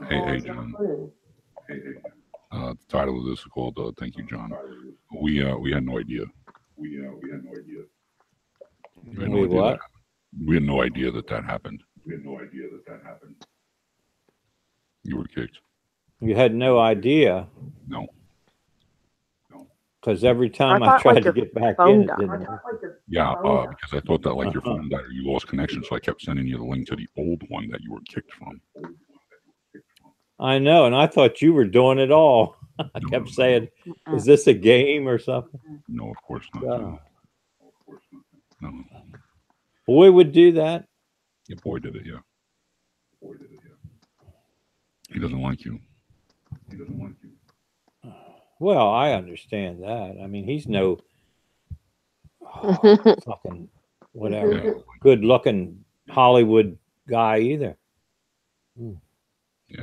Hey, John. The title of this is called "Thank You, John." We had no idea. We had no We idea that what? happened. We had no idea that that happened. You were kicked. You had no idea No. because every time I thought tried like to your get back phone in, it died. didn't work. Yeah, because I thought that like your Uh-huh. phone died or you lost connection, so I kept sending you the link to the old one that you were kicked from. I know, and I thought you were doing it all. I No, kept no, saying, Mm-mm. "Is this a game or something?" no, of course not. God. No. Boy would do that. Your boy did it. Yeah. He doesn't like you. Well, I understand that. I mean, he's no fucking whatever Yeah. good-looking Hollywood guy either. Yeah.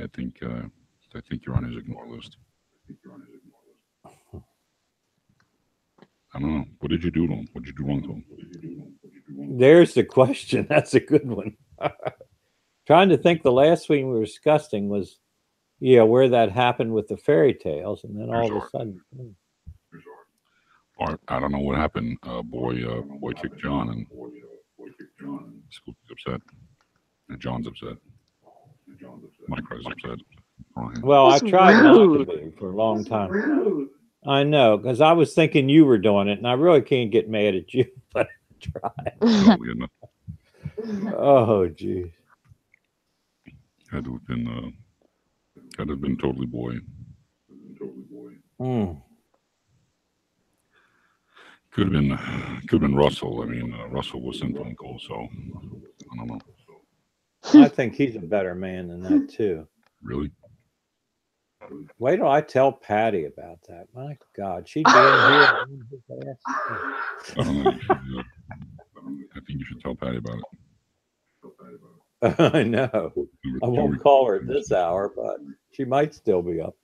I think you're on his ignore list. I don't know. What did you do to him? What did you do wrong to him? There's the question. That's a good one. Trying to think. The last thing we were discussing was, yeah, where that happened with the fairy tales, and then all of a sudden, Or I don't know what happened. Boy kicked John, and Scoopy's upset, and John's upset. Micro's upset. Ryan. well, I That's tried not to rude. be for a long time. I know, because I was thinking you were doing it, and I really can't get mad at you, but I tried. No, we had nothing. Oh, geez. Had to have been. Had to have been totally boy. Mm. Could have been Russell. I mean, Russell was sentimental, so I don't know. I think he's a better man than that, too. Really, Wait till I tell Patty about that. My God, she'd be in here. I don't know. I think you should tell Patty about it. I know. I won't call her at this hour, but she might still be up.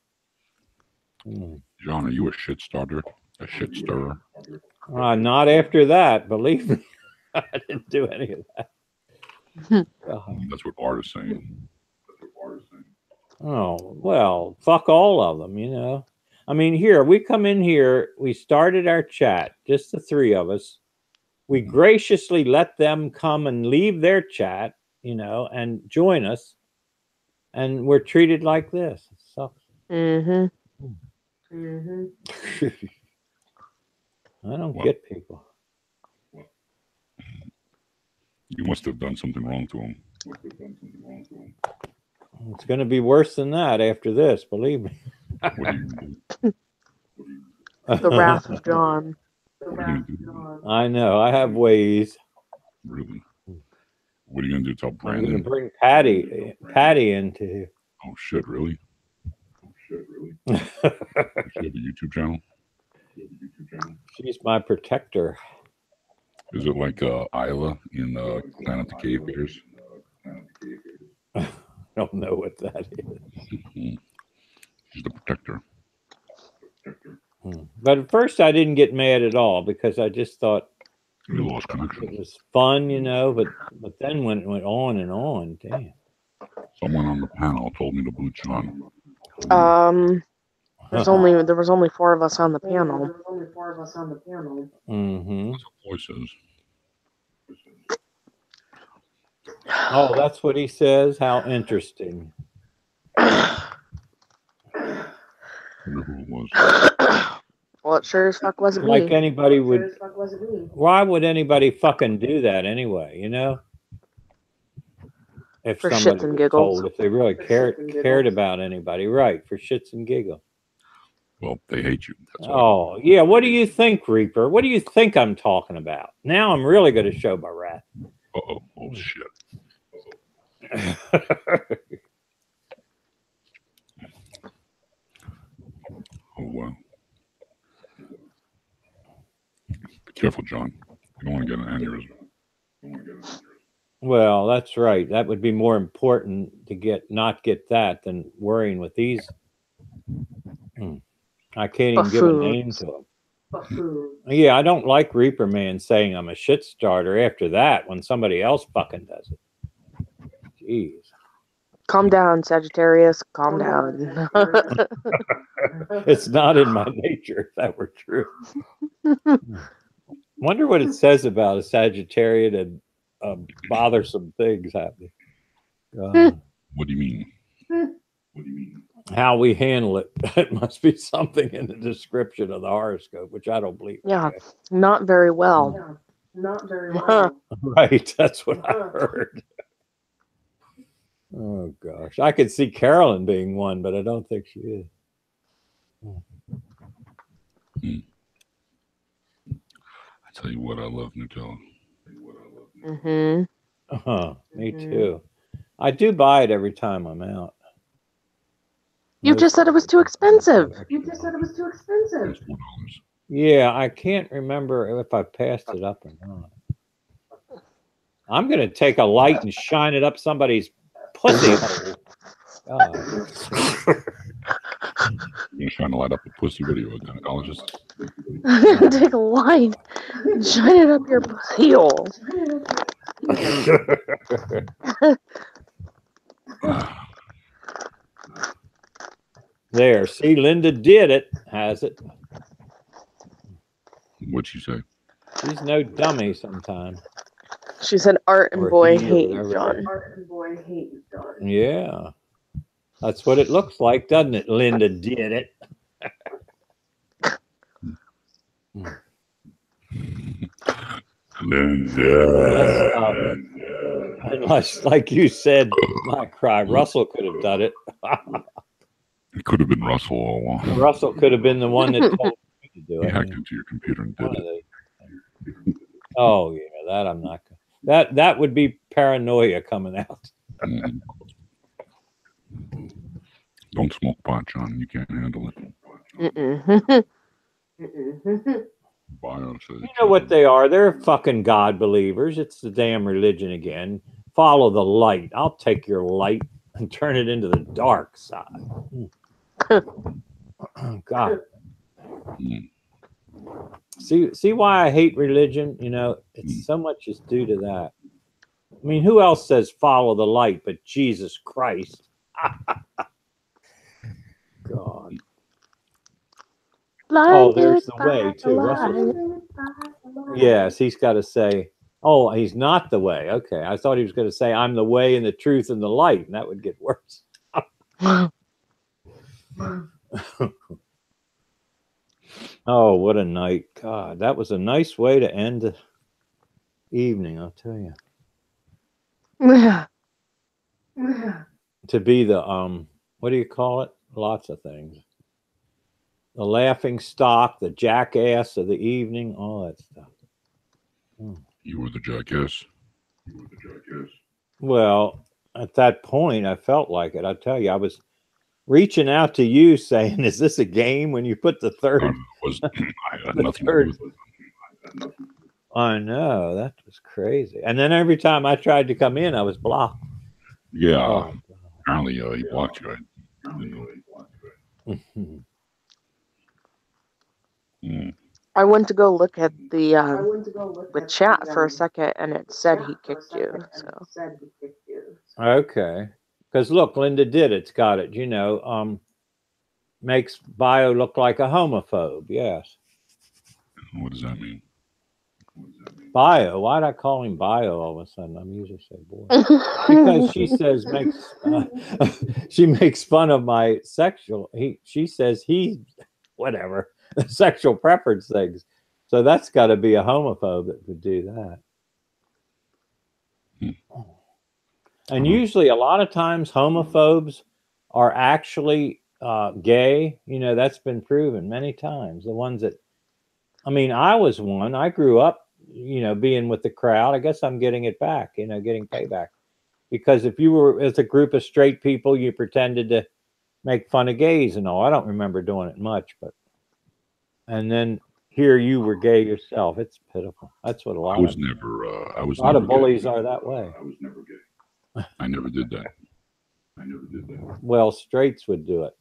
Mm. John, are you a shit starter? A shit stirrer? Not after that, believe me. I didn't do any of that. That's what Art is saying. Oh, well, fuck all of them, you know. I mean, here, we come in here, we started our chat, just the three of us. We graciously let them come and leave their chat, you know, and join us. And we're treated like this. It sucks. Mm-hmm. I don't Well, get people. You must have done something wrong to him. It's going to be worse than that after this, believe me. What are you gonna do? The wrath of John. What are you gonna do? I know. I have ways. Really? What are you gonna do? Tell I'm going to Brandon? bring Patty into here. Oh shit! Really? You have a YouTube channel? She's my protector. Is it like Isla in Planet of the Cave Bears? I don't know what that is. She's the protector. But at first, I didn't get mad at all because I just thought You lost it connection. was fun, you know. But then when it went on and on, damn. Someone on the panel told me to boot John. There was only 4 of us on the panel. Mm-hmm. That's what Boy says. Oh, that's what he says. How interesting. I wonder who it was. Well, it sure as fuck wasn't Like me. anybody would. Why would anybody fucking do that anyway? You know. If For somebody shits and was giggles. told, if they really cared about anybody, right? For shits and giggles. Well, they hate you. That's why. Oh, yeah. What do you think, Reaper? What do you think I'm talking about? Now I'm really going to show my wrath. Oh shit. Oh wow. Be careful, John. You don't want to get an aneurysm. Well, that's right. That would be more important to not get that than worrying with these. I can't even give a name to them. Yeah, I don't like Reaper Man saying I'm a shit starter after that when somebody else fucking does it. Jeez. Calm down, Sagittarius. Calm down. It's not in my nature, if that were true. Wonder what it says about a Sagittarian and bothersome things happening. What do you mean? What do you mean? How we handle it. It must be something in the description of the horoscope, which I don't believe. Yeah, not very well. Not very well. Right, that's what I heard. Oh gosh, I could see Carolyn being one, but I don't think she is. I tell you what, I love Nutella. Mm-hmm. Me too. I do buy it every time I'm out. You just said it was too expensive. You just said it was too expensive. It's $4. Yeah, I can't remember if I passed it up or not. I'm gonna take a light and shine it up somebody's pussy hole. God. You're trying to light up a pussy video, a gynecologist. Take a light and shine it up your pussy hole. There, see, Linda did it. Has it? What'd you say? She's no dummy sometimes. She said, "Art and Or boy he or hate you, whatever. John." Art and boy hate you, John. Yeah. That's what it looks like, doesn't it? Linda did it. Unless, like you said, my cry, Russell could have done it. It could have been Russell all along. Russell could have been the one that told me to do He it. hacked into your computer and did One of it. those. Oh yeah, that I'm not. That would be paranoia coming out. Mhm. Don't smoke pot, John. You can't handle it. Mm-mm. Bio says. You know what they are? They're fucking God believers. It's the damn religion again. Follow the light. I'll take your light and turn it into the dark side. God. Mm. See why I hate religion? You know, it's so much is due to that. I mean, who else says follow the light but Jesus Christ? God. Oh, there's the way too. Russell. Yes, he's got to say, oh, he's not the way. Okay. I thought he was going to say, I'm the way and the truth and the light, and that would get worse. Oh, what a night. God, that was a nice way to end the evening, I'll tell you. Yeah. To be the, what do you call it? Lots of things. The laughing stock, the jackass of the evening, all that stuff. You were the jackass. You were the jackass. Well, at that point, I felt like it. I tell you, I was reaching out to you saying, is this a game when you put the third? I had The nothing to third. do with it. I know, that was crazy. And then every time I tried to come in, I was blocked. Yeah, Oh, apparently he blocked you. I didn't know. God. Mm. I went to go look at the I went to go look the at chat the, for a second, and it said chat he for a kicked you. second, and So it said he kicked you. Okay. Because look, Linda did it. It's got it. You know, makes Bio look like a homophobe. Yes. What does that mean? Bio. Why'd I call him Bio all of a sudden? I'm usually say boy. Because she says she makes fun of my sexual. She says whatever sexual preference things. So that's got to be a homophobe that would do that. And usually, a lot of times, homophobes are actually gay. You know, that's been proven many times. The ones that, I mean, I was one. I grew up, you know, being with the crowd. I guess I'm getting it back, you know, getting payback. Because if you were with a group of straight people, you pretended to make fun of gays and all. I don't remember doing it much, but. And then here you were gay yourself. It's pitiful. That's what a lot I was of never. I was a lot never of bullies gay. are that way. I was never gay. I never did that. I never did that. Well, straights would do it.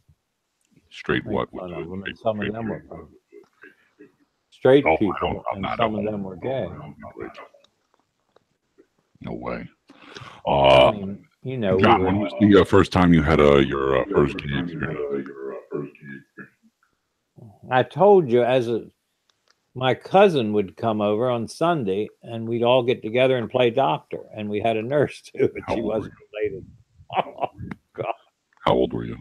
Straight Make what? fun of them, and Straight- some of straight them were people. straight Oh, I people, don't- I'm and not some a of them homo. were gay. No way. I mean, you know, we John, when were, was the first time you had your first gay experience? I told you my cousin would come over on Sunday and we'd all get together and play doctor. And we had a nurse too, but How she old were wasn't related. Oh, God. How old were you?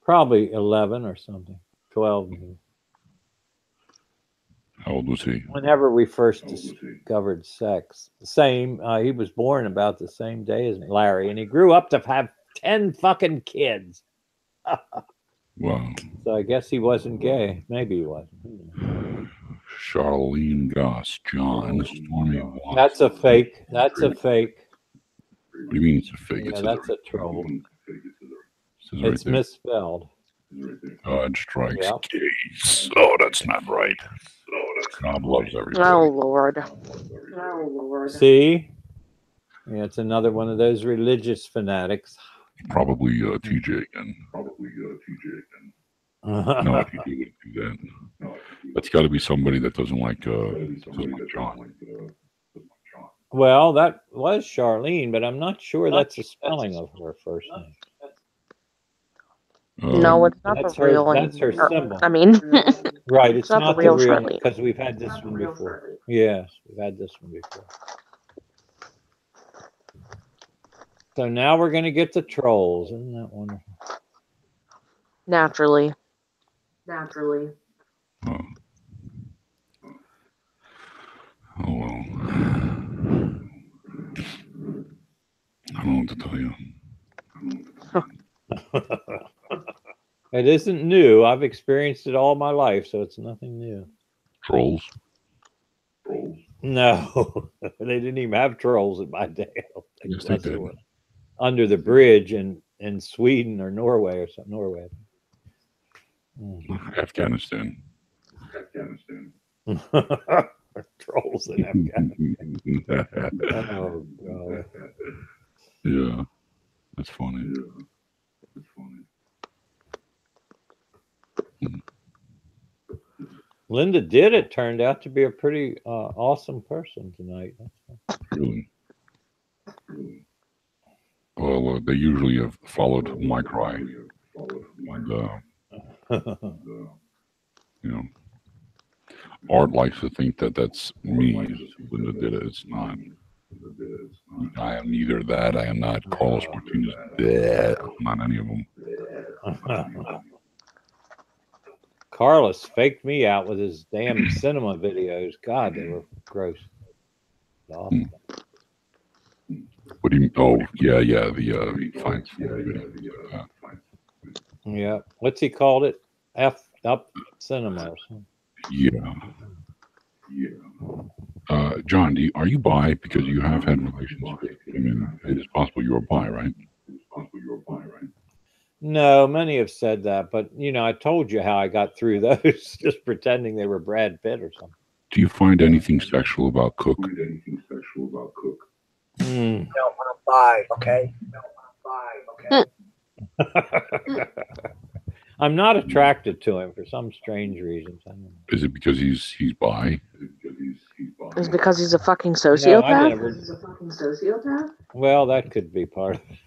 Probably 11 or something, 12. Maybe. How old was he? Whenever we first discovered sex, same. He was born about the same day as Larry, and he grew up to have 10 fucking kids. Wow. So I guess he wasn't gay. Maybe he wasn't. Charlene Goss, John, Stormy Watson. That's a fake. That's a fake. What do you mean it's a fake? Yeah, It says that's it a troll. It says right It's there. misspelled. God strikes Yep. gays. Oh, that's not right. God loves everybody. Oh Lord. Oh Lord. See? Yeah, it's another one of those religious fanatics. Probably TJ again. No, TJ wouldn't do that. That's got to be somebody that doesn't like John. Well, that was Charlene, but I'm not sure that's the spelling of her first name. No, it's not That's the real her. one. That's her Or, symbol. I mean, Right, it's not the not the real real Charlene. because we've had this one before. Yes, we've had this one before. So now we're gonna get the trolls. Isn't that wonderful? naturally. Oh well. I don't know what to tell you. It isn't new. I've experienced it all my life, so it's nothing new. Trolls. No, they didn't even have trolls in my day. I don't think, Yes, they unless did. were under the bridge in Sweden or Norway or something. Norway. Afghanistan. Trolls in Afghanistan. Oh God. Yeah, that's funny. Linda did it. Turned out to be a pretty awesome person tonight. Really. Well, they usually have followed my cry, and you know, Art likes to think that that's me. Linda did it. It's not. I am neither that. I am not Carlos Martinez. I'm not any of them. Carlos faked me out with his damn cinema videos. God, they were gross. Awful. What do you? Oh, yeah. The fine. Yeah. What's he called it? F up cinema or something. Yeah. John, are you bi? Because you have had relations with women. It is possible you are bi, right? No, many have said that, but you know, I told you how I got through those, just pretending they were Brad Pitt or something. Do you find anything sexual about Cook? Mm. No, I'm bi, okay? I'm not attracted to him for some strange reasons. I don't know. Is it because he's bi? It's because he's a fucking No, I sociopath. never. He's a fucking sociopath? Well, that could be part of it.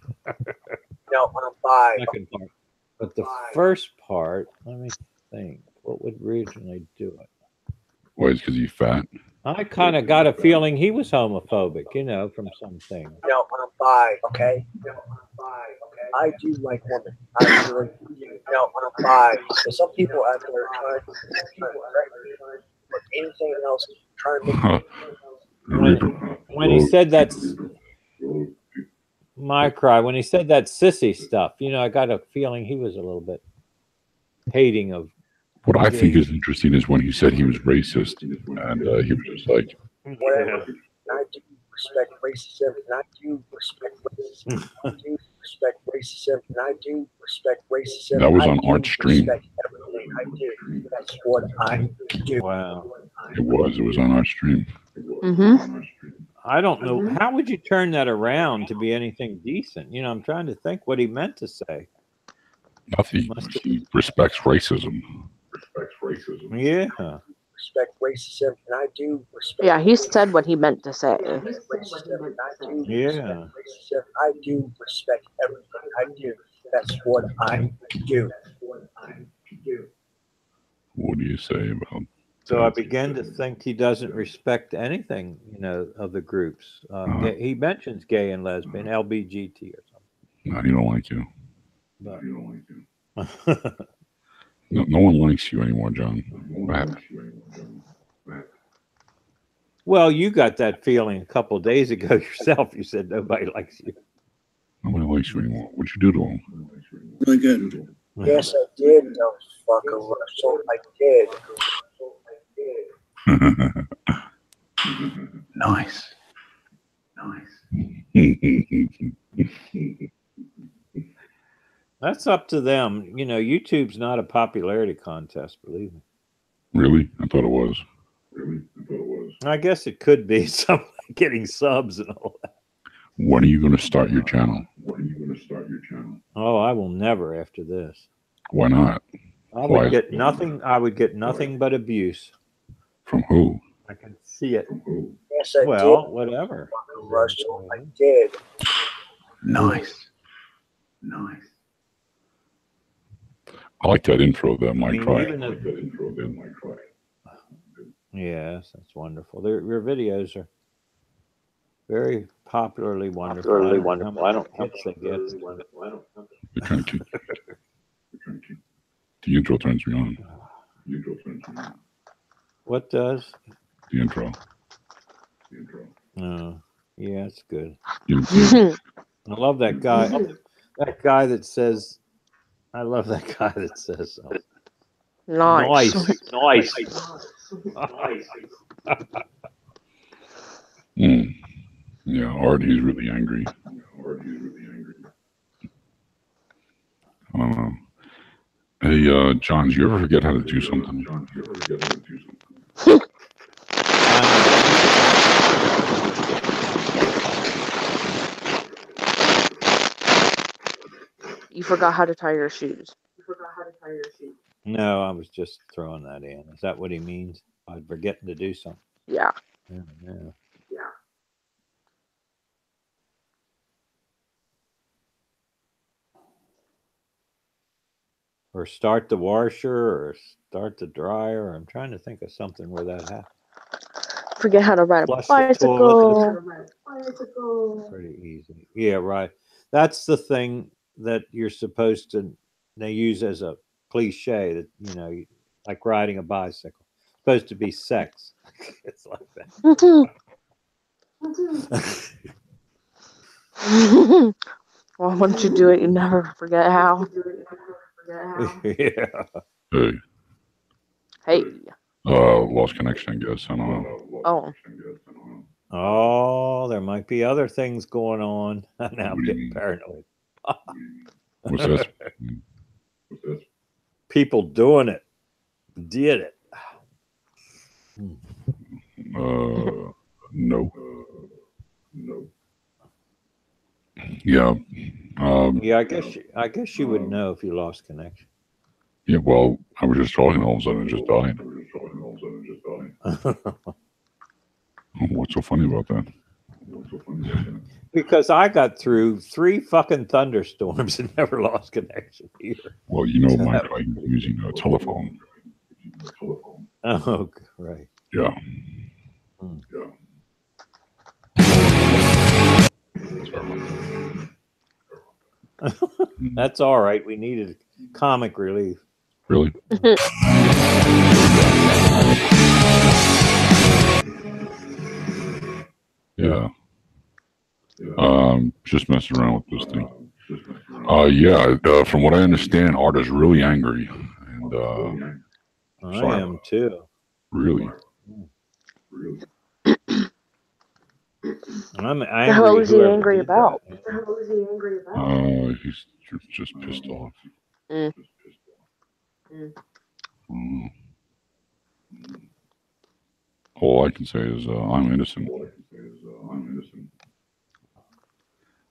No, I'm bi. Second part. But the first part, let me think. What would originally do it? Why? Is because he's fat? I kind of got a feeling he was homophobic, you know, from something. No, I'm bi, okay? I do like women. I do like, no, I'm bi. So some people out there are trying to but anything else, trying to make When he said that's my cry, when he said that sissy stuff, you know, I got a feeling he was a little bit hating of. What I think is interesting is when he said he was racist, and he was just like, whatever. And I do respect racism, and I do respect racism. I do respect racism, and I do respect racism. That was I on do Art's stream. respect everything I do. That's what I do. Wow. it was on our stream. Mm-hmm. I don't know. How would you turn that around to be anything decent? You know, I'm trying to think what he meant to say. Nothing. He respects racism. Yeah. respect racism, and I do respect. Yeah, he said what he meant to say. Racism, and I do Yeah. respect racism. I do respect everything. I do. That's what I do. What do you say about? So I that? began to think he doesn't respect anything, of the groups. He mentions gay and lesbian, LBGT or No, he don't like you. something. No one likes you anymore, John. Well, you got that feeling a couple of days ago yourself. You said nobody likes you. Nobody likes you anymore. What'd you do to him? Really good. Yes, I did, dumb fucker. Russell. I did. Nice. That's up to them. YouTube's not a popularity contest, believe me. Really? I thought it was. I guess it could be some getting subs and all that. When are you going to start your channel? Oh, I will never after this. Why not? I Why? would get nothing. I would get nothing but abuse. From who? I can see it. Yes, I Well, did. whatever. Russell. I did. Nice. I like that intro that Mike mean, tried. even Yes, that's wonderful. Your videos are very popularly wonderful. I don't know how much they get. They're trying to keep- The intro turns me on. What does? The intro. Oh, yeah, it's good. You didn't see it? I love that guy. That guy that says, I love that guy that says so. Nice. Nice. Yeah, Art, he's really angry. I don't know. Hey, John, do you ever forget how to do something? You forgot how to tie your shoes. No, I was just throwing that in. Is that what he means? I'm forgetting to do something. Yeah. Yeah. Or start the washer or start the dryer. I'm trying to think of something where that happened. Forget how to ride a Flush the bicycle. Pretty easy. Yeah, right. That's the thing that you're supposed to, they use as a cliche that, like riding a bicycle. It's supposed to be sex. It's like that. Well, once you do it, you never forget how. Yeah. Hey, Hey. lost connection, I guess. I don't know. Oh. Oh, there might be other things going on. Now What do I'm you getting mean? paranoid. What's this? People doing it. Did it. No. Yeah. Yeah, I guess you would know if you lost connection. Yeah, well, I was just talking, all of a sudden it just died. What's so funny about that? Because I got through 3 fucking thunderstorms and never lost connection either. Well, Mike, I'm using a telephone. Oh, right. Yeah. That's all right. We needed comic relief. Really? Yeah. Just messing around with this thing. From what I understand, Art is really angry. And I am too. really. I'm The angry. hell is he whoever angry did about? that. He's just pissed off. Mm. All I can say is I'm innocent.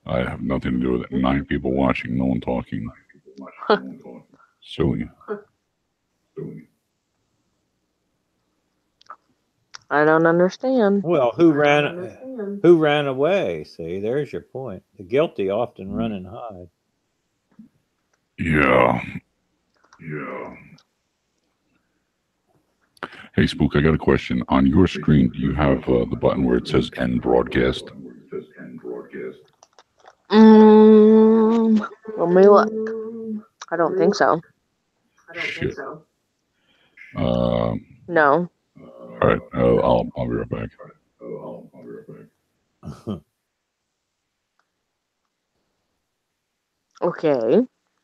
I have nothing to do with it. 9 people watching, no one talking. Silly. I don't understand. Well, who ran away? See, there's your point. The guilty often run and hide. Yeah. Hey, Spook, I got a question. On your screen, do you have the button where it says end broadcast? Let me look. I don't think so. Shit. No. All right. I'll be right back. Okay.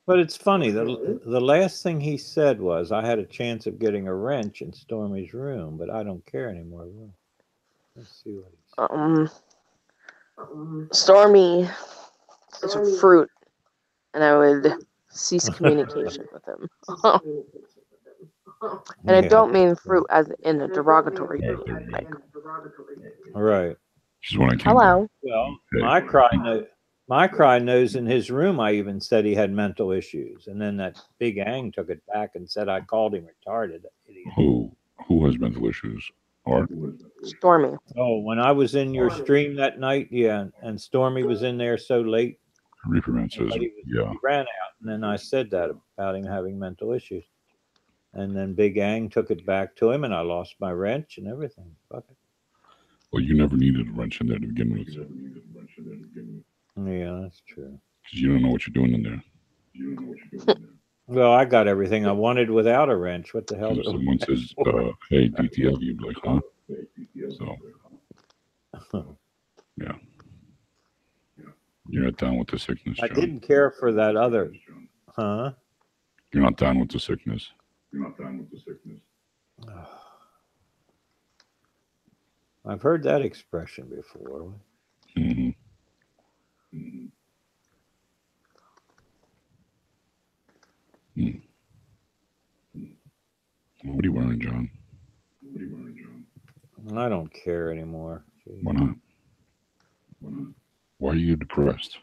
But it's funny. The last thing he said was, "I had a chance of getting a wrench in Stormy's room, but I don't care anymore." Let's see what he said. Stormy is a fruit, and I would cease communication with him. And I don't mean fruit as in a derogatory meaning. Like, Right. She's when I came. hello. Well, my cry knows in his room I even said he had mental issues, and then that big Ang took it back and said I called him retarded. That idiot. Who has mental issues? Art? Stormy. Oh, when I was in your stream that night, yeah, and Stormy was in there so late. Reaperman says, He ran out, and then I said that about him having mental issues. And then Big Ang took it back to him, and I lost my wrench and everything. Fuck it. Well, you never needed a wrench in there to begin with. Yeah, that's true. Because you don't know what you're doing in there. Well, I got everything I wanted without a wrench. What the hell? If someone says, hey, DTL, you'd be like, huh? So, yeah. You're not down with the sickness, I John. didn't care for that other. Huh? You're not down with the sickness. I've heard that expression before. Mm-hmm. What are you wearing, John? I don't care anymore. Jeez. Why not? Why are you depressed?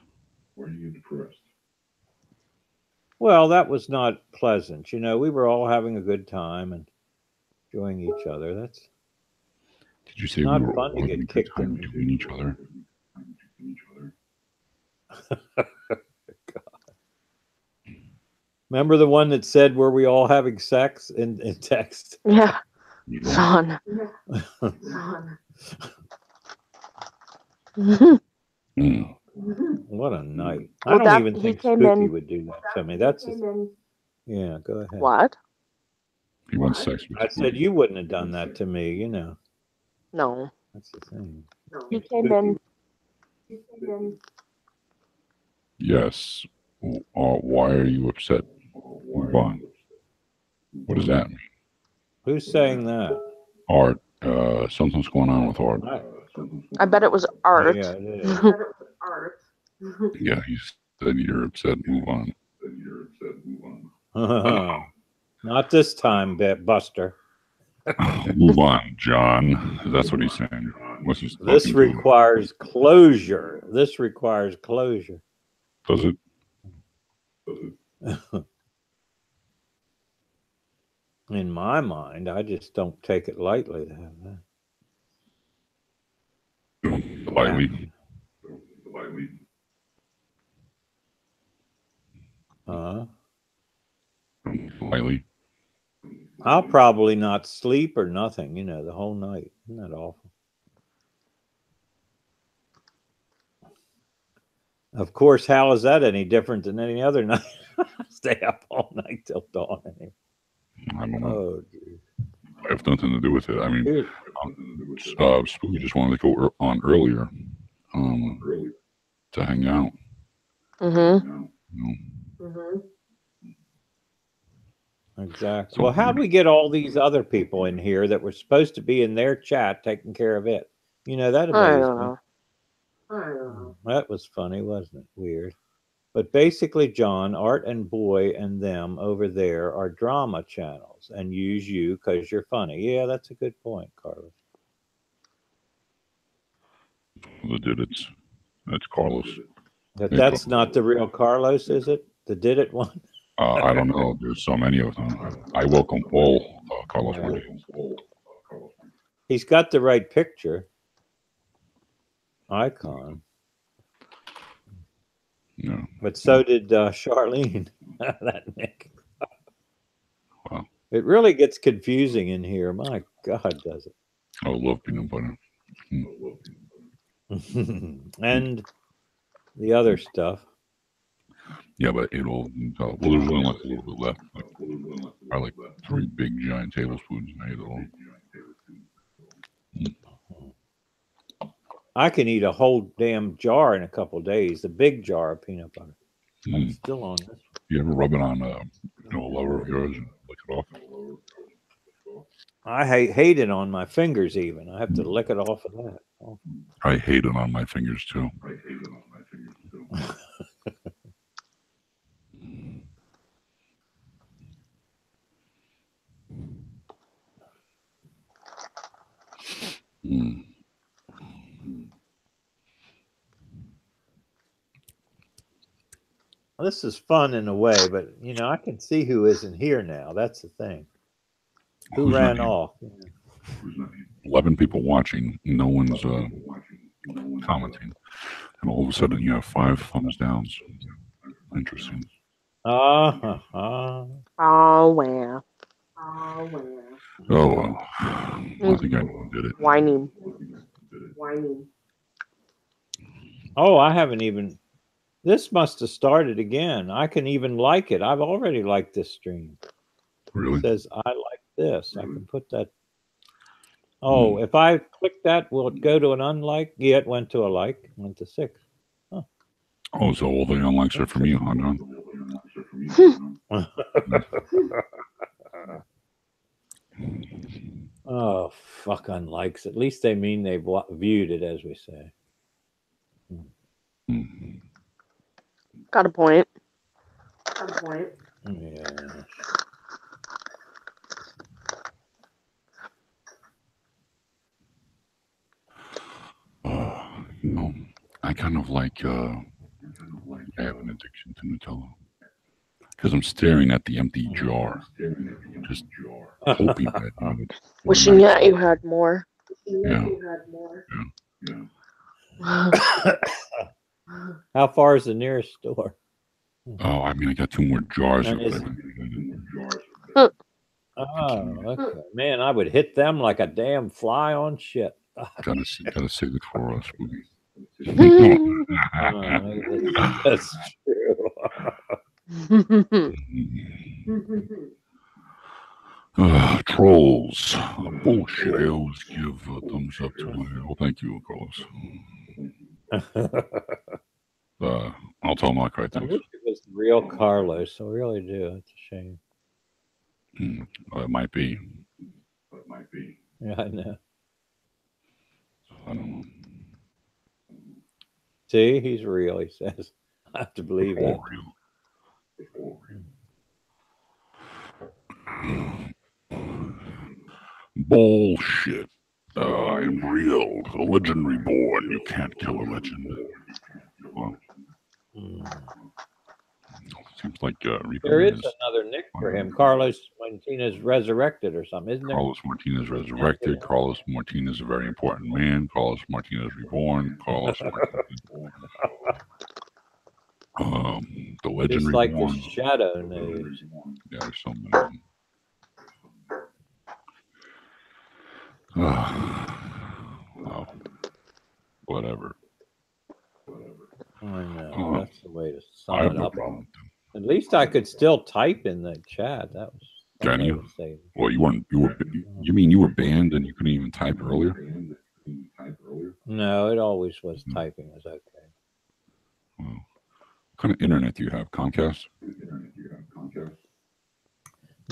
Well, that was not pleasant. You know, we were all having a good time and enjoying each other. That's Did you say not we were fun to all get having a good kicked time in. between each other? Remember the one that said, "Were we all having sex?" in text? Yeah. You Son. Mm. What a night! Well, I don't that- even he think came Spooky in- would do that to me. That's yeah. Go ahead. What? He wants sex with I said you wouldn't have done that to me. You know, No. that's the thing. He came in. Yes. Why are you upset? Move on. What does that mean? Who's saying that? Art. Something's going on with Art. I bet it was art. Yeah, it is. Yeah, he said you're upset. Move on. Not this time, Buster. Move on, John. That's what he's saying. What's he This talking to? requires closure. This requires closure. Does it? In my mind, I just don't take it lightly to have that. Lightly. Lightly. I'll probably not sleep or nothing, you know, the whole night. Isn't that awful? Of course, how is that any different than any other night? Stay up all night till dawn. I don't know. Oh, dude. I have nothing to do with it. I mean, Dude. Spooky just wanted to go on earlier to hang out. Mm-hmm. You know? Exactly. So- Well, how'd we get all these other people in here that were supposed to be in their chat taking care of it? You know, that I amazed don't me. know. That was funny, wasn't it? Weird. But basically, John, Art and Boy and them over there are drama channels and use you because you're funny. Yeah, that's a good point, Carlos. The did it's. That's Carlos. But Yeah, that's Carlos. not the real Carlos, is it? The did it one? I don't know. There's so many of them. I welcome all Carlos Yeah. Martinez. He's got the right picture. Icon. Yeah. But so did Charlene. That Nick. Wow. It really gets confusing in here. My God, does it? I love peanut butter. And the other stuff. Yeah, but it'll. Well, there's only like a little bit left. Like 3 big giant tablespoons, and I ate it all. I can eat a whole damn jar in a couple of days. The big jar of peanut butter. I'm Mm. still on this. You ever rub it on a lover of yours and lick it off? I hate it on my fingers. Even I have to lick it off of that. Oh. I hate it on my fingers too. Mm. Well, this is fun in a way, but you know I can see who isn't here now. That's the thing. Who Who's ran not here? off? 11 people watching. No one's commenting, and all of a sudden you have 5 thumbs downs. Interesting. Oh, Oh, wow. Oh, wow. Oh well. I think I did it. Whining. Whining. oh! I haven't even. This must have started again. I can even like it. I've already liked this stream. Really? It says I like this. I can put that. Oh, if I click that, will it go to an unlike? Yeah, it went to a like. Went to 6. Oh, so all the unlikes are from you, huh, John? Oh, fuck unlikes. At least they mean they've viewed it, as we say. Mm. Got a point. Got a point. Yeah. You know, I kind of like. I have an addiction to Nutella because I'm staring at the empty jar, just hoping that. You know, Wishing that you had more. Yeah. You had more. How far is the nearest store? Oh, I mean, I got 2 more jars of And it. Oh, okay. Man, I would hit them like a damn fly on shit. Gotta save it for us. That's true. Trolls. Bullshit. I always give a thumbs up to my. Well, thank you, Carlos. I'll tell Mike right I there. wish it was the real Carlos. I really do. It's a shame. It might be. Yeah, I know. I don't know. See, he's real, he says. I have to believe that. All real. Bullshit. I am real. A legend reborn. You can't kill a legend. Well, seems like Reaper There is is another nick for him. Carlos Martinez resurrected or something, isn't there? Carlos Martinez resurrected. Carlos Martinez, a very important man. Carlos Martinez reborn. Carlos Martinez. The legend Just like reborn. the Shadow News. Yeah, there's so many of them. Well, whatever. I know. Oh, That's the way to I sum have it no up. problem. At least I could still type in the chat. That was. Can I you? would say. Well, you weren't. You mean you were banned and you couldn't even type earlier? No, it always was typing was okay. Well, what kind of internet do you have? Comcast?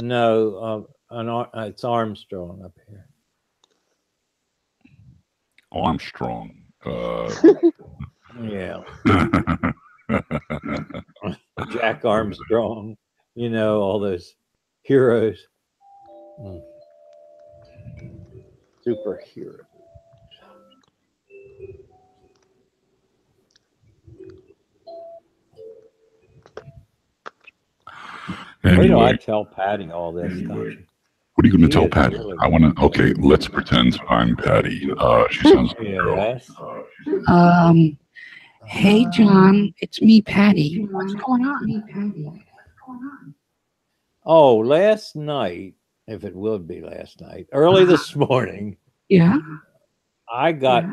No, it's Armstrong up here. Armstrong. Yeah, Jack Armstrong. You know all those heroes. Superhero. Wait till I Anyway, tell Patty all this stuff. what are you going to He tell is Patty? really I want to. Okay, let's pretend I'm Patty. She sounds like a girl. Yes. Hey, John, it's me, Patty. What's going on? Oh, last night, if it would be last night, early this morning, Yeah. I got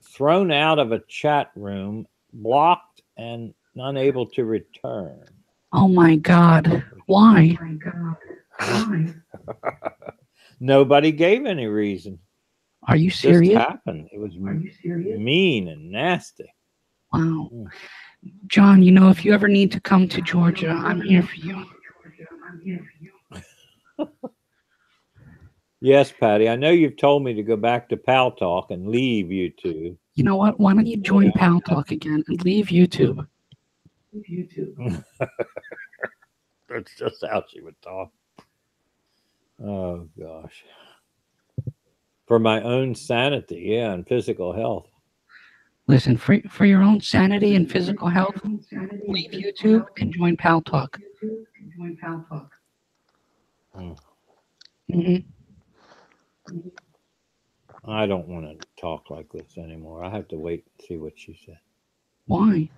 thrown out of a chat room, blocked, and unable to return. Oh my God. Why? Nobody gave any reason. Are you It just serious? happened. It was mean and nasty. Wow. John, you know, if you ever need to come to Georgia, I'm here for you. Yes, Patty, I know you've told me to go back to Pal Talk and leave YouTube. You know what? Why don't you join Pal Talk again and leave YouTube? That's just how she would talk. Oh, gosh. For my own sanity, yeah, and physical health. Listen, for your own sanity and physical health, leave YouTube and join Pal Talk. Mm-hmm. I don't want to talk like this anymore. I have to wait and see what she said. Why?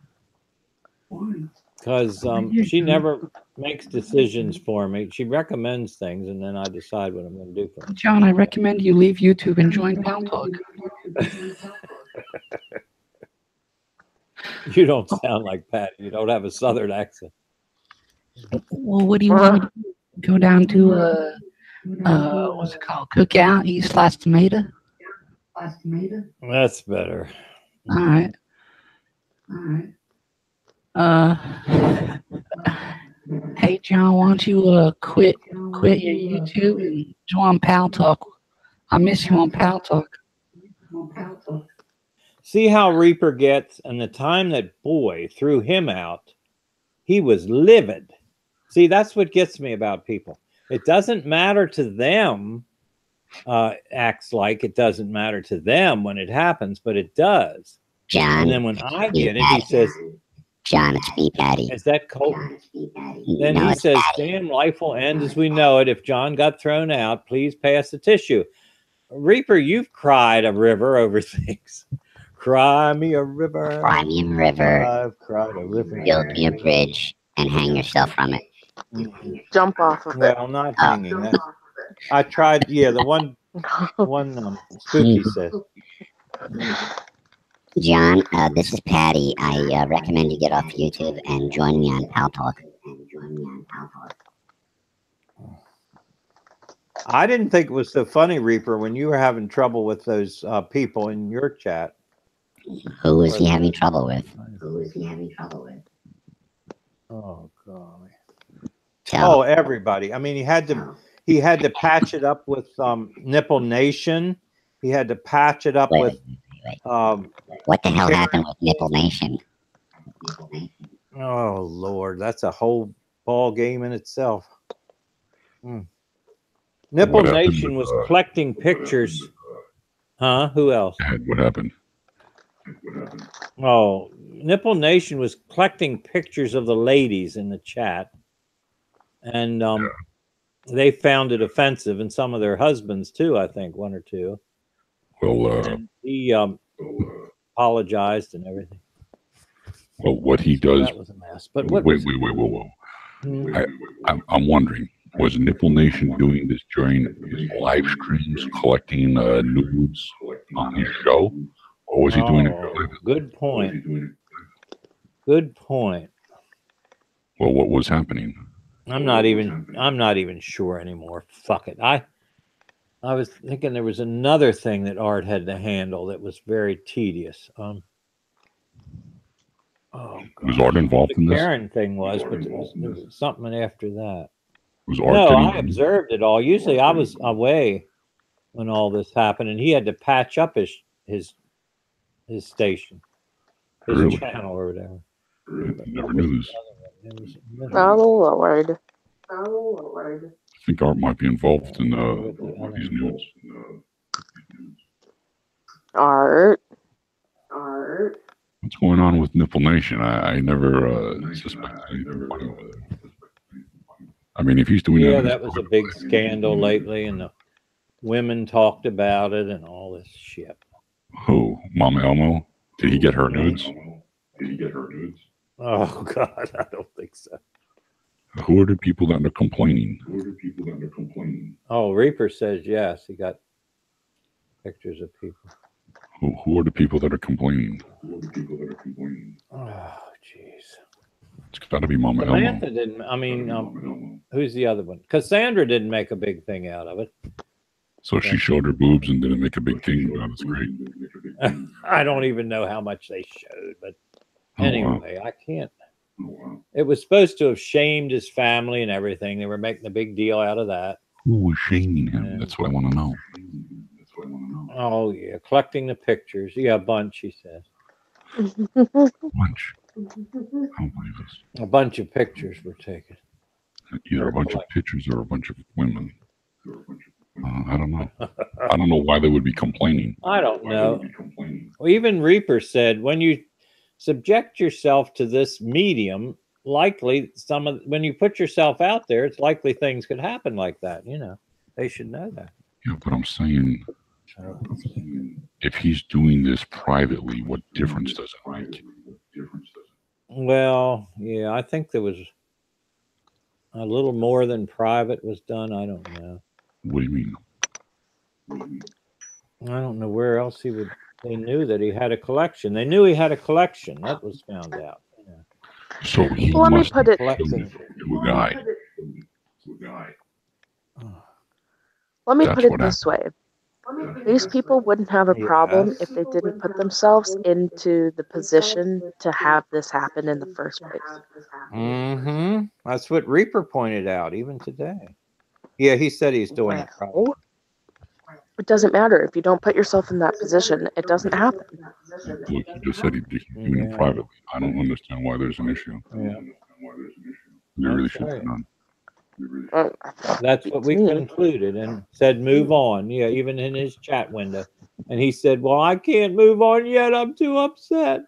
Because she never makes decisions for me. She recommends things, and then I decide what I'm going to do for her. John, I recommend you leave YouTube and join Pal Talk. You don't sound like Patty. You don't have a Southern accent. Well, what do you want me to do? Go down to what's it called? Cookout, East Las Tomato? That's better. All right. Hey, John, why don't you quit your YouTube and join Pal Talk? I miss you on Pal Talk. See how Reaper gets, and the time that boy threw him out, he was livid. See, that's what gets me about people. It doesn't matter to them, acts like it doesn't matter to them when it happens, but it does. John, And then when I get it, he says, John, it's me, Patty. is that cold? Then No, he it's says, Patty. damn, life will end as we know it. If John got thrown out, please pass the tissue. Reaper, you've cried a river over things. Cry me a river. Cry me a river, I've cried a river. build me a bridge, and hang yourself from it. Jump off of it. Well, not hanging. That, I tried. Yeah, the one Spooky says. John, this is Patty. I recommend you get off YouTube and join me on Pal Talk. I didn't think it was so funny, Reaper, when you were having trouble with those people in your chat. Who is he having trouble with? Oh, golly. Tell. Oh, everybody. I mean, he had to patch it up with Nipple Nation. He had to patch it up Wait, with what the hell happened with Nipple Nation? oh Lord, that's a whole ball game in itself. Nipple What happened Nation with, was collecting pictures. Huh? Who else? What happened? Oh, Nipple Nation was collecting pictures of the ladies in the chat, and they found it offensive, and some of their husbands too. I think one or two. Well, He apologized and everything. well, what he does. That was a mess. But what Wait, was, whoa. I'm wondering, was Nipple Nation doing this during his live streams, collecting nudes on his show, or was he doing it? Oh, good point. Good point. Well, what was happening? I'm not even sure anymore. Fuck it. I was thinking there was another thing that Art had to handle that was very tedious. Oh, Was Art involved in the this? Karen thing was, but there was something after that. Was Art No, getting- I observed it all. Usually, I was away when all this happened, and he had to patch up his station, his Really? channel or whatever. I never knew this. Oh, Lord. I think Art might be involved in these nudes. Art. What's going on with Nipple Nation? I never suspected anything funny with it. I mean, if he's doing Yeah, that, that was a big scandal lately, and the women talked about it and all this shit. Who? Mama Elmo? Did he get her nudes? Oh God, I don't think so. Who are the people that are complaining? Oh, Reaper says yes. He got pictures of people. Who are the people that are complaining? Oh, jeez. It's got to be Mama Samantha Elmo. didn't. I mean, who's the other one? Cassandra didn't make a big thing out of it. So she showed her boobs and didn't make a big thing about it. It's great. I don't even know how much they showed, but Oh, wow. anyway, I can't. It was supposed to have shamed his family and everything. They were making a big deal out of that. Who was shaming him? Yeah. That's what I want to know. Oh yeah, collecting the pictures. Yeah, a bunch. He says Bunch. I don't believe this. a bunch of pictures were taken. Either a bunch of pictures or a bunch of women. I don't know. I don't know why they would be complaining. I don't know. Well, even Reaper said when you subject yourself to this medium, likely when you put yourself out there, it's likely things could happen like that. You know, they should know that. Yeah, but I'm saying, if he's doing this privately, what difference does it make? Well, yeah, I think there was a little more than private was done. I don't know. What do you mean? I don't know where else he would. They knew that he had a collection. They knew he had a collection. That was found out. Yeah. So he Let me must put it. Collecting. to a guy. Let me That's put it what this way. These people wouldn't have a problem Yes. if they didn't put themselves into the position to have this happen in the first place. Mm-hmm. That's what Reaper pointed out even today. Yeah, he said he's doing it. Probably. Well, it doesn't matter. If you don't put yourself in that position, it doesn't happen. Look, he just said he's doing it Yeah. privately. I don't understand why there's an issue. Yeah. There really That's should be right. none. That's what we concluded and said move on. Yeah, even in his chat window. And he said, well, I can't move on yet. I'm too upset.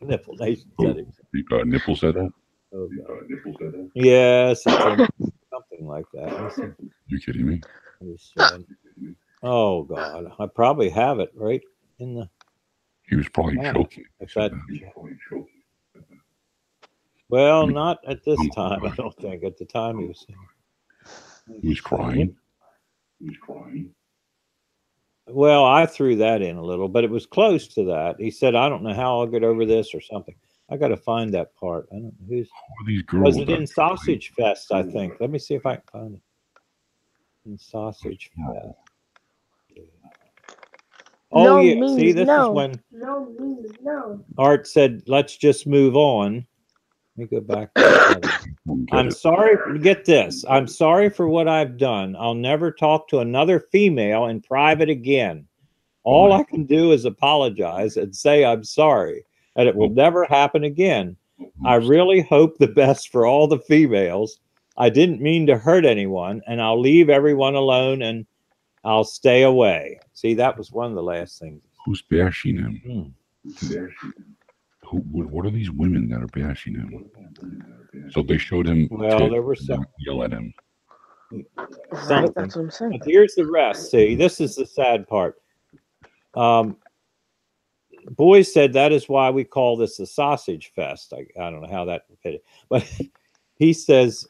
Nipple Nation said it. Nipple said that? Oh, God. Yes, something like that. You kidding me? He said, oh, God. I probably have it right in the. He was probably Yeah. joking. If that, well, not at this time, I don't think. At the time he was saying. He was crying. Well, I threw that in a little, but it was close to that. He said, I don't know how I'll get over this or something. I got to find that part. I don't know who's. Who are these girls? Was it that- in Sausage Fest, I think? Let me see if I can find it. In Sausage Fest. Oh, No yeah. means See, this no. is when No means no. Art said, let's just move on. Let me go back. To that. Don't get I'm it. sorry. Get this. I'm sorry for what I've done. I'll never talk to another female in private again. All I can do is apologize and say I'm sorry, and it will never happen again. I really hope the best for all the females. I didn't mean to hurt anyone, and I'll leave everyone alone and I'll stay away. See, that was one of the last things. Who's bashing him? Hmm. What are these women that are bashing him? So they showed him. Well, tits there were and some. yell at him. Right, Something. that's what I'm saying. But here's the rest. See, this is the sad part. Boys said that is why we call this a sausage fest. I don't know how that fit, but he says,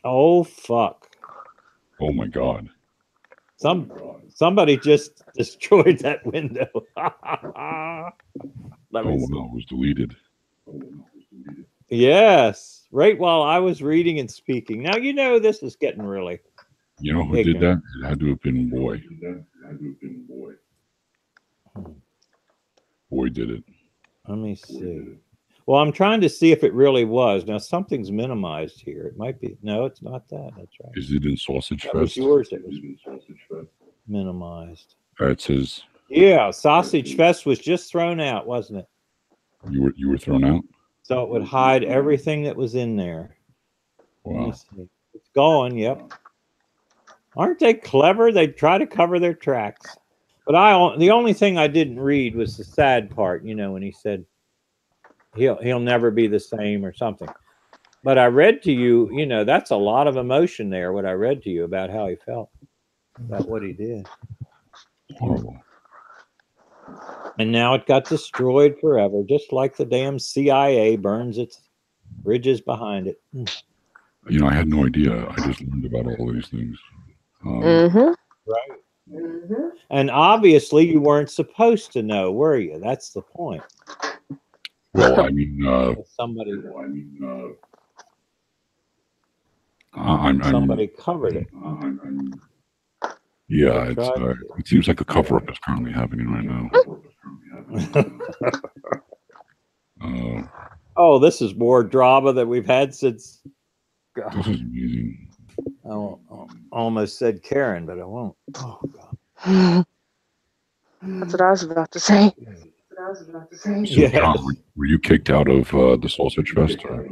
"Oh fuck! Oh my God! Somebody just destroyed that window." Let Oh me see. no, it was deleted. Yes, right while I was reading and speaking. Now you know this is getting really. You know who did that? It had to have been Boy. Boy did it. Let me see. Well, I'm trying to see if it really was. Now something's minimized here. It might be. No, it's not that. That's right. Is it in Sausage That was Fest? yours. It was minimized. It says Yeah, Sausage Fest was just thrown out, wasn't it? you were thrown out. So it would hide everything that was in there. Let me Wow. see. It's gone. Yep. Aren't they clever? They try to cover their tracks. But the only thing I didn't read was the sad part. You know, when he said he'll never be the same or something. But I read to you, you know, that's a lot of emotion there, what I read to you about how he felt, about what he did. Horrible. And now it got destroyed forever, just like the damn CIA burns its bridges behind it. You know, I had no idea. I just learned about all these things. Mm-hmm. Right. Mm-hmm. And obviously you weren't supposed to know, were you? That's the point. Well, I mean, Somebody I'm covered it. yeah, They tried to. it seems like a cover up is currently happening right now. Oh, this is more drama than we've had since. This God, is amazing. I almost said Karen, but I won't. Oh God. That's what I was about to say. So, Yes. John, were you kicked out of the Sausage Fest? Or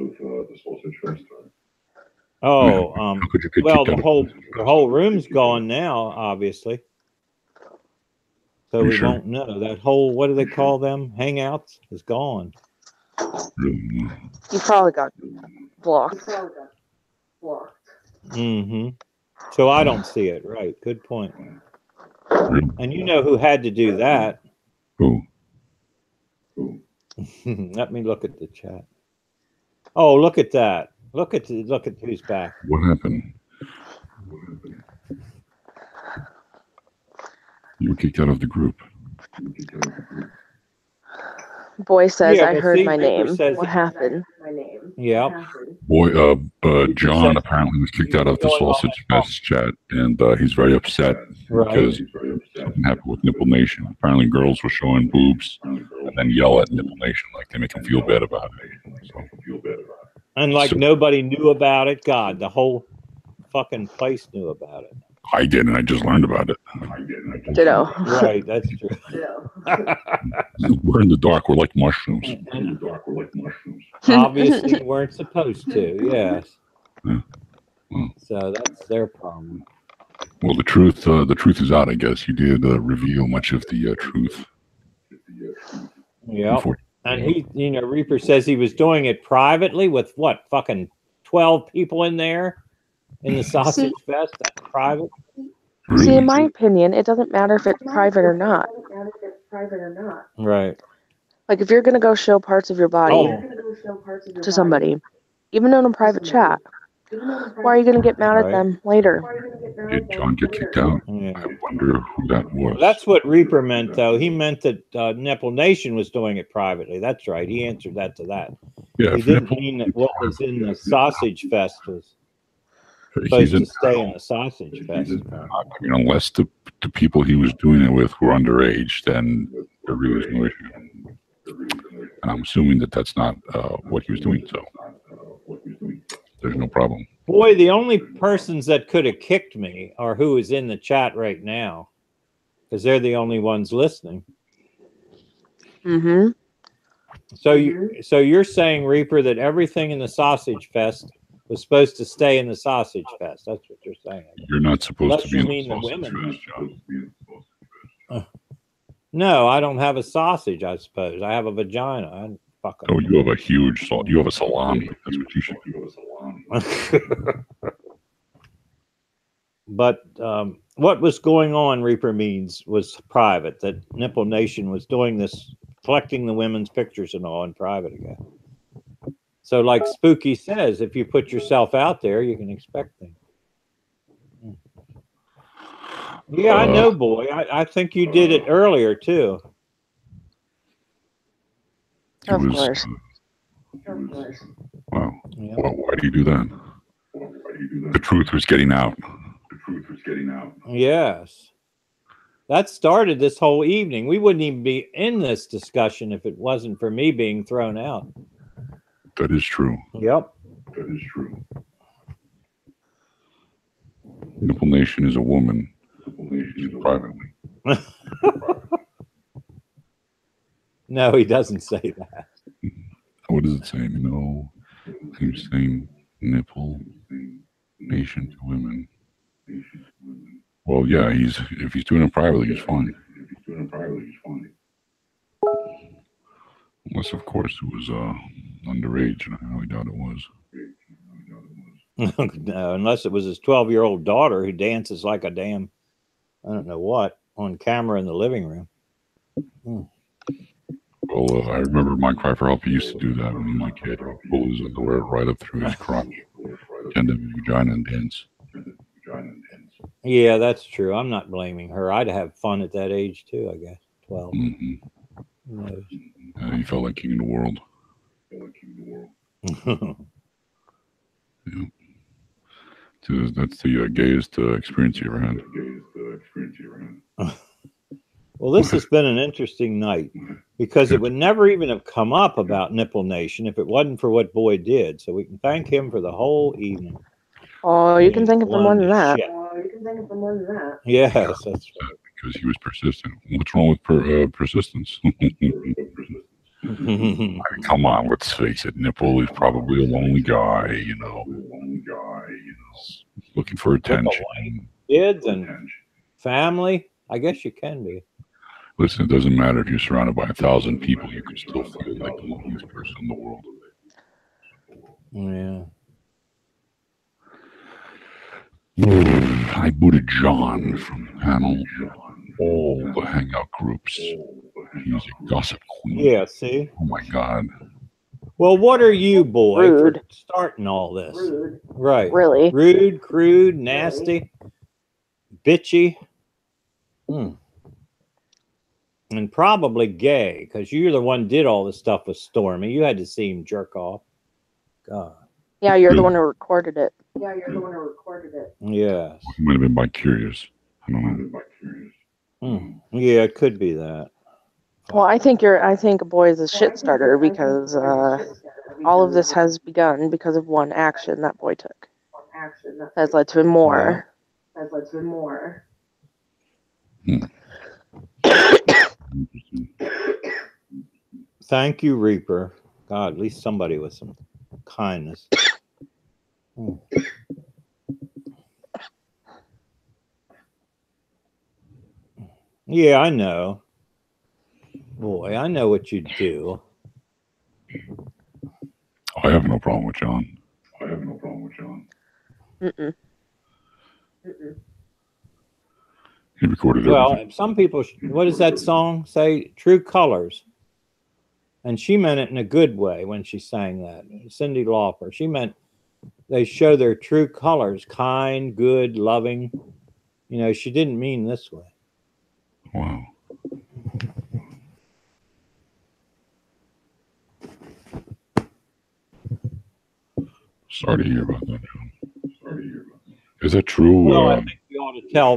Oh, how could you get well, kicked the out of the whole room's gone now, obviously. So Are you we sure? won't know. That whole, what do they call them? Hangouts is gone. Really? You probably got blocked. Mm-hmm. So I don't see it. Right. Good point. Really? And you know who had to do that? Who? Let me look at the chat. Oh, look at that. Look at who's back. What happened? You were kicked out of the group. Boy says, Yeah, I well, heard see, my Ripper name. says- What happened? Yeah. Boy, John apparently was kicked out of the Sausage Fest chat, and he's very upset because something happened with Nipple Nation. Apparently, girls were showing boobs and then yell at Nipple Nation like they make him feel bad about it. So, And like So- nobody knew about it. God, the whole fucking place knew about it. I didn't. I just learned about it. Ditto. Right, that's true. We're in the dark. We're like mushrooms. Obviously you weren't supposed to, yes. Yeah. Well. So that's their problem. Well, the truth is out. I guess you did reveal much of the truth. Yeah. And he, you know, Reaper says he was doing it privately with what, fucking 12 people in there in the Sausage Fest? That's private. See, in my opinion, it doesn't matter if it's private or not. Right. Like, if you're going to go show parts of your body Oh, to somebody, even in a private chat, why are you going to get mad at Right. them later? Did John get kicked out? yeah. I wonder who that was. That's what Reaper meant, though. He meant that Nipple Nation was doing it privately. That's right. He answered that to that. Yeah, He if didn't Nipple- mean that what was in the Sausage Fest was he's supposed in, to stay in the Sausage Fest. I mean, unless the people he was doing it with were underage, then there really is no issue. And I'm assuming that that's not what he was doing, so there's no problem. Boy, the only persons that could have kicked me are who is in the chat right now, because they're the only ones listening. Mm-hmm. So you're saying, Reaper, that everything in the Sausage Fest was supposed to stay in the Sausage Fest. That's what you're saying. You're not supposed Unless to be you in mean the the Sausage women. Fest, John. No, I don't have a sausage, I suppose. I have a vagina. I fuck Oh, you have a huge salt. You have a salami. That's what you should do. But what was going on, Reaper means, was private. That Nipple Nation was doing this, collecting the women's pictures and all in private again. So, like Spooky says, if you put yourself out there, you can expect things. Yeah, I know, boy. I think you did it earlier, too. It Of was, course. wow. Yeah. Well, why do you do that? The truth was getting out. Yes. That started this whole evening. We wouldn't even be in this discussion if it wasn't for me being thrown out. That is true. Yep. Nipple Nation is a woman. Privately. No, he doesn't say that. What does it say? No. He's saying Nipple Nation to women. Well, yeah, if he's doing it privately, he's fine. Unless, of course, it was underage, and I highly doubt it was. No, unless it was his 12-year-old daughter who dances like a damn, I don't know what, on camera in the living room. Well, I remember Mike Pfeiffer help. He used to do that when he was a kid. He'd pull his underwear right up through his crotch, pretend to be vagina and dance. Yeah, that's true. I'm not blaming her. I'd have fun at that age too, I guess. 12. Mm-hmm. Who knows? He felt like king of the world. Yeah. So that's the gayest experience you ever had. Well, this has been an interesting night because it would never even have come up about Nipple Nation if it wasn't for what Boy did. So we can thank him for the whole evening. Oh, you can think of more than that. Shit. You can think of more than that. Yes, that's right. Because he was persistent. What's wrong with persistence? Come on, let's face it. Nipple is probably a lonely guy, you know. Looking for attention. Kids and family. I guess you can be. Listen, it doesn't matter if you're surrounded by 1,000 people, you can still feel like the loneliest person in the world. Yeah. I booted John from the panel, all the hangout groups. He's a gossip queen. Yeah, see? Oh my God. Well, what are you, Boy, Rude. for starting all this? Rude. Right. Really. Rude, crude, nasty, bitchy. And probably gay, because you're the one did all the stuff with Stormy. You had to see him jerk off. God. Yeah, you're the one who recorded it. Yeah, you're the one who recorded it. Yes. He might have been bi-curious. I don't know. Yeah, it could be that. Well, I think a boy is a shit starter because all of this has begun because of one action that boy took. Action that Has led to more. has led to more. Interesting. Thank you, Reaper. God, at least somebody with some kindness. Yeah, I know. Boy, I know what you do. I have no problem with John. Mm-mm. He recorded Well, everything. some people, what does that song say? True Colors. And she meant it in a good way when she sang that. Cyndi Lauper. She meant they show their true colors, kind, good, loving. You know, she didn't mean this way. Wow. Sorry to hear about that, John. Is that true? Well, I think we ought to tell.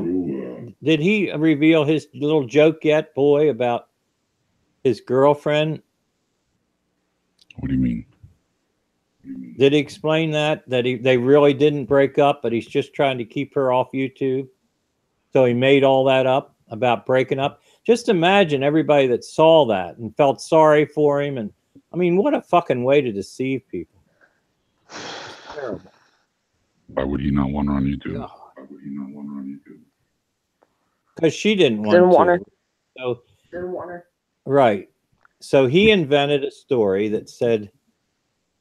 Did he reveal his little joke yet, Boy, about his girlfriend? What do you mean? Did he explain that they really didn't break up, but he's just trying to keep her off YouTube? So he made all that up about breaking up. Just imagine everybody that saw that and felt sorry for him. And I mean, what a fucking way to deceive people. It's terrible. Why would you not want her on YouTube? Because she didn't want Didn't to. want her. So, Didn't want her. right. So he invented a story that said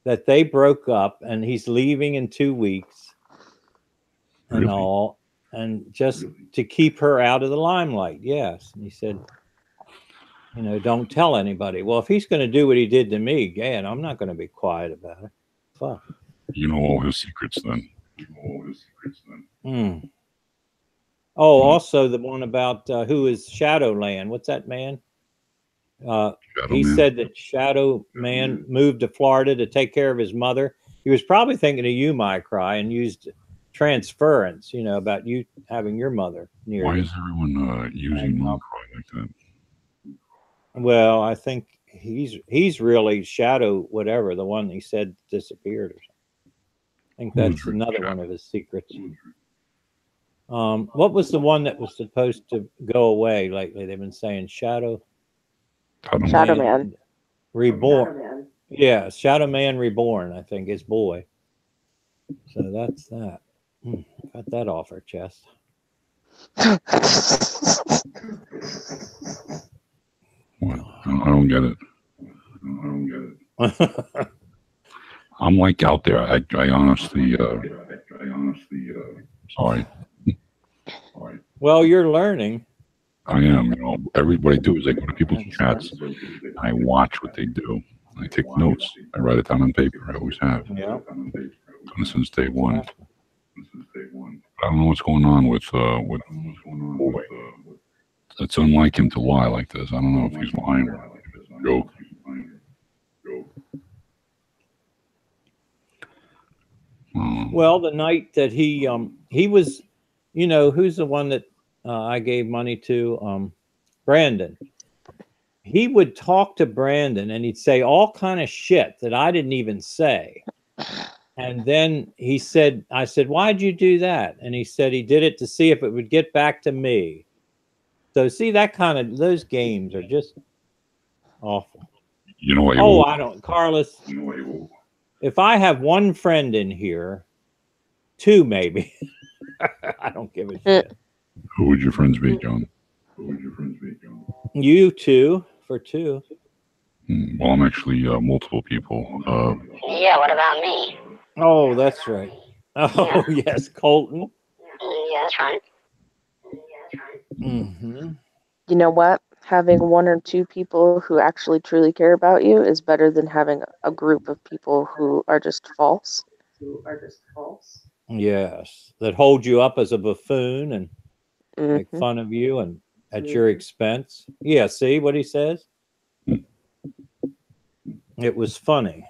that they broke up and he's leaving in 2 weeks and Really? all, and just to keep her out of the limelight. Yes. And he said, you know, don't tell anybody. Well, if he's going to do what he did to me, again, I'm not going to be quiet about it. Fuck. You know all his secrets then. Oh, also the one about who is Shadowland. What's that man? He Man. said that Shadow Man moved to Florida to take care of his mother. He was probably thinking of you, My Cry, and used transference, you know, about you having your mother near Why you. is everyone using my cry like that? Well, I think he's really Shadow, whatever, the one he said disappeared or something. I think that's Who's another Shadow? one of his secrets. What was the one that was supposed to go away lately? They've been saying Shadow Shadow Man. Reborn. Man. Yeah, Shadow Man Reborn, I think, is Boy. So that's that. Got that off our chest. What? I don't get it. I'm like out there. I honestly, Sorry. Well, you're learning. I am. You know, what I do is I go to people's chats and I watch what they do. I take notes. I write it down on paper. I always have. Yeah. Done since day one. I don't know what's going on with boy. It's unlike him to lie like this. I don't know if he's lying or if it's a joke. Well, the night that he was, you know, who's the one that I gave money to? Brandon. He would talk to Brandon and he'd say all kind of shit that I didn't even say. And then he said, I said, why'd you do that? And he said he did it to see if it would get back to me. So see, that kind of, those games are just awful. You know what? Oh, I don't, Carlos. If I have one friend in here, two maybe. I don't give a shit. Who would your friends be, John? You two for two. Well, I'm actually multiple people. Yeah, what about me? Oh, that's right. Oh, yes, Colton. Yeah, that's right. Mm-hmm. You know what? Having one or two people who actually truly care about you is better than having a group of people who are just false. Yes, that hold you up as a buffoon and make Mhm. fun of you and at your expense. Yeah, see what he says? It was funny.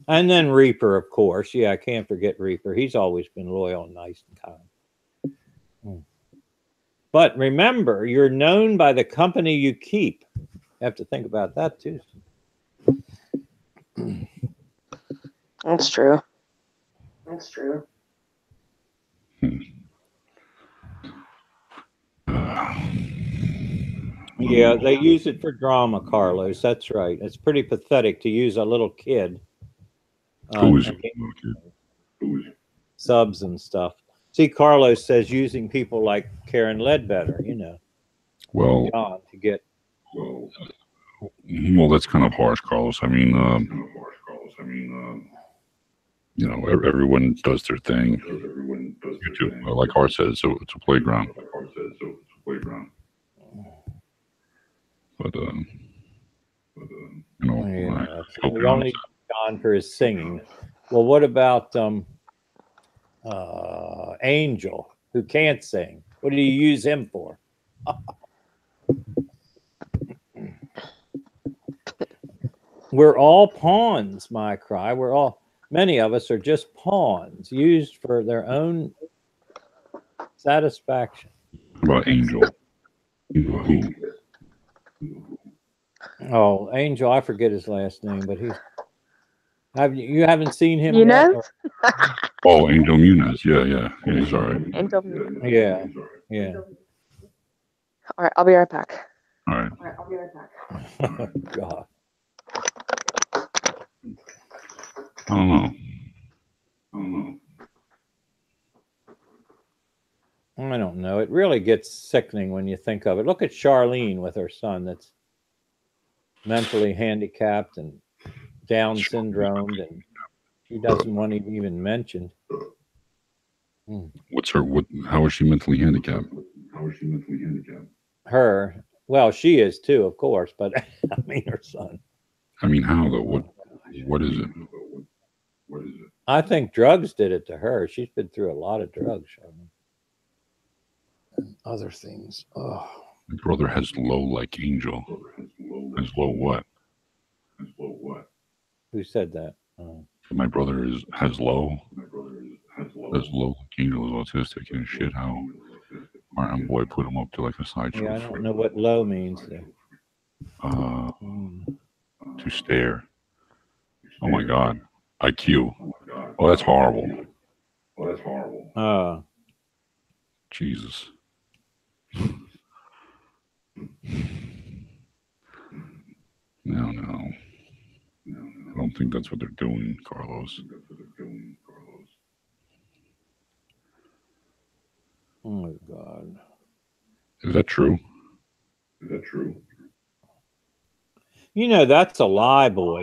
And then Reaper, of course. Yeah, I can't forget Reaper. He's always been loyal and nice and kind. But remember, you're known by the company you keep. You have to think about that too. That's true. Yeah, they use it for drama, Carlos. That's right. It's pretty pathetic to use a little kid. Who's Subs and stuff. See, Carlos says using people like Karen Ledbetter, you know, well, John, to get. well, that's kind of harsh, Carlos. I mean, you know, everyone does their thing. YouTube, like Art says, so it's a playground. But you know, Yeah, I hope we you're only John for his singing. Well, what about Angel, who can't sing? What do you use him for? We're all pawns, my cry. Many of us are just pawns used for their own satisfaction. about Angel. Who? Oh, Angel, I forget his last name, but you haven't seen him You yet? know? Oh, Angel Muniz. Yeah, he's all right. Angel. Yeah. All right, I'll be right back. All right. God. I don't know. I don't know. It really gets sickening when you think of it. Look at Charlene with her son that's mentally handicapped and Down syndromed, and she doesn't want to even mention. How is she mentally handicapped? Her, well, she is too, of course, but I mean her son. I mean, how though? What is it? I think drugs did it to her. She's been through a lot of drugs, Charlene. And other things. Oh. My brother has low like Angel. Has low what? Who said that? My brother has low. Has low like Angel is autistic and shit. How Martin Boy put him up to like a sideshow. Yeah, I don't know what low means there. To stare. Oh my God. IQ. Oh, that's horrible. Jesus. No. I don't think that's what they're doing, Carlos. Oh God. Is that true? You know, that's a lie, boy.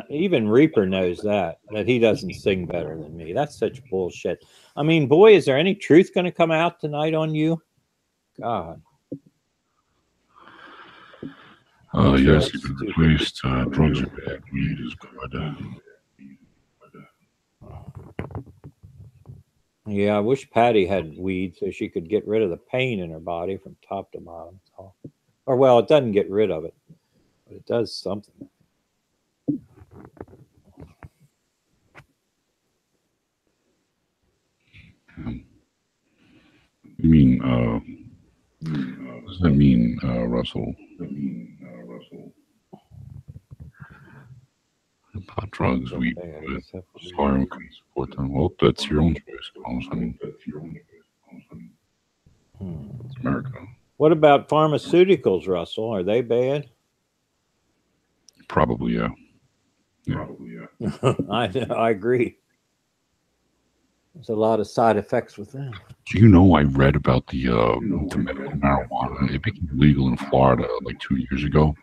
Even Reaper knows that he doesn't sing better than me. That's such bullshit. I mean, boy, is there any truth going to come out tonight on you? God. Yes, you've been replaced. Drugs are bad. Weed is good. Yeah, I wish Patty had weed so she could get rid of the pain in her body from top to bottom. Or, well, it doesn't get rid of it, but it does something. You mean, what does that mean, Russell? About drugs, weed, good. Sorry, I couldn't support them. Well, that's your own choice, Carlos. I mean, it's America. What about pharmaceuticals, Russell? Are they bad? Probably, yeah. I agree. There's a lot of side effects with them. Do you know I read about the medical marijuana? It became legal in Florida like 2 years ago,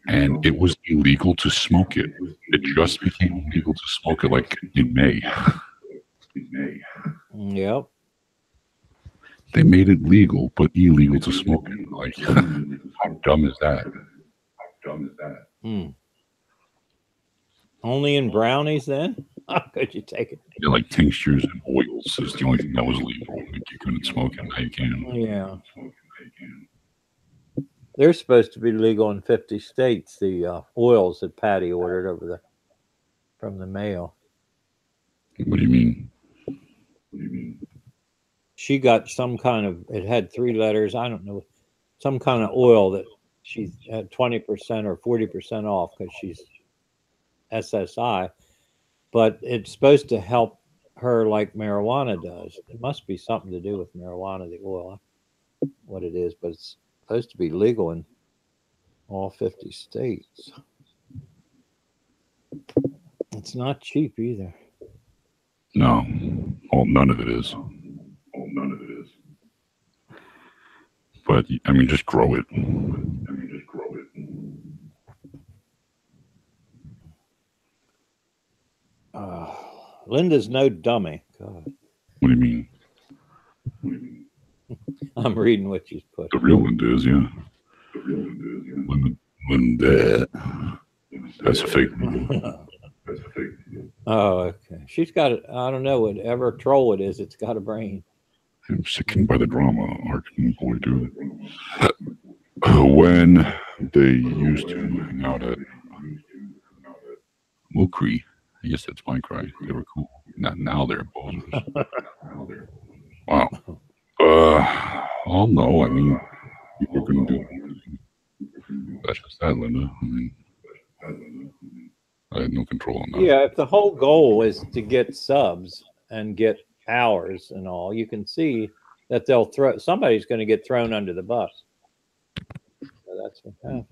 and it was illegal to smoke it. It just became illegal to smoke it like in May. Yep. They made it legal, but illegal to smoke it. Like, how dumb is that? Only in brownies then? How could you take it? Yeah, like tinctures and oils is the only thing that was legal. Like, you couldn't smoke it, now you can. Yeah. They're supposed to be legal in 50 states, the oils that Patty ordered from the mail. What do you mean? She got some kind of, it had 3 letters, I don't know, some kind of oil that she had 20% or 40% off because she's SSI, but it's supposed to help her like marijuana does. It must be something to do with marijuana, the oil, what it is, but it's supposed to be legal in all 50 states. It's not cheap either. No. Well, none of it is. But, I mean, just grow it. Linda's no dummy. God. What do you mean? I'm reading what she's put. The real Linda is, yeah. Linda. That's a fake. Oh, okay. She's got it. I don't know. Whatever troll it is, it's got a brain. I'm sickened by the drama. Arkin boy, dude. When they used to hang out at Mukri, I guess that's my cry. They were cool. Not now they're posers. Wow. Oh no, I mean, people are gonna do it. That's just that, Linda. I mean, I had no control on that. Yeah, if the whole goal is to get subs and get hours and all, you can see that somebody's going to get thrown under the bus. So that's what happens.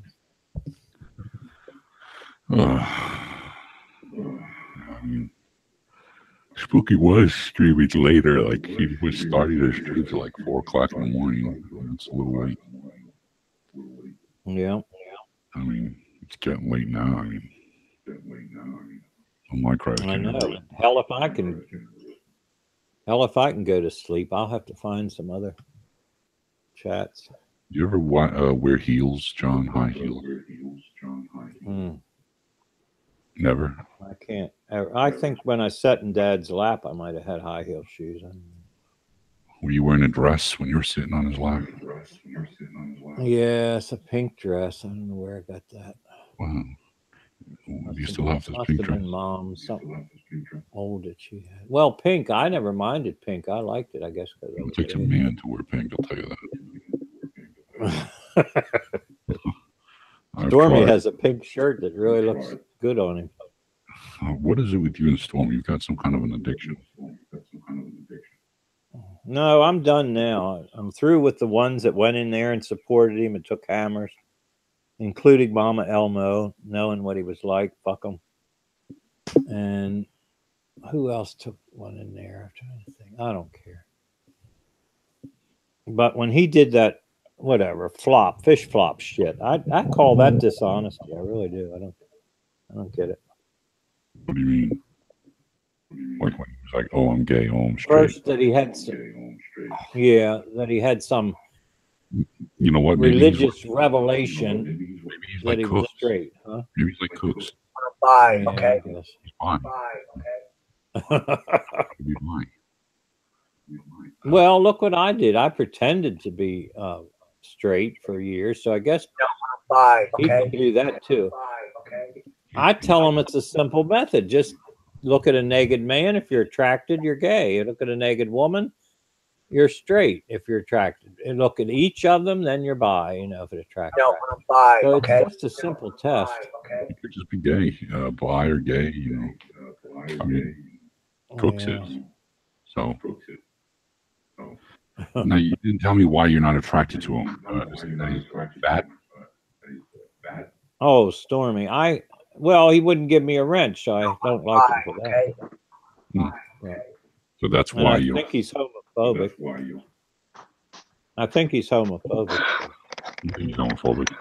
I mean, Spooky was streaming later. Like, he was starting his streams at like 4 o'clock in the morning. It's a little late. Yeah. I mean, it's getting late now. I mean, I'm like, right. I know. Hell, if I can go to sleep, I'll have to find some other chats. Do you ever wear heels, John? High heels? Never. I can't. I think when I sat in Dad's lap, I might have had high heel shoes. Were you wearing a dress when you were sitting on his lap? Yes, a pink dress. I don't know where I got that. Wow. Do you still have this pink dress? Mom's something old that she had. Well, pink. I never minded pink. I liked it, I guess. It takes a man to wear pink, I'll tell you that. Stormy has a pink shirt that really looks good on him. What is it with you and Stormy? You've got some kind of an addiction. No, I'm done now. I'm through with the ones that went in there and supported him and took hammers, including Mama Elmo, knowing what he was like. Fuck him. And who else took one in there? I'm trying to think. I don't care. But when he did that whatever fish flop shit. I call that dishonesty. I really do. I don't get it. What do you mean? Like when he's like, "Oh, I'm gay. Oh, I'm straight." First that he had some You know what? religious revelation Maybe he's that like he was Cooks. straight, huh? Maybe he's like Cooks. Bye. Yeah, Okay. I guess. He's fine. Could be lying. Well, look what I did. I pretended to be straight for years, so I guess Bye. people Okay. do that too. Okay. I tell them it's a simple method. Just look at a naked man. If you're attracted, you're gay. You look at a naked woman, you're straight. If you're attracted, and look at each of them, then you're bi. You know, if it attracts. No, bye. So Okay. it's just a simple test. Okay. You could just be gay, bi or gay. You know, I mean, Cooks Yeah. is. So now you didn't tell me why you're not attracted to him. Is it that he's fat? Oh, Stormy. Well, he wouldn't give me a wrench, so I don't like him for that. Okay. So that's And why I you. think he's homophobic. I think he's homophobic. He's homophobic.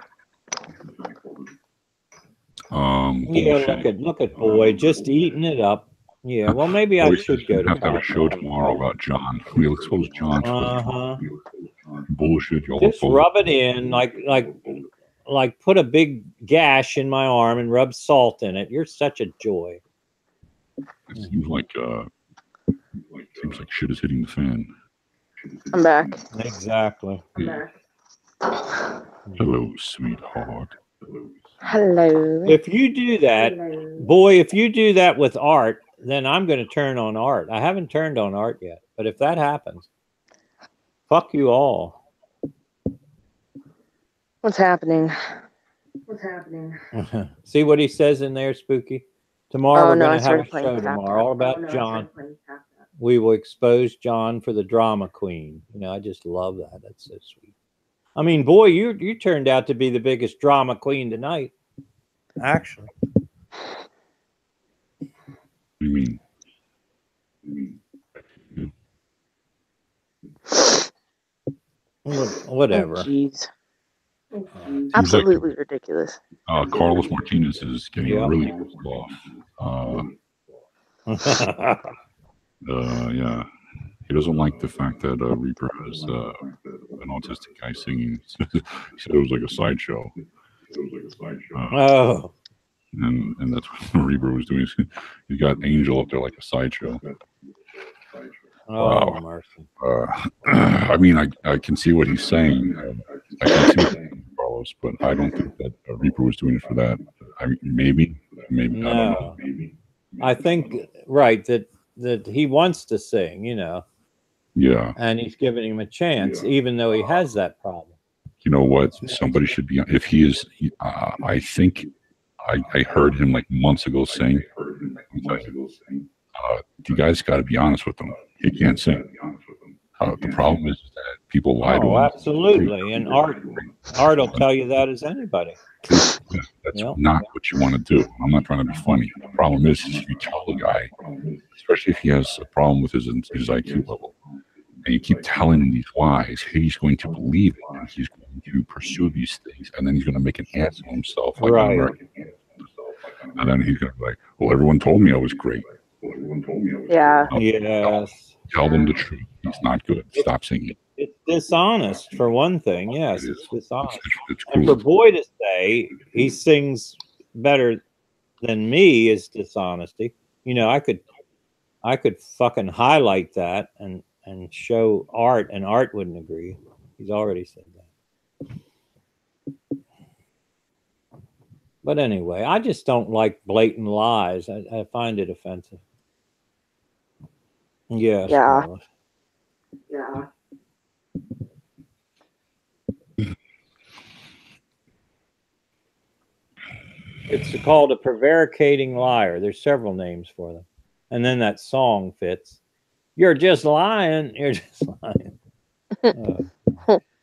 Yeah, bullshit. look at boy, just eating it up. Yeah, well, maybe I We should go to have to have a show tomorrow about John. We'll expose John. Uh-huh. Bullshit. You're Just homophobic. rub it in, like put a big gash in my arm and rub salt in it. You're such a joy. It seems like shit is hitting the fan. I'm back. Exactly. I'm back. Hello, sweetheart. Hello. If you do that, boy, if you do that with Art, then I'm going to turn on Art. I haven't turned on Art yet, but if that happens, fuck you all. What's happening? What's happening? See what he says in there, Spooky? Tomorrow Oh, we're no, I going to have a started playing show Tap tomorrow all about Oh, no, I John. started playing Tap Tap. We will expose John for the drama queen. You know, I just love that. That's so sweet. I mean, boy, you turned out to be the biggest drama queen tonight. Actually. What do you mean? Whatever. Oh, jeez. Seems Absolutely ridiculous. like Carlos Martinez is getting Yeah. really pissed off. Yeah. He doesn't like the fact that Reaper has an autistic guy singing. He said it was like a sideshow. Oh, And that's what Reaper was doing. He got Angel up there like a sideshow. oh, Wow. mercy. I mean, I can see what he's saying. I can see what he's saying, Carlos, but I don't think that Reaper was doing it for that. I mean, maybe. I don't know. No. I think, right, that he wants to sing, you know, Yeah. and he's giving him a chance, even though he has that problem. You know what? Somebody should be. If he is, I think I heard him like months ago saying, "You guys got to be honest with him. He can't sing." The problem is that people lie to Oh, him. absolutely. And Art will tell you that as anybody. That's Yeah. not what you want to do. I'm not trying to be funny. The problem is if you tell the guy, especially if he has a problem with his IQ level, and you keep telling him these lies, he's going to believe it, and he's going to pursue these things, and then he's going to make an ass of himself, like Right. an American. And then he's going to be like, "Well, everyone told me I was great." Yeah. Yes. Tell them the truth. He's not good. Stop singing. It's dishonest, for one thing. Yes, it's dishonest. It's And for cruel. Boy to say he sings better than me is dishonesty. You know, I could fucking highlight that and show Art, and Art wouldn't agree. He's already said that. But anyway, I just don't like blatant lies. I find it offensive. Yes. Yeah. Carlos. Yeah. It's called a prevaricating liar. There's several names for them. And then that song fits. You're just lying. You're just lying.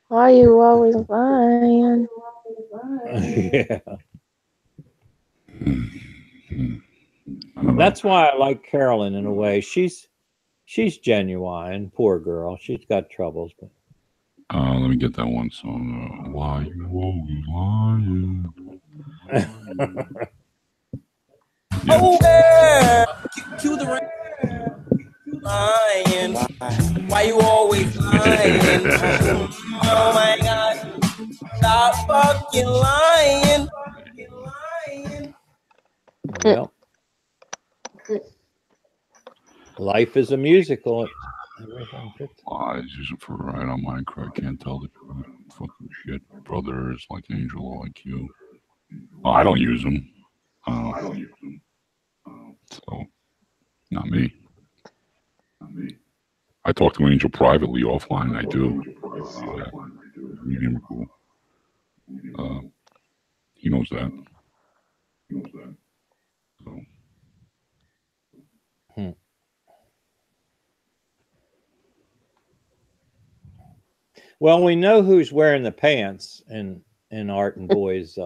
Why are you always lying? Yeah. I don't know. That's why I like Carolyn in a way. She's genuine. Poor girl. She's got troubles, but Let me get that one song. Why you always lying? Yeah. Oh, girl, to the lying. Why you always lying? Oh my God, stop fucking lying. Well, life is a musical. Everything fits. I use it for right on Minecraft. I can't tell the truth. Fucking shit. Brothers like Angel, like you. Well, I don't use them. So, not me. I talk to Angel privately offline. I do. Medium cool. He knows that. So. Well, we know who's wearing the pants in Art and Boy's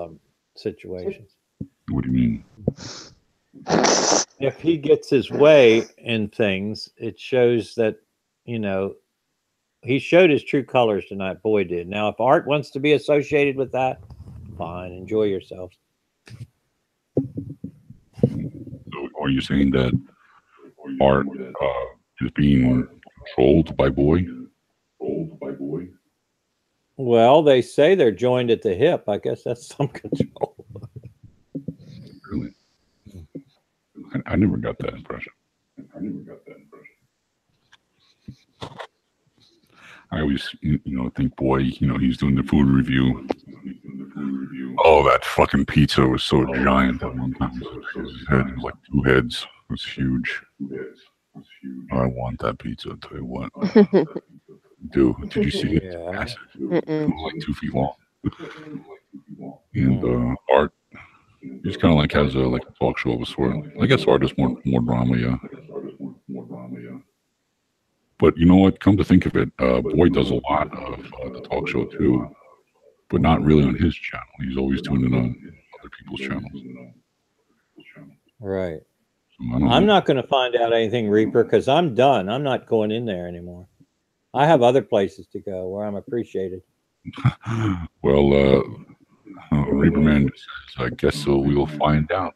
situations. What do you mean? If he gets his way in things, it shows that, you know, he showed his true colors tonight. Boy did. Now, if Art wants to be associated with that, fine. Enjoy yourselves. So are you saying that Art is being controlled by Boy? Well, they say they're joined at the hip. I guess that's some control. Really? I never got that impression. I always, think Boy, he's doing the food review. Oh, that fucking pizza was so giant at one time. His head was like 2 heads. It was huge. I want that pizza, I'll tell you what. Dude, did you see it? Yeah. Massive. It was like 2 feet long. And Art, he's kind of like has a talk show of a sort. I guess Art is more drama, yeah. But you know what? Come to think of it, Boy does a lot of the talk show too, but not really on his channel. He's always tuning in on other people's channels. Right. So I don't I'm know. not going to find out anything, Reaper, because I'm done. I'm not going in there anymore. I have other places to go where I'm appreciated. Well, Reaper Man says, I guess so. We will find out.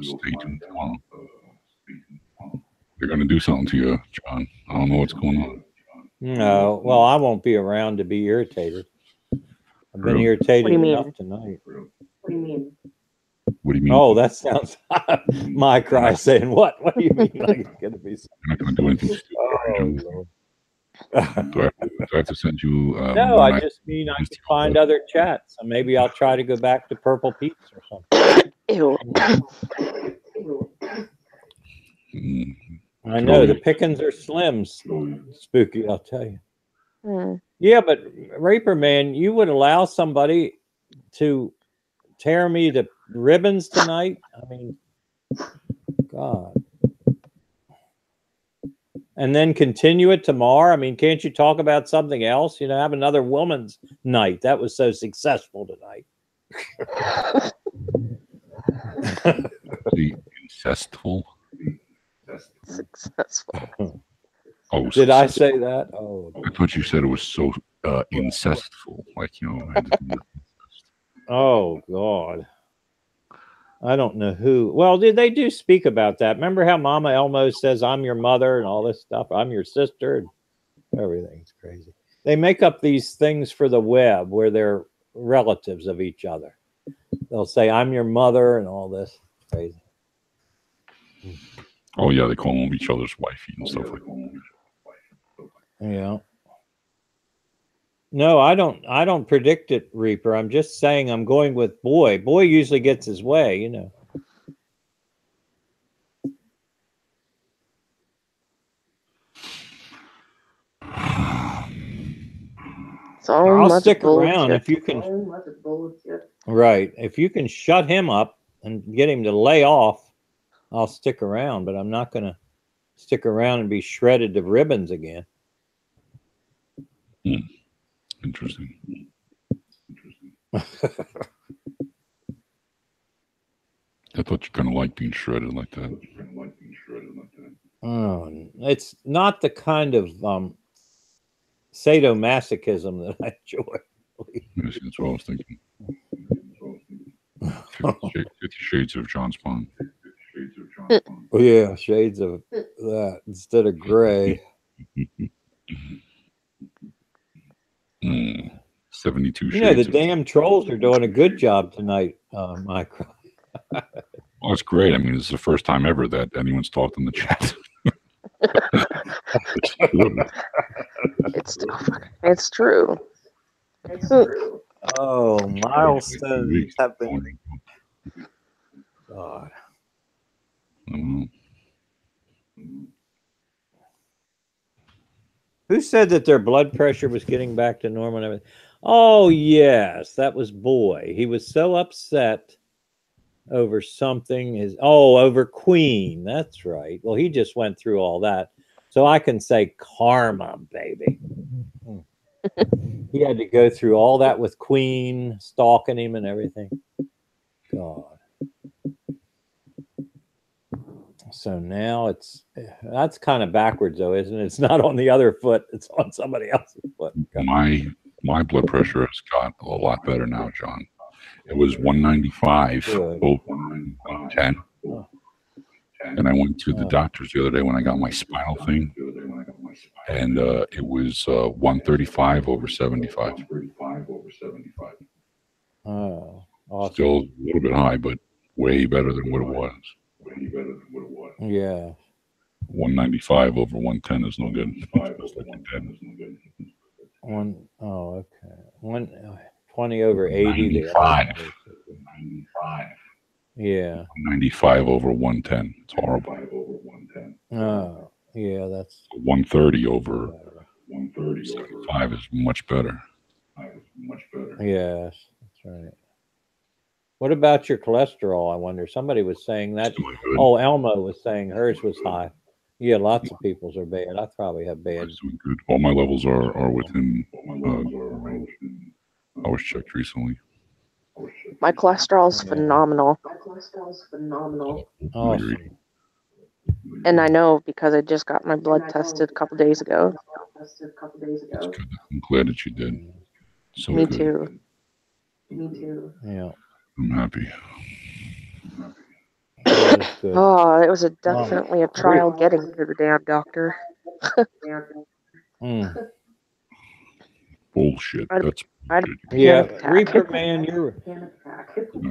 Stay tuned tomorrow. They're going to do something to you, John. I don't know what's going on. No, well, I won't be around to be irritated. I've been Really? irritated What do you mean? enough tonight. What do you mean? What do you mean? Oh, that sounds my cry saying what? What do you mean? Like it's gonna be? You're not going to do anything stupid. Oh, John. Lord. Do I have to send you? No, I just mean I can find other chats. So maybe I'll try to go back to Purple Peaks or something. Ew. I know the pickings are slim, Spooky. I'll tell you. Yeah, but Raper Man, you would allow somebody to tear me to ribbons tonight? I mean, God. And then continue it tomorrow? I mean, can't you talk about something else? You know, have another woman's night. That was so successful tonight. Incestful. Successful. Oh, Did I say that? Oh, I thought you said it was so incestful. Like, oh God. I don't know who. Well, they do speak about that. Remember how Mama Elmo says, I'm your mother and all this stuff? I'm your sister and everything's crazy. They make up these things for the web where they're relatives of each other. They'll say, I'm your mother and all this. Crazy. Oh yeah, they call them each other's wifey and stuff like that. Yeah. No, I don't predict it, Reaper. I'm just saying I'm going with Boy. Boy usually gets his way, you know. I'll stick around if you can. Right. If you can shut him up and get him to lay off, I'll stick around, but I'm not going to stick around and be shredded to ribbons again. Interesting. I thought you kind of liked being shredded like that. Oh, it's not the kind of sadomasochism that I enjoy. Yes, that's what I was thinking. 50 Shades of John Spawn. Oh, yeah, shades of that instead of gray. 72 You Shades. know, the of, damn trolls are doing a good job tonight, Micro. well, it's great. I mean, it's the first time ever that anyone's talked in the chat. It's true. Oh, milestones have been. God. Who said that their blood pressure was getting back to normal and everything? Oh, yes, that was Boy. He was so upset over something. Over Queen. That's right. Well, he just went through all that. So I can say karma, baby. He had to go through all that with Queen stalking him and everything. God. So now that's kind of backwards though, isn't it? It's not on the other foot, it's on somebody else's foot. My blood pressure has got a lot better now, John. It was 195 over 110. And I went to the doctors the other day when I got my spinal thing, and it was 135 over 75. Oh, awesome. Still a little bit high, but way better than what it was. Yeah. 195 over 110 is no good. Okay. 120 over 80. 95. Yeah. 95 over 110. It's horrible. Oh, yeah, that's 130 over 75 is much better. Yes, that's right. What about your cholesterol? I wonder. Somebody was saying that. Oh, Elmo was saying hers was high. Yeah, lots of people's are bad. I probably have bad. Good. All my levels are within. I was checked recently. My cholesterol's phenomenal. Awesome. And I know because I just got my blood tested a couple days ago. That's good. I'm glad that you did. So Me good. too. Yeah. I'm happy. Oh, it was definitely a trial getting to the damn doctor. Bullshit. That's Reaper Man,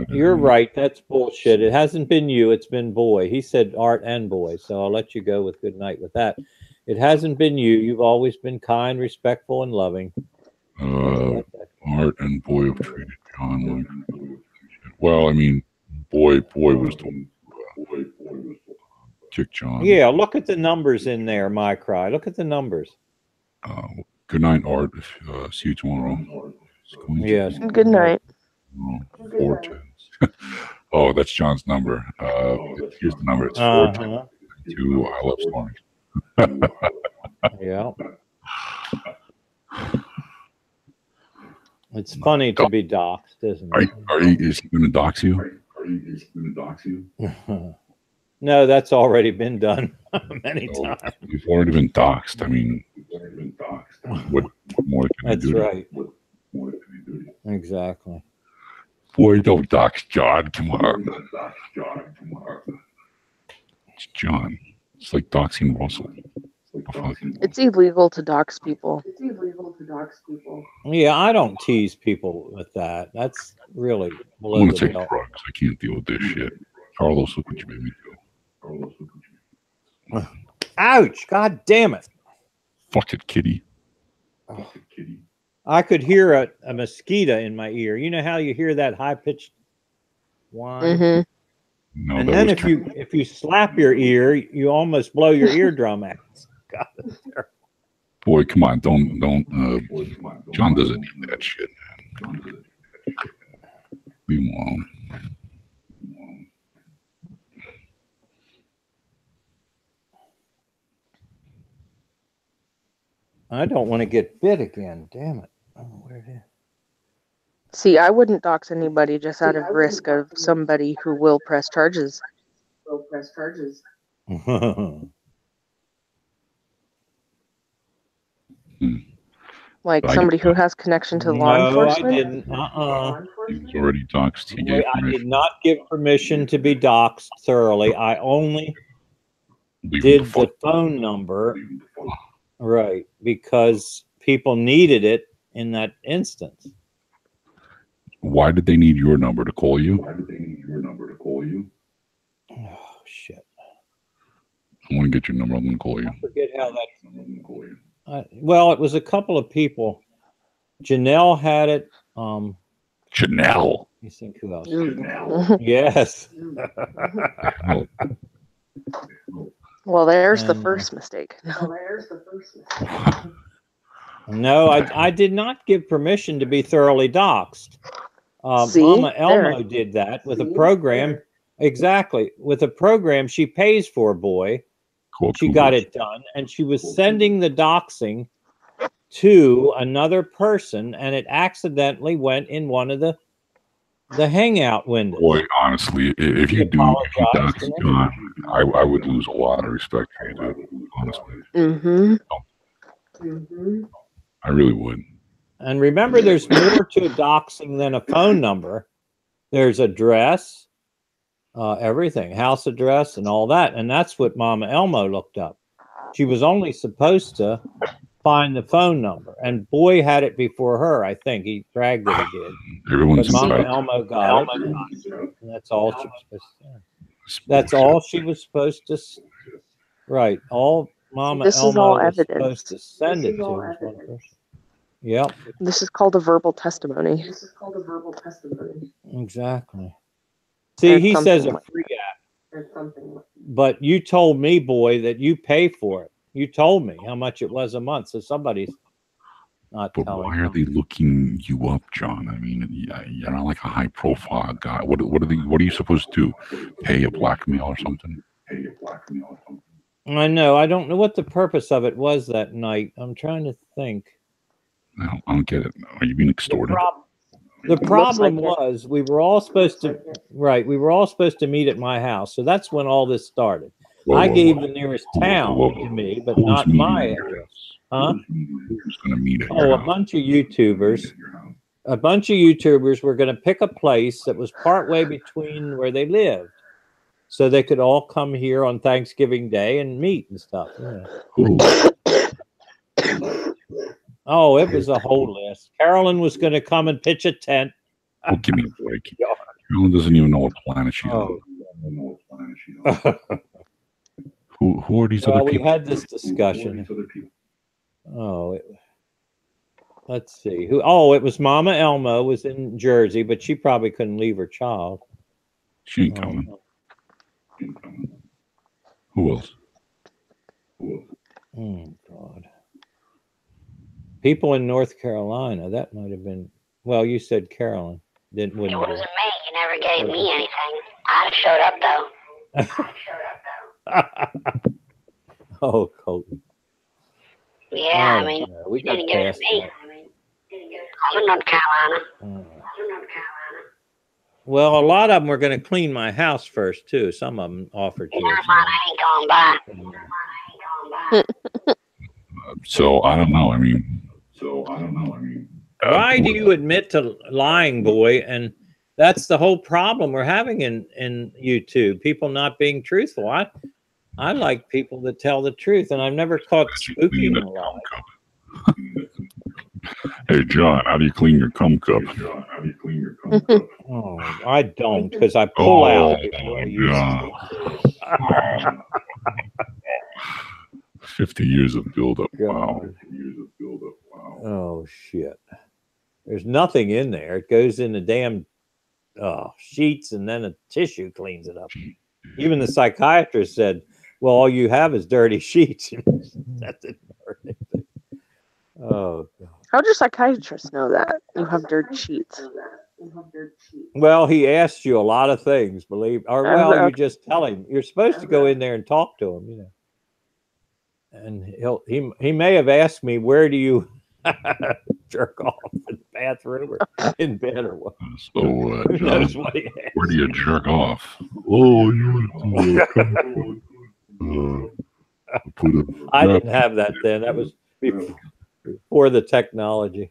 you're right. That's bullshit. It hasn't been you. It's been Boy. He said Art and Boy, so I'll let you go with good night with that. It hasn't been you. You've always been kind, respectful, and loving. Art and Boy have treated John like. Well, I mean, Boy was the one who kicked John. Yeah, look at the numbers in there, my cry. Look at the numbers. Good night, Art. See you tomorrow. Yes. Good night. 4 10s. Oh, that's John's number. Here's the number. It's 410. I love stories. Yeah. It's funny to be doxxed, isn't it? Is he going to dox you? No, that's already been done many times. You've already been doxed. I mean, what more can I do? That's right. Exactly. Boy, don't dox John. Come on. It's John. It's like doxing Russell. It's illegal to dox people. Yeah, I don't tease people with that. That's really I want to take drugs. I can't deal with this shit. Carlos, look what you made me do. Ouch! God damn it! Fuck it, kitty. I could hear a mosquito in my ear. You know how you hear that high pitched whine? Mm-hmm. No, and then if you slap your ear, you almost blow your eardrum out. God, that's terrible. Boy, come on, don't. John doesn't need that shit, man. Leave him alone. I don't want to get bit again. Damn it! I don't know where it is. See, I wouldn't dox anybody just out of risk of somebody who will press charges. Like I- somebody who has connection to law No, enforcement? I didn't. He was already doxxed. He gave I did permission. not give permission to be doxxed thoroughly. I only Leave him did the the fuck. phone number, right, because people needed it in that instance. Why did they need your number to call you? Oh, shit. I want to get your number. I'm going to call you. I forget how that. Well, it was a couple of people. Janelle had it. Janelle. You think who else? Ooh. Yes. Oh, Well, there's the And, first mistake. Well, there's the first mistake. No, I did not give permission to be thoroughly doxxed. See? Mama Elmo There. did that with a See? program. There. Exactly. With a program she pays for, boy. called She Google. got it done, and she was sending the doxing to another person, and it accidentally went in one of the hangout windows. Boy, honestly, if you do, if you apologized dox to John, I would lose a lot of respect for you, dude. Honestly, Mm-hmm. Mm-hmm. I really would. And remember, there's more to doxing than a phone number. There's address, everything, house address, and all that. And that's what Mama Elmo looked up. She was only supposed to find the phone number, and boy had it before her. I think he dragged it again. Everyone's But Mama entitled. Elmo got it. And that's all she was supposed to. That's all she was supposed to. Right. All Mama This is Elmo all was evidence. supposed to send This it is to all was one evidence. person. Yep. This is called a verbal testimony. This is called a verbal testimony. Exactly. See, Or he says something a like free app, Or something like but you told me, boy, that you pay for it. You told me how much it was a month. So somebody's not But telling. why are they looking you up, John? I mean, you're not like a high-profile guy. What are you supposed to do? Pay a blackmail or something? I know. I don't know what the purpose of it was that night. I'm trying to think. I don't get it. Are you being extorted? The problem like it. was we were all supposed to we were all supposed to meet at my house. So that's when all this started. Whoa, I whoa, gave whoa. the nearest Whoa, town whoa, to me, but Who's not meeting my at your address. house? Huh? Who's going to meet at Oh, your a house? bunch of YouTubers. A bunch of YouTubers were going to pick a place that was partway between where they lived, so they could all come here on Thanksgiving Day and meet and stuff. Yeah. Who? Oh, it was a whole list. Carolyn was going to come and pitch a tent. Oh, give me a break. Carolyn doesn't even know what planet she's Oh. on. Who are these Well, other we people? had this discussion. Oh, let's see. Who? Oh, it was Mama Elmo was in Jersey, but she probably couldn't leave her child. She ain't coming. Who else? Oh, God. People in North Carolina. That might have been. Well, you said Carolyn. It Wouldn't wasn't be. me. You never gave me anything. I'd have showed up though. Oh, Colton. Yeah, Oh, I mean, no, we you got didn't give it past to me. that. I'm in North Carolina. Oh. Well, a lot of them were going to clean my house first too. Some of them offered to. Never mind, I ain't going by. So I don't know. I mean, Why do you admit to lying, boy? And that's the whole problem we're having in YouTube. People not being truthful. I like people that tell the truth, and I've never caught Spooky in a lie. Hey, John, how do you clean your cum cup? Oh, I don't, because I pull out before I use John. it. 50 years of buildup. Wow. Oh shit! There's nothing in there. It goes in the damn sheets, and then a tissue cleans it up. Even the psychiatrist said, "Well, all you have is dirty sheets." That didn't hurt anything. Oh God. How does psychiatrists know that you have dirty sheets? Well, he asked you a lot of things, believe, or well, you just tell him. You're supposed to go in there and talk to him, you know. And he may have asked me, where do you jerk off, in the bathroom or in bed or what? So, Who John, knows what he asked? where do you jerk off? Oh, you went to put a I didn't have that then. That was before. for the technology.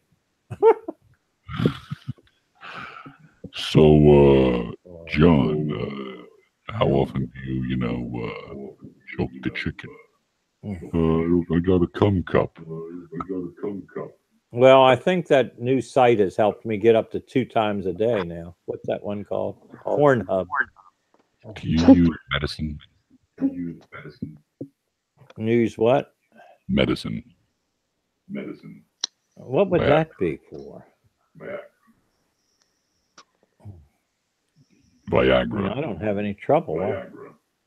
So, John, how often do you, choke the chicken? I got a cum cup. Well, I think that new site has helped me get up to 2 times a day now. What's that one called? Pornhub. Do you use medicine? Use what? Medicine. What would that be for? Viagra. I don't have any trouble.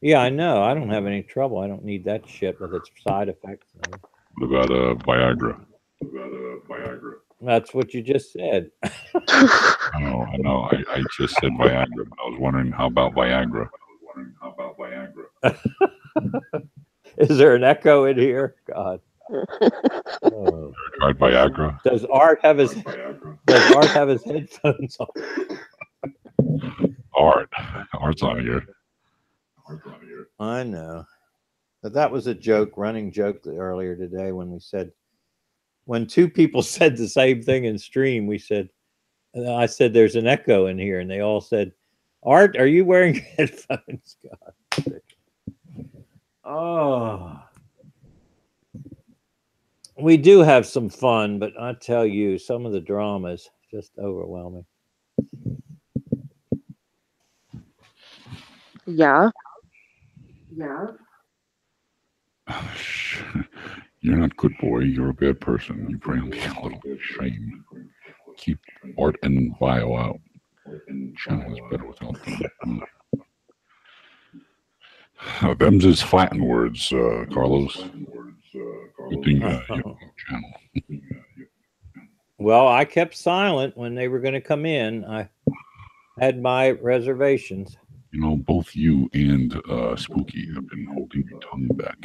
Yeah, I know. I don't have any trouble. I don't need that shit with its side effects. What about Viagra? That's what you just said. I know. I just said Viagra, but I was wondering, how about Viagra? Is there an echo in here? God. Oh. Tried Viagra? Does Art have his headphones on? Art's on here. I know. But that was a joke, running joke earlier today when we said, when 2 people said the same thing in stream, I said there's an echo in here, and they all said, Art, are you wearing headphones? God. Oh. We do have some fun, but I tell you, some of the drama is just overwhelming. Yeah. You're not good, boy. You're a bad person. You bring me a little bit of shame. Keep Art and Bio out. Channel is better without them. Them's his fighting words, Carlos. Good thing you have a channel. Well, I kept silent when they were going to come in. I had my reservations. Both you and Spooky have been holding your tongue back.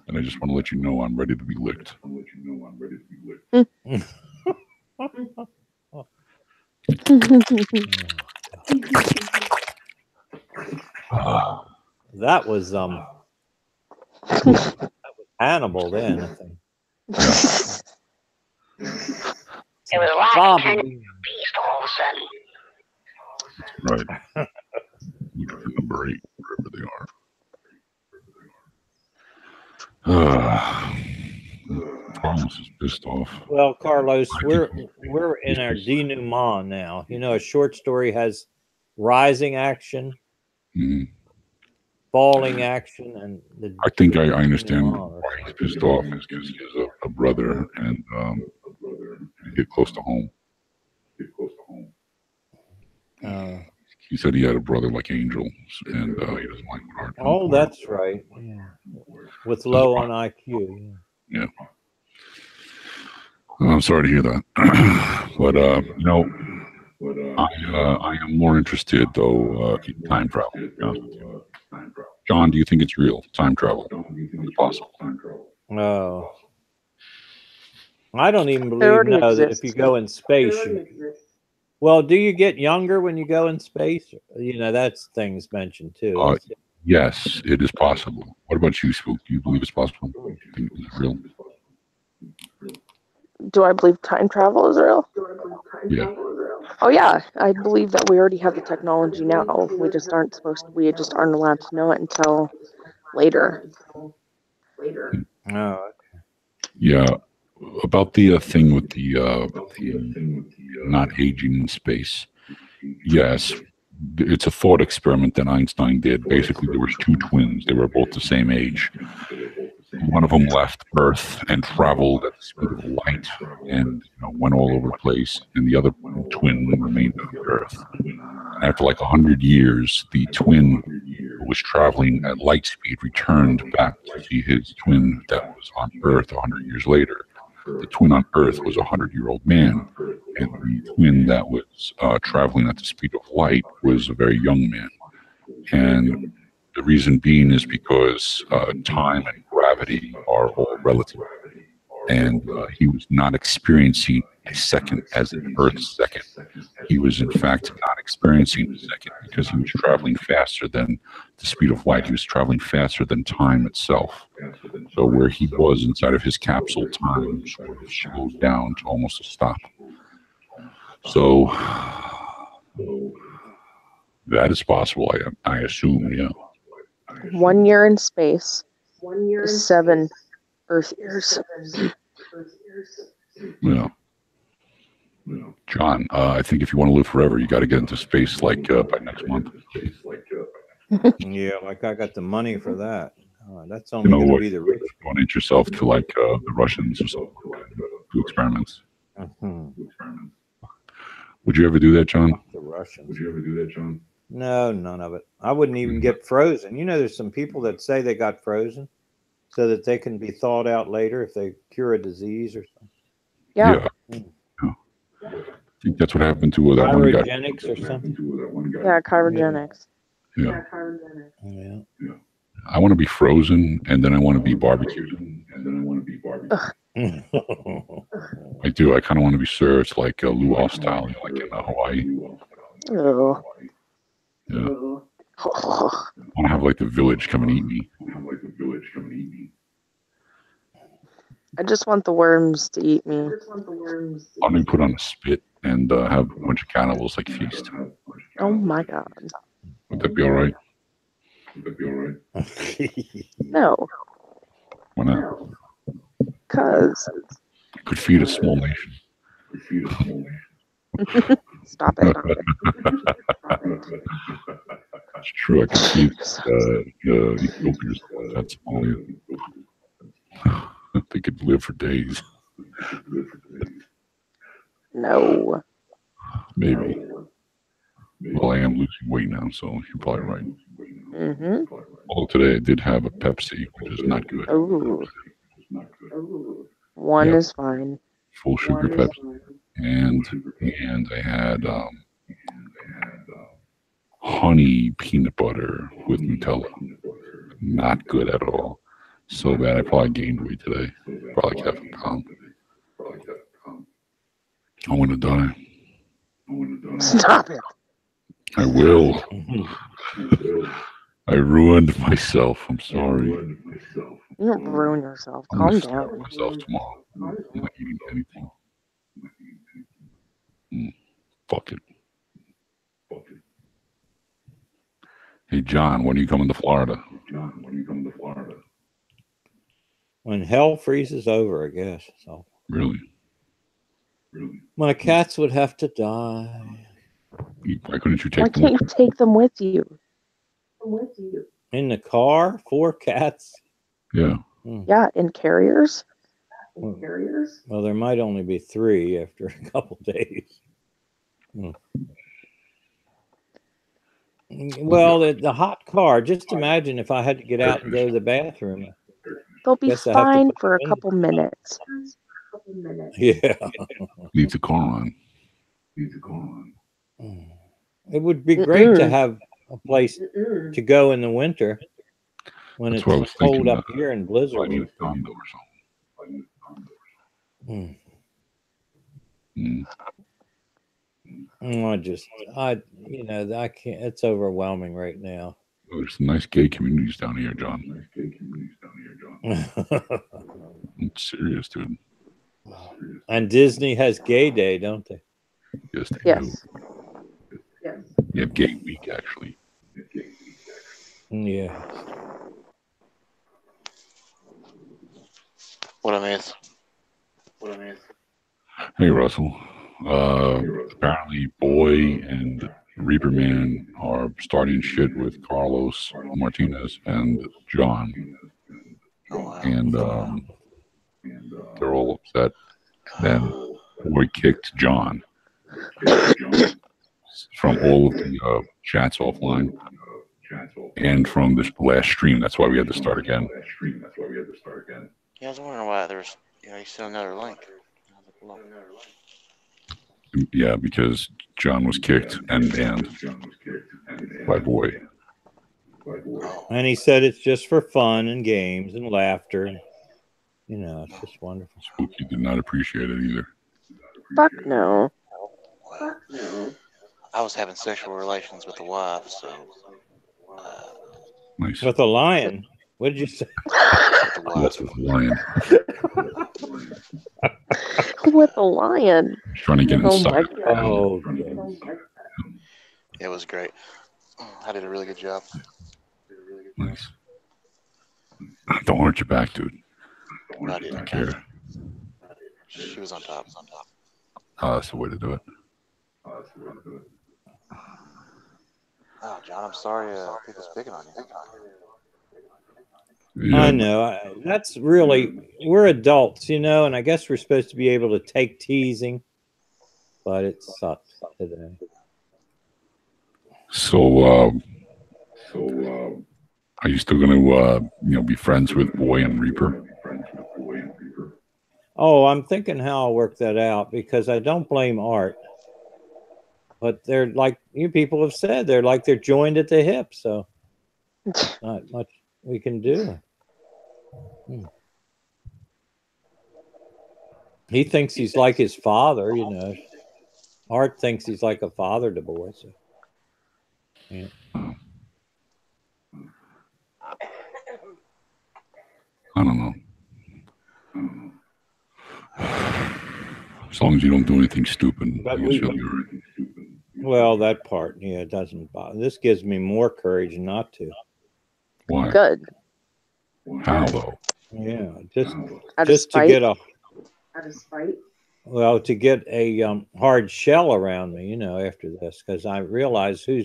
And I just want to let you know I'm ready to be licked. That was Hannibal then, I think. It was like a kind of beast all of a sudden. Right. Number 8, wherever they are. Carlos is pissed off. Well, Carlos, we're in our denouement now. A short story has rising action, falling action, and I think I understand why he's pissed off is because he has a brother and get close to home. He said he had a brother like Angel, and he doesn't like what Art. Oh, that's right. Yeah. With low on IQ. Yeah. I'm sorry to hear that, but I am more interested though in time travel. To be honest with you. John, do you think it's real? Time travel? Is it possible? Oh. I don't even believe that if you go in space. Well, do you get younger when you go in space? That's things mentioned too. Yes, it is possible. What about you, Spook? Do you believe it's possible? Do you think it's real? Do I believe time travel is real? Yeah. Oh yeah, I believe that we already have the technology now. We just aren't allowed to know it until later. Oh, okay. Yeah. About the thing with the not aging in space. Yes, it's a thought experiment that Einstein did. Basically, there was 2 twins. They were both the same age. One of them left Earth and traveled at the speed of light and went all over the place, and the other twin remained on Earth. And after like 100 years, the twin who was traveling at light speed returned back to see his twin that was on Earth 100 years later. The twin on Earth was a 100-year-old man, and the twin that was traveling at the speed of light was a very young man. And the reason being is because time and gravity are all relative. And he was not experiencing a second as an Earth's second. He was, in fact, not experiencing a second because he was traveling faster than the speed of light. He was traveling faster than time itself. So where he was inside of his capsule, time sort of slowed down to almost a stop. So that is possible, I assume, yeah. 1 year in space 1 year. is 7 Earth years. Yeah. John, I think if you want to live forever, you got to get into space like by next month. Yeah, like I got the money for that. That's You only know going to what? be the rich. Donate yourself to like the Russians or something. Do experiments. Mhm. Would you ever do that, John? The Russians. No, none of it. I wouldn't even get frozen. You know, there's some people that say they got frozen so that they can be thawed out later if they cure a disease or something. Yeah. Yeah. I think that's what happened to that one guy. Cryogenics or something. Yeah, cryogenics. Yeah. Yeah. I want to be frozen and then I want to be barbecued. I do. I kind of want to be served like a luau style, you know, like in Hawaii. Ugh. Yeah. I want to have like the village come and eat me. I just want the worms to eat me. I'm going to put on a spit and have a bunch of cannibals like feast. Oh my god. Would that be all right? No, Why not? because Could feed a small nation. stop it. It's true. I can feed Ethiopians. That's Somalia. They could live for days. No. Maybe. Well, I am losing weight now, so you're probably right. Mm-hmm. Although today I did have a Pepsi, which is not good. Ooh. One Yep. is fine. Full sugar Pepsi. And I had honey peanut butter with Nutella. Not good at all. So bad I probably gained weight today. Probably like half a pound. I want to die. Stop it. I will. I ruined myself. I'm sorry. You don't ruin yourself. I'm Calm gonna starve down. myself tomorrow. I'm not eating anything. Fuck it. Hey John, when are you coming to Florida? When hell freezes over, I guess. So Really? my cats would have to die Why couldn't you Why take them? can't you take them with you? in the car. 4 cats. Yeah. Yeah, in carriers. Well, there might only be 3 after a couple days. Well, the hot car. Just imagine if I had to get out and go to the bathroom. They'll be Guess I have to fine put for a them in. couple minutes. Yeah. Leave the car on. It would be great to Mm-mm. have a place to go in the winter when That's what I was it's cold thinking, up here and I blizzard. need a condo or something. Mm. Mm. I can't. It's overwhelming right now. Oh, there's some nice gay communities down here, John. I'm serious, dude. And Disney has Gay Day, don't they? Yes, they Yes. do. You have Gay Week, actually. Yeah. What I miss? Hey, Russell. Apparently, Boy and Reaper Man are starting shit with Carlos Martinez and John. And they're all upset. Then Boy kicked John from all of the chats offline and from this last stream. That's why we had to start again. Yeah, I was wondering why there's, you sent another link. Yeah, because John was kicked and banned by Boy. And he said it's just for fun and games and laughter. It's just wonderful. Spooky did not appreciate it either. Fuck no. I was having sexual relations with the wife, so Nice. With a lion. What did you say? with the That's with lion. With a lion. He's trying to get Oh inside. my god. Oh, It was great. I did a really good job. Nice. Don't hurt your back, dude. I did. Take care. She was on top. That's the way to do it. Oh, John, I'm sorry people's picking on you. Yeah, I know. That's really, we're adults, you know, and I guess we're supposed to be able to take teasing, but it sucked today. So, are you still going to, be friends with Boy and Reaper? Oh, I'm thinking how I'll work that out because I don't blame Art. But they're like you people have said, they're joined at the hip, so not much we can do. He thinks he's like his father, you know. Art thinks he's like a father to Boy. So. Yeah. I don't know. As long as you don't do anything stupid, I guess you'll be all right. Well, that part, yeah, it doesn't bother. This gives me more courage not to. Why? Good. How though? Yeah, Out of just to spite? get Out of spite. to get a hard shell around me, you know, after this, because I realize who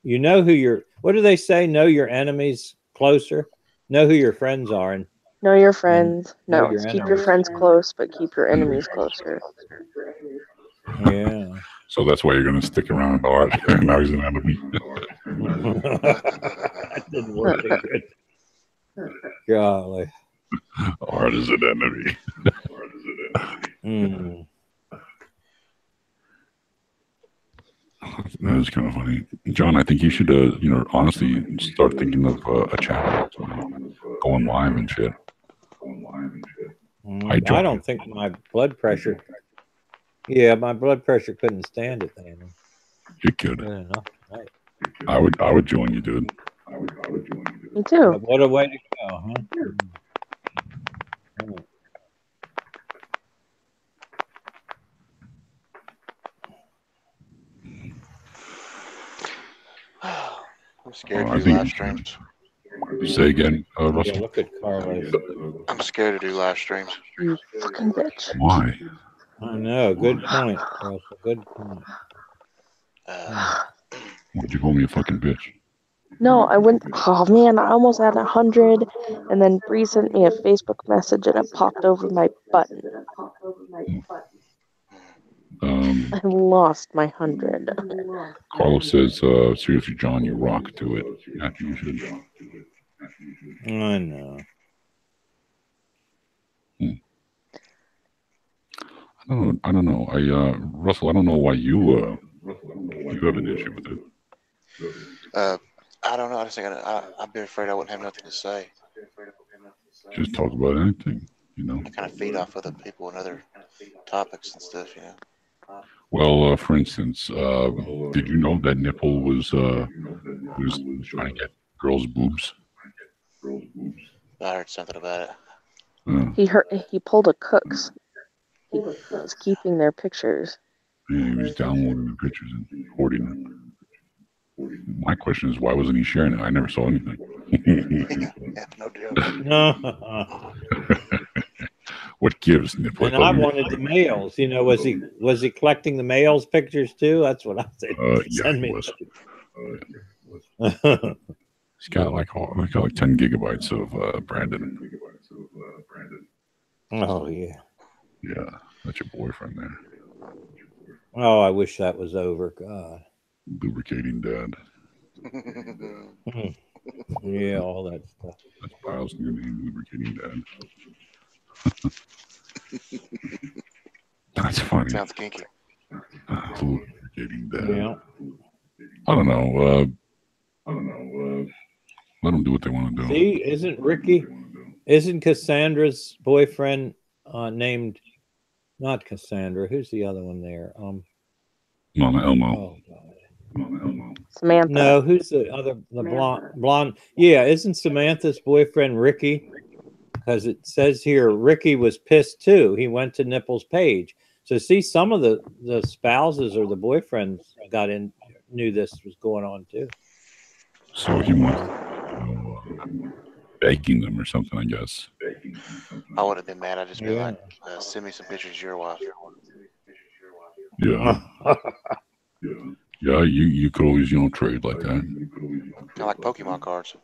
your, what do they say? Know your enemies closer, know who your friends are, and Know your friends. know No, your keep your enemies. friends close, but keep your enemies closer. Yeah. So that's why you're going to stick around Art. Now he's an enemy. That didn't work too good. Golly. Art is an enemy. Mm. That's kind of funny, John. I think you should, honestly start thinking of a channel, going live and shit. I don't think my blood pressure. Yeah, my blood pressure couldn't stand it, then. You could. Good enough, right. I would join you, dude. Me too. What a way to go, huh? I'm scared I to do think live you streams. Say again, Russell. Yeah, look at Carlos. I'm scared to do live streams. You fucking bitch. Why? I know. Good point, Russell. Good point. Would you call me a fucking bitch? No, I went. Oh man, I almost had 100, and then Bree sent me a Facebook message, and it popped over my button. I lost my 100. Carlos says, seriously, John, you rock to it. I think you should. I know. I don't know. Russell, I don't know why you have an issue with it. I don't know. I just think I'd be afraid I wouldn't have nothing to say. Just talk about anything, you know. I kind of feed off other people and other topics and stuff, you know. Well, for instance, did you know that Nipple was trying to get girls' boobs? I heard something about it. He pulled a Cooks. He was keeping their pictures. Yeah, he was downloading the pictures and hoarding them. My question is, why wasn't he sharing it? I never saw anything. Yeah, no joke. What gives, Nipple? And I wanted the males. You know, was he collecting the males' pictures too? That's what I said. Yeah, Send he me. was. He's got like 10 gigabytes of Brandon. Oh yeah. Yeah, that's your boyfriend there. Oh, I wish that was over. God. Lubricating dad. Yeah, all that stuff. That's Piles' new name, lubricating dad. That's funny. Sounds kinky. Lubricating dad. Yeah. I don't know. Let them do what they want to do. See, isn't Cassandra's boyfriend named, not Cassandra, who's the other one there? Mama Elmo. Oh, God. Samantha. No, who's the other, blonde? Yeah, isn't Samantha's boyfriend Ricky? because it says here Ricky was pissed too. He went to Nipple's page. So see, some of the spouses or the boyfriends knew this was going on too. So he went begging them or something, I guess. I would have been mad. I'd just be like, send me some pictures of your wife. Yeah. Yeah, you could always, trade like that. I like Pokemon cards.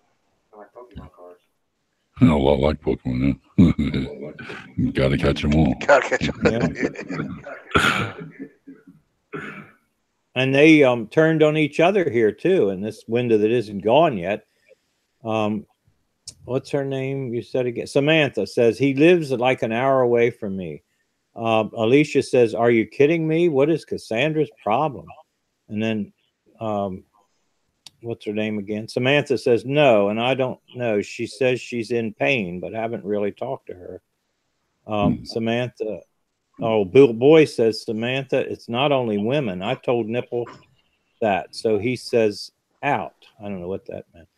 A lot like Pokemon, huh? You gotta catch them all. Gotta catch them. And they turned on each other here too in this window that isn't gone yet. What's her name? You said again. Samantha says he lives like an hour away from me. Alicia says, "Are you kidding me? What is Cassandra's problem?" And then, what's her name again? Samantha says, "No, and I don't know. She says she's in pain, but haven't really talked to her." Samantha. Oh, Bill Boy says, Samantha, it's not only women. I told Nipple that. So he says out. I don't know what that meant.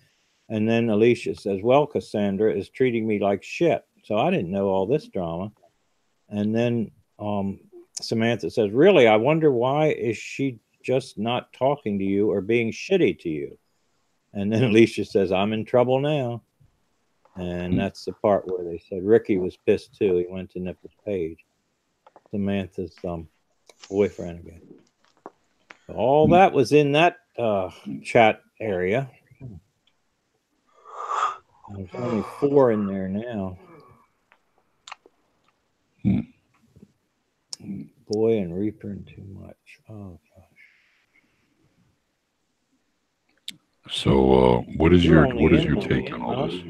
And then Alicia says, well, Cassandra is treating me like shit. So I didn't know all this drama. And then Samantha says, really, I wonder why is she just not talking to you or being shitty to you? And then Alicia says, I'm in trouble now. And that's the part where they said Ricky was pissed too. He went to Nipple's page. Samantha's boyfriend again. So all that was in that chat area. There's only 4 in there now. Boy and Reaper and too much. Oh gosh. So what is your take on all this?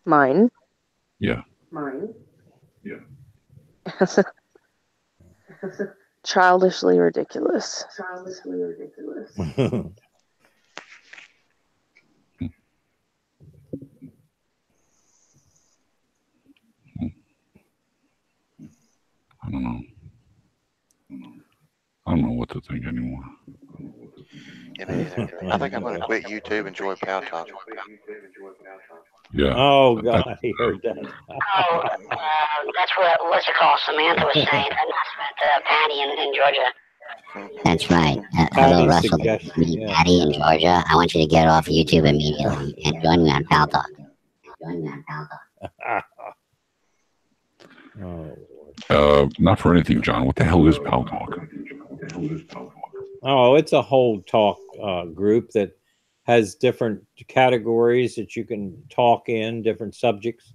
Mine. Yeah. Mine. Yeah. Childishly ridiculous. Childishly ridiculous. I don't know. I don't know what to think anymore. Yeah, I think I'm going to quit YouTube and join Pow Talk. Yeah. Oh, God, he heard that. That's what, what's it called? Samantha was saying, and that's Patty in Georgia. That's right. Hello, Patty's Russell. suggestion, yeah. Patty in Georgia. I want you to get off YouTube immediately and join me on Pal Talk. Oh, not for anything, John. What the hell is Pal Talk? oh, it's a whole talk group that has different categories that you can talk in, different subjects,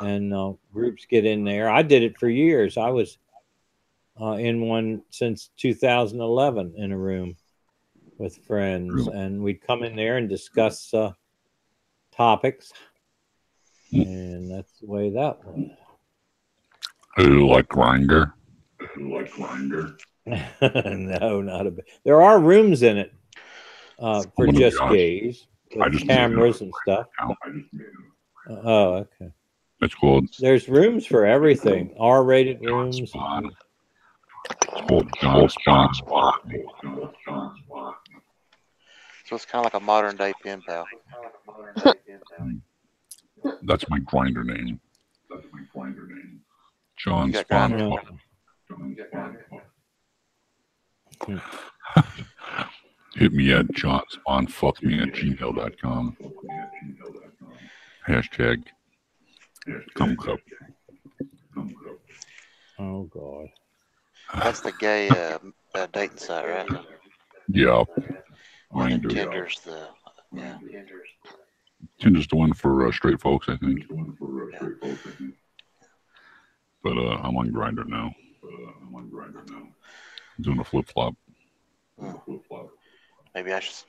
and groups get in there. I did it for years. I was in one since 2011 in a room with friends, and we'd come in there and discuss topics, and that's the way that was. Like Grindr? No, not a bit. There are rooms in it for just gays, with cameras and stuff. Oh, okay. It's called. There's rooms for everything. R-rated rooms. It's called John Spawn. So it's kind of like a modern day pen pal. That's my Grindr name. John Spawn. Hit me at johnspawnfuckme@gmail.com. Hashtag cum cup. Oh, God. That's the gay dating site, right? Yeah. And Grindr. Tinder's the Tinder's the one for straight folks, I think. But I'm on Grindr now. I'm doing a flip flop. Maybe I should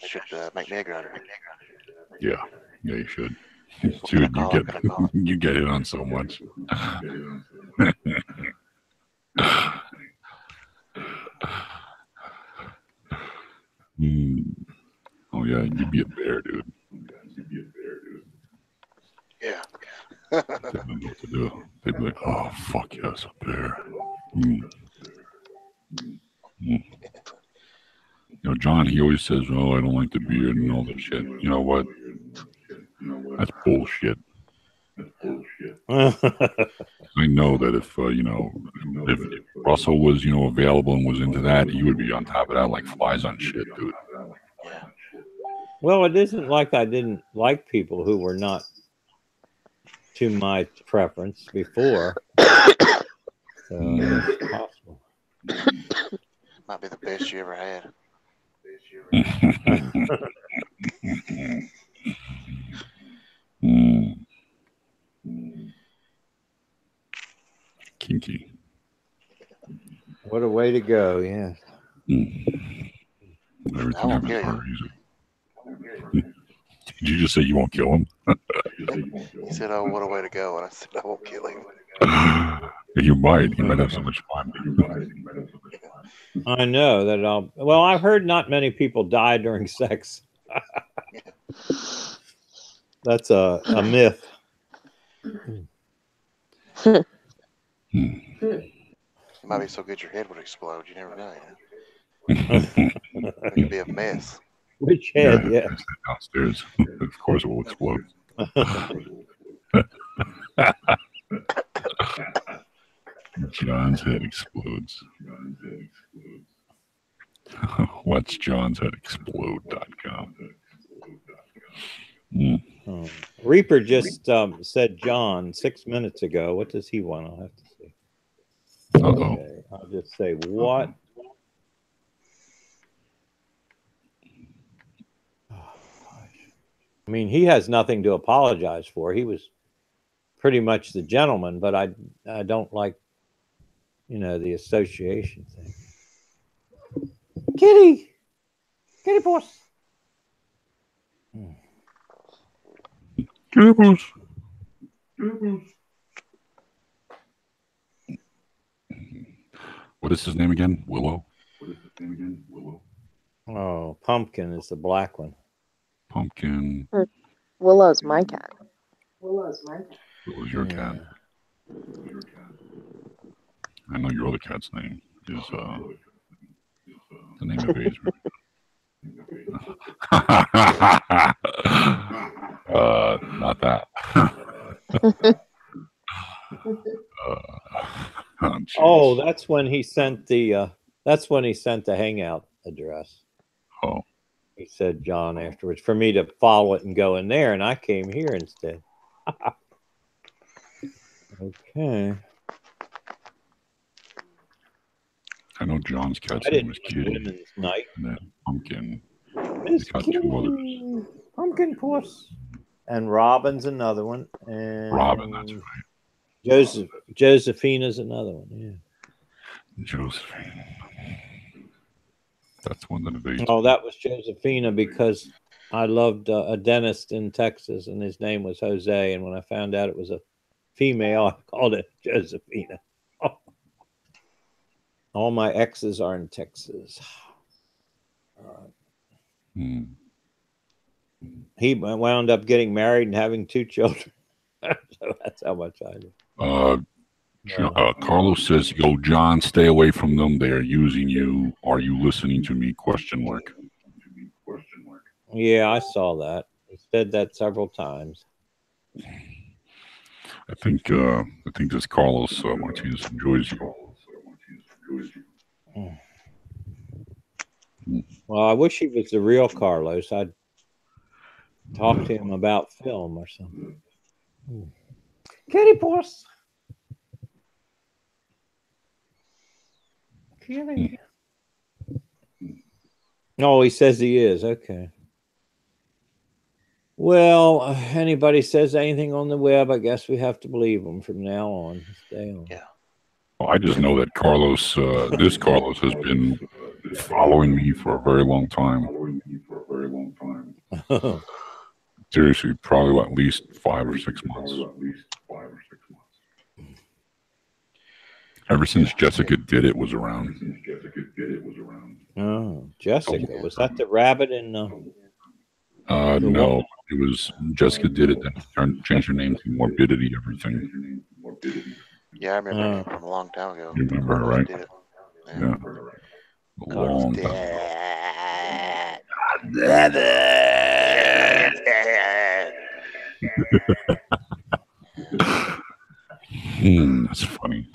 make me a Grindr. Yeah, you should. Dude, you get it on so much. Oh yeah, you'd be a bear, dude. Yeah. They don't know what to do. They'd be like, oh, fuck yes, a bear. John, he always says, oh, I don't like the beard and all that shit. You know what? That's bullshit. I know that if if Russell was available and was into that, he would be on top of that like flies on shit, dude. Well, it isn't like I didn't like people who were not to my preference before. So it's possible. Might be the best you ever had. Kinky. What a way to go, yeah. Everything happens for a reason. Did you just say you won't kill him? He said, "Oh, what a way to go!" And I said, "I won't kill him." You might. You might have so much fun. I know that well, I've heard not many people die during sex. That's a myth. It might be so good your head would explode. You never know. It could be a mess. Which head? Yeah. Downstairs. Of course, it will explode. John's head explodes. What's John's head explode.com. Reaper just said John 6 minutes ago. What does he want? I'll have to see. Okay, I'll just say what. I mean, he has nothing to apologize for. He was pretty much the gentleman, but I don't like, the association thing. Kitty puss. Kitty puss. What is his name again? Willow. Oh, Pumpkin is the black one. Pumpkin. Willow's my cat. Willow's your cat. I know your other cat's name is the name of Ace. Not that. Oh, that's when he sent the hangout address. Oh. He said John afterwards for me to follow it and go in there, and I came here instead. Okay. I know John's cat's name was Kitty. And then Pumpkin. He's got two others. Pumpkin Puss. And Robin's another one. And Robin, that's right. Josephina's another one, yeah. Josephine. That's one that they... Oh, that was Josephina because I loved a dentist in Texas, and his name was Jose. And when I found out it was a female, I called it Josephina. Oh. All my exes are in Texas. He wound up getting married and having 2 children. So that's how much I do. Carlos says, "Yo, John, stay away from them. They are using you. Are you listening to me?" ? Yeah, I saw that. He said that several times. I think this Carlos Martinez enjoys you. Well, I wish he was the real Carlos. I'd talk to him about film or something. Kitty puss. Kitty. Oh, he says he is. Okay. Well, anybody says anything on the web, I guess we have to believe them from now on. Stay on. Yeah. Well, I just know that Carlos, this Carlos, has been following me for a very long time. Seriously, probably at least 5 or 6 months. Ever since Jessica Did It was around. Oh, Jessica. Was that the rabbit in... No, it was Jessica Did It, then changed her name to Morbidity Everything. Yeah, I remember her from a long time ago. You remember her, right? Did it. Yeah. A long time. That's funny.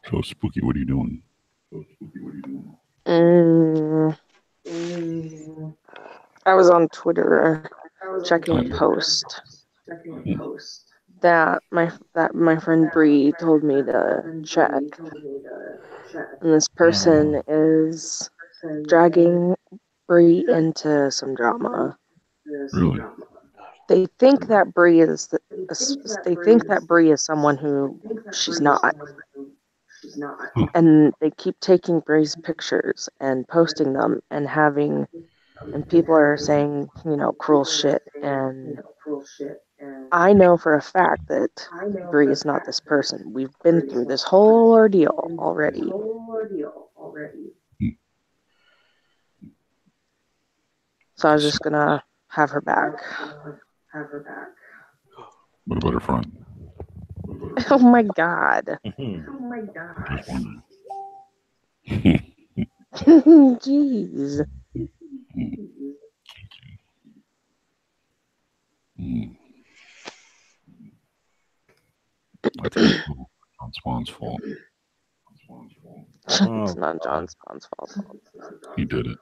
So Spooky, what are you doing? I was on Twitter checking a post that my friend Bree told me to check, and this person is dragging Bree into some drama. Really? They think that Bree is someone who she's not. And they keep taking Bree's pictures and posting them and people are saying, cruel shit. And I know for a fact that Bree is not this person. We've been through this whole ordeal already. So I was just gonna have her back. What about her friend? Oh my god. Jeez. I think it's John Spawn's fault. It's not John Spawn's fault. He did it.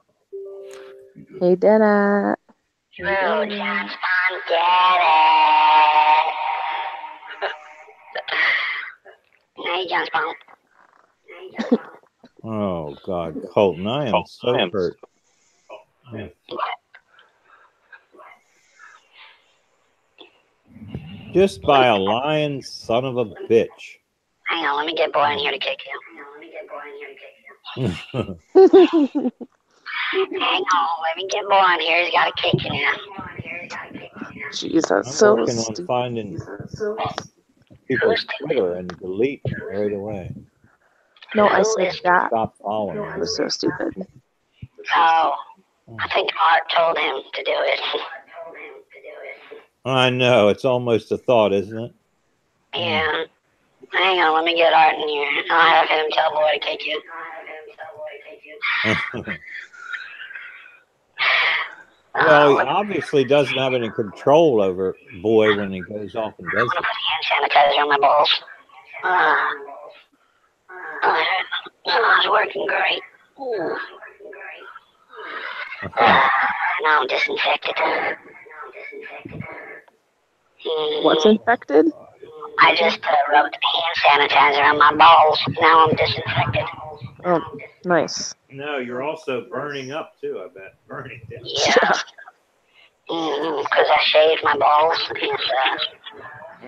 He did it. True, John Spawn did it. Hey, John Spawn. Oh God, Colton, I am so hurt. Just by a lying son of a bitch. Hang on, let me get boy in here to kick you. Hang on, let me get boy in here. He's got to kick you now. Jeez, I'm that's so working on stupid. finding people's Twitter and delete right away. No, I said that. Stop following It me. was so stupid. Oh, I think Art told him to do it. I know, it's almost a thought, isn't it? Yeah. Hang on, let me get Art in here. I'll have him tell boy to kick you. Well, he obviously doesn't have any control over boy when he goes off and does I'm going to put hand sanitizer on my balls. It's working great. Now I'm disinfected. What's infected? I just rubbed hand sanitizer on my balls. Now I'm disinfected. Oh, nice. No, you're also burning up too, I bet. Burning down. Yeah. Because I shaved my balls and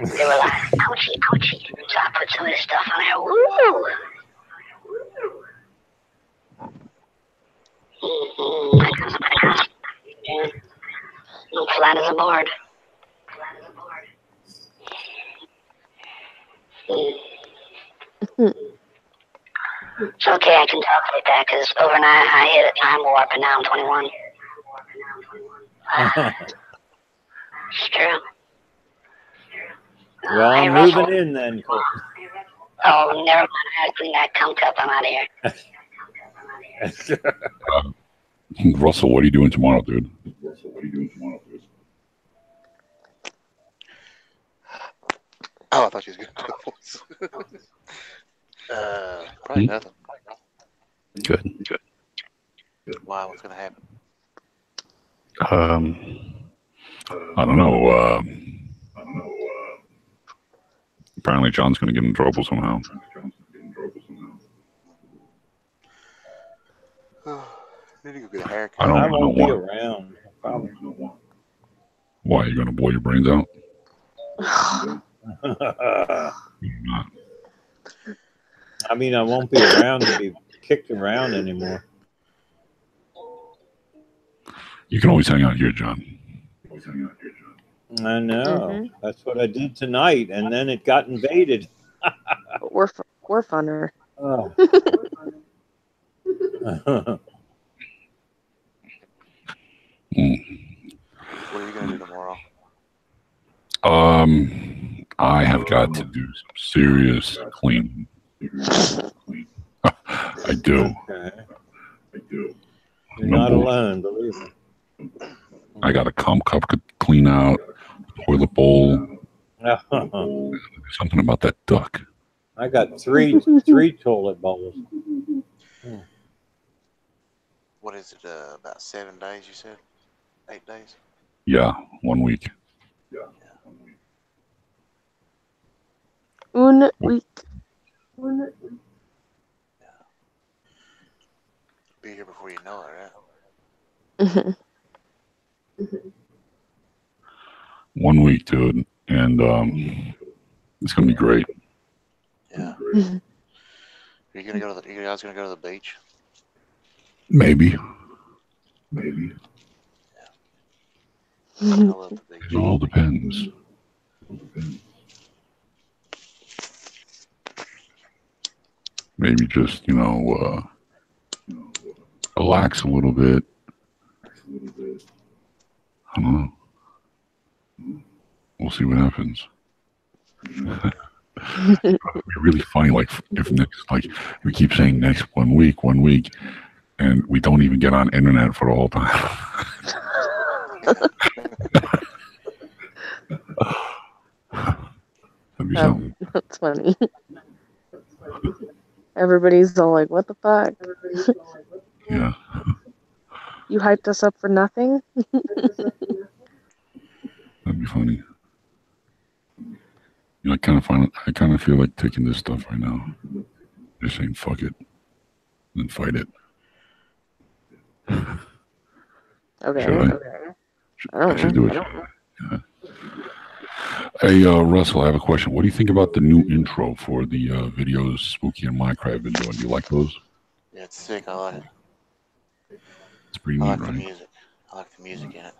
they were like, ouchie, ouchie. So I put some of this stuff on there. Woo! I'm flat as a board. It's okay, I can talk like that because overnight I hit a time warp and now I'm 21. It's true. Well, I'm moving in then, Colton. Oh, never mind. I had to clean that cum cup. I'm out of here. Russell, what are you doing tomorrow, dude? Oh, I thought she was going to do probably nothing. Good. Wow, what's going to happen? I don't know. Apparently, John's going to get in trouble somehow. Need to go get a haircut. I won't be why. around. Probably. Why are you going to blow your brains out? I mean, I won't be around to be kicked around anymore. You can always hang out here, John. I know. That's what I did tonight, and then it got invaded. But we're funner. Oh. What are you going to do tomorrow? I have got to do some serious cleaning. I do. Okay. I do. You're No not bullshit. alone, believe me. I got a cum cup to clean out, toilet bowl. Something about that duck. I got three toilet bowls. What is it? About 7 days, you said? 8 days? Yeah, 1 week. Un week. Be here before you know it, right? Mhm. 1 week, dude, and it's gonna be great. Yeah. Mhm. Are you gonna go to the? You guys gonna go to the beach? Maybe. I love the beach. It all depends. Maybe just relax a little bit. I don't know. We'll see what happens. It'd be really funny, like if we keep saying next 1 week, and we don't even get on internet for the whole time. That'd be something. That's funny. Everybody's all like, what the fuck? Yeah. You hyped us up for nothing? That'd be funny. I kind of feel like taking this stuff right now. Just saying fuck it, and fight it. Okay. Should I? I should don't do know. it. Yeah. Hey, Russell, I have a question. What do you think about the new intro for the videos Spooky and Minecraft have been doing? Do you like those? Yeah, it's sick. I like it. It's pretty I neat, like the right? music. I like the music in it.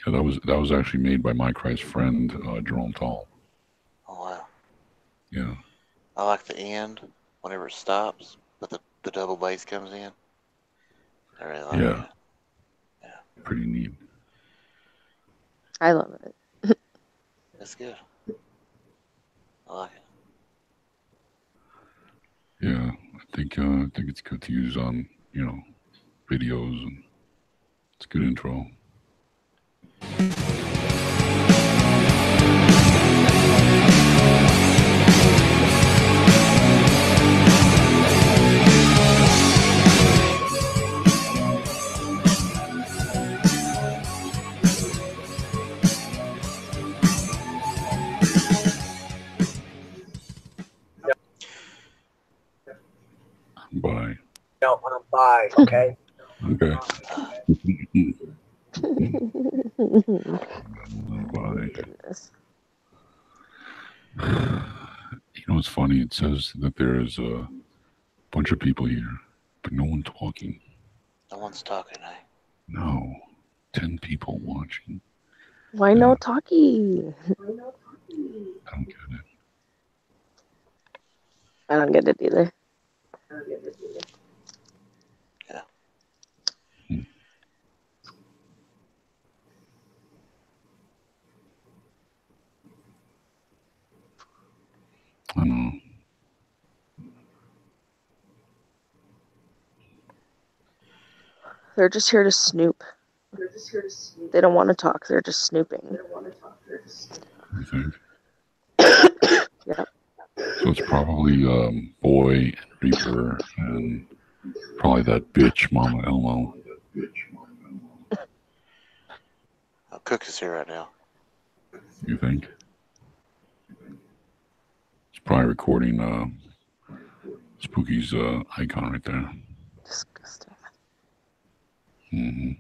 Yeah, that was actually made by Minecraft's friend Jerome Tall. Oh wow. Yeah. I like the end whenever it stops, but the double bass comes in. I really like Yeah. it. Pretty neat. I love it. That's good. I like it. Yeah, I think it's good to use on videos, and it's a good intro. Bye. No, I'm bi, okay? Okay. Bye. Goodness. It's funny. It says that there's a bunch of people here, but no one talking. No one's talking, eh? No. 10 people watching. Why no talkie? I don't get it. I don't get it either. Yeah. I don't know. They're just here to snoop. They don't want to talk. They're just snooping. You think? Yep. So it's probably Boy and Reaper and probably that bitch Mama Elmo. Cook is here right now. You think? It's probably recording Spooky's icon right there. Disgusting. Mm-hmm.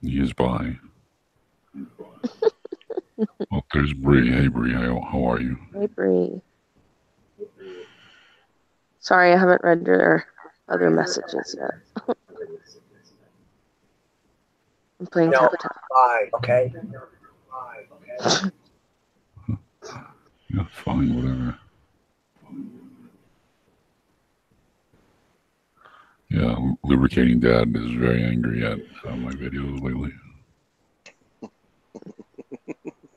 He is by. Oh, there's Bree. Hey, Bree. How are you? Hey, Bree. Sorry, I haven't read your other messages yet. I'm playing No, tap I'm tap. bi, okay? Yeah, fine, whatever. Yeah, Lubricating Dad is very angry at my videos lately.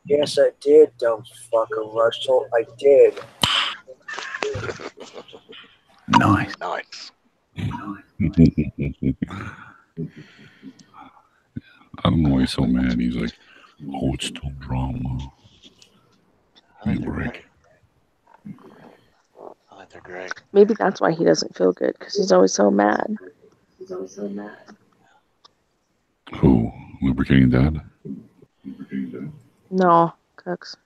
Yes, I did, dumb fucker, Russell. I did. Nice. Nice. I don't know why he's so mad. He's like, oh, it's still drama. I think Give me a they're break. great. I think they're great. Maybe that's why he doesn't feel good, because he's always so mad. Who? Lubricating Dad? No, Cooks.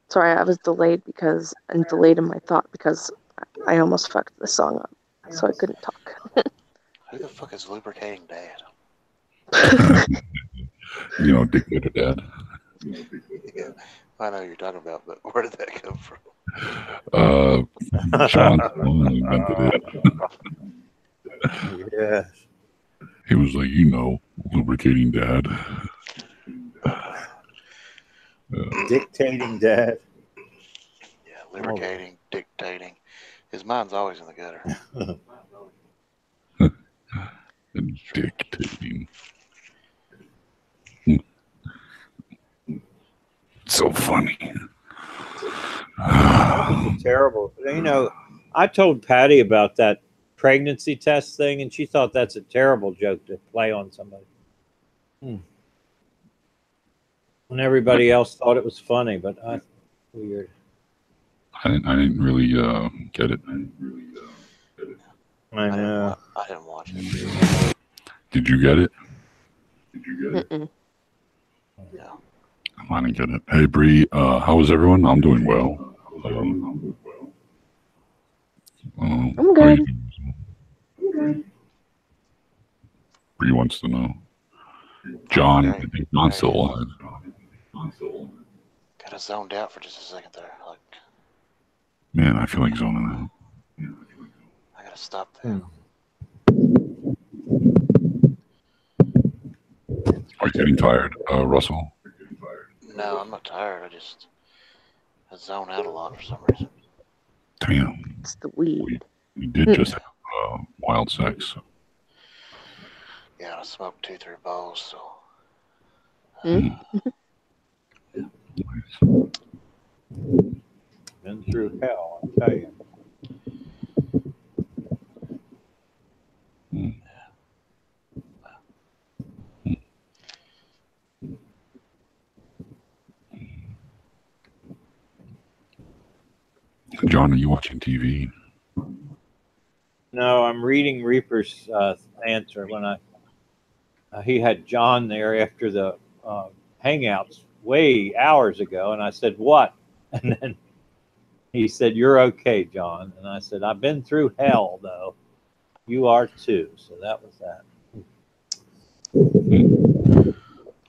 Sorry, I was delayed in my thought because I almost fucked the song up, so I couldn't talk. Who the fuck is lubricating Dad? You know, Dictator Dad. Yeah, I know who you're talking about, but where did that come from? John invented it. Yes. He was like, you know, lubricating Dad. Dictating Dad. Yeah, lubricating, dictating. His mind's always in the gutter. And dictating. So funny. Terrible. You know, I told Patty about that pregnancy test thing, and she thought that's a terrible joke to play on somebody. And everybody else thought it was funny, but weird. I didn't really get it. I know. I didn't watch it. Did you get it? Mm-mm. Yeah. I didn't get it. Hey, Bree, how is everyone? I'm doing well. I'm how good. you doing? Bree wants to know. John, I think John's still alive. Kind of zoned out for just a second there. Like, Man, I feel like zoning out. I gotta stop that. Are you getting tired, Russell? No, I'm not tired. I zone out a lot for some reason. Damn. It's the weed. We did just have wild sex. Yeah, I smoked 2-3 bowls, so. Nice. Been through hell, I'll tell you. John, are you watching TV? No, I'm reading Reaper's answer when he had John there after the hangouts way hours ago, and I said, "What?" And then he said, "You're okay, John." And I said, "I've been through hell, though. You are too." So that was that.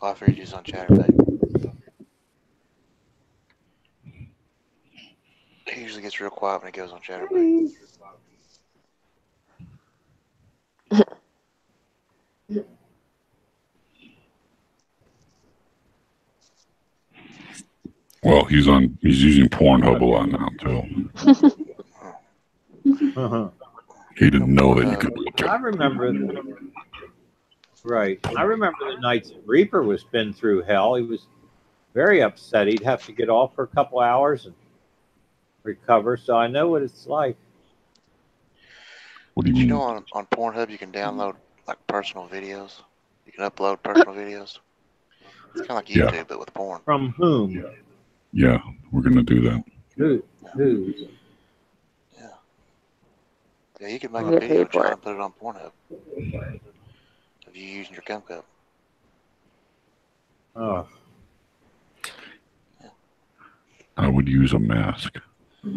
I'll have to read you on Chatterbait. He usually gets real quiet when he goes on Chatterbait. Well, he's using Pornhub a lot now too. He didn't know that you could look I at. remember. Right. I remember the nights that Reaper was been through hell. He was very upset. He'd have to get off for a couple hours and recover. So I know what it's like. What do you Did you mean? know on Pornhub you can download like personal videos? You can upload personal videos. It's kind of like YouTube, Yeah. but with porn. From whom? Yeah, we're gonna do that. Who? Yeah, you can make You a get video paid for try it. and put it on Pornhub. Of you using your cum cup. Oh. I would use a mask. I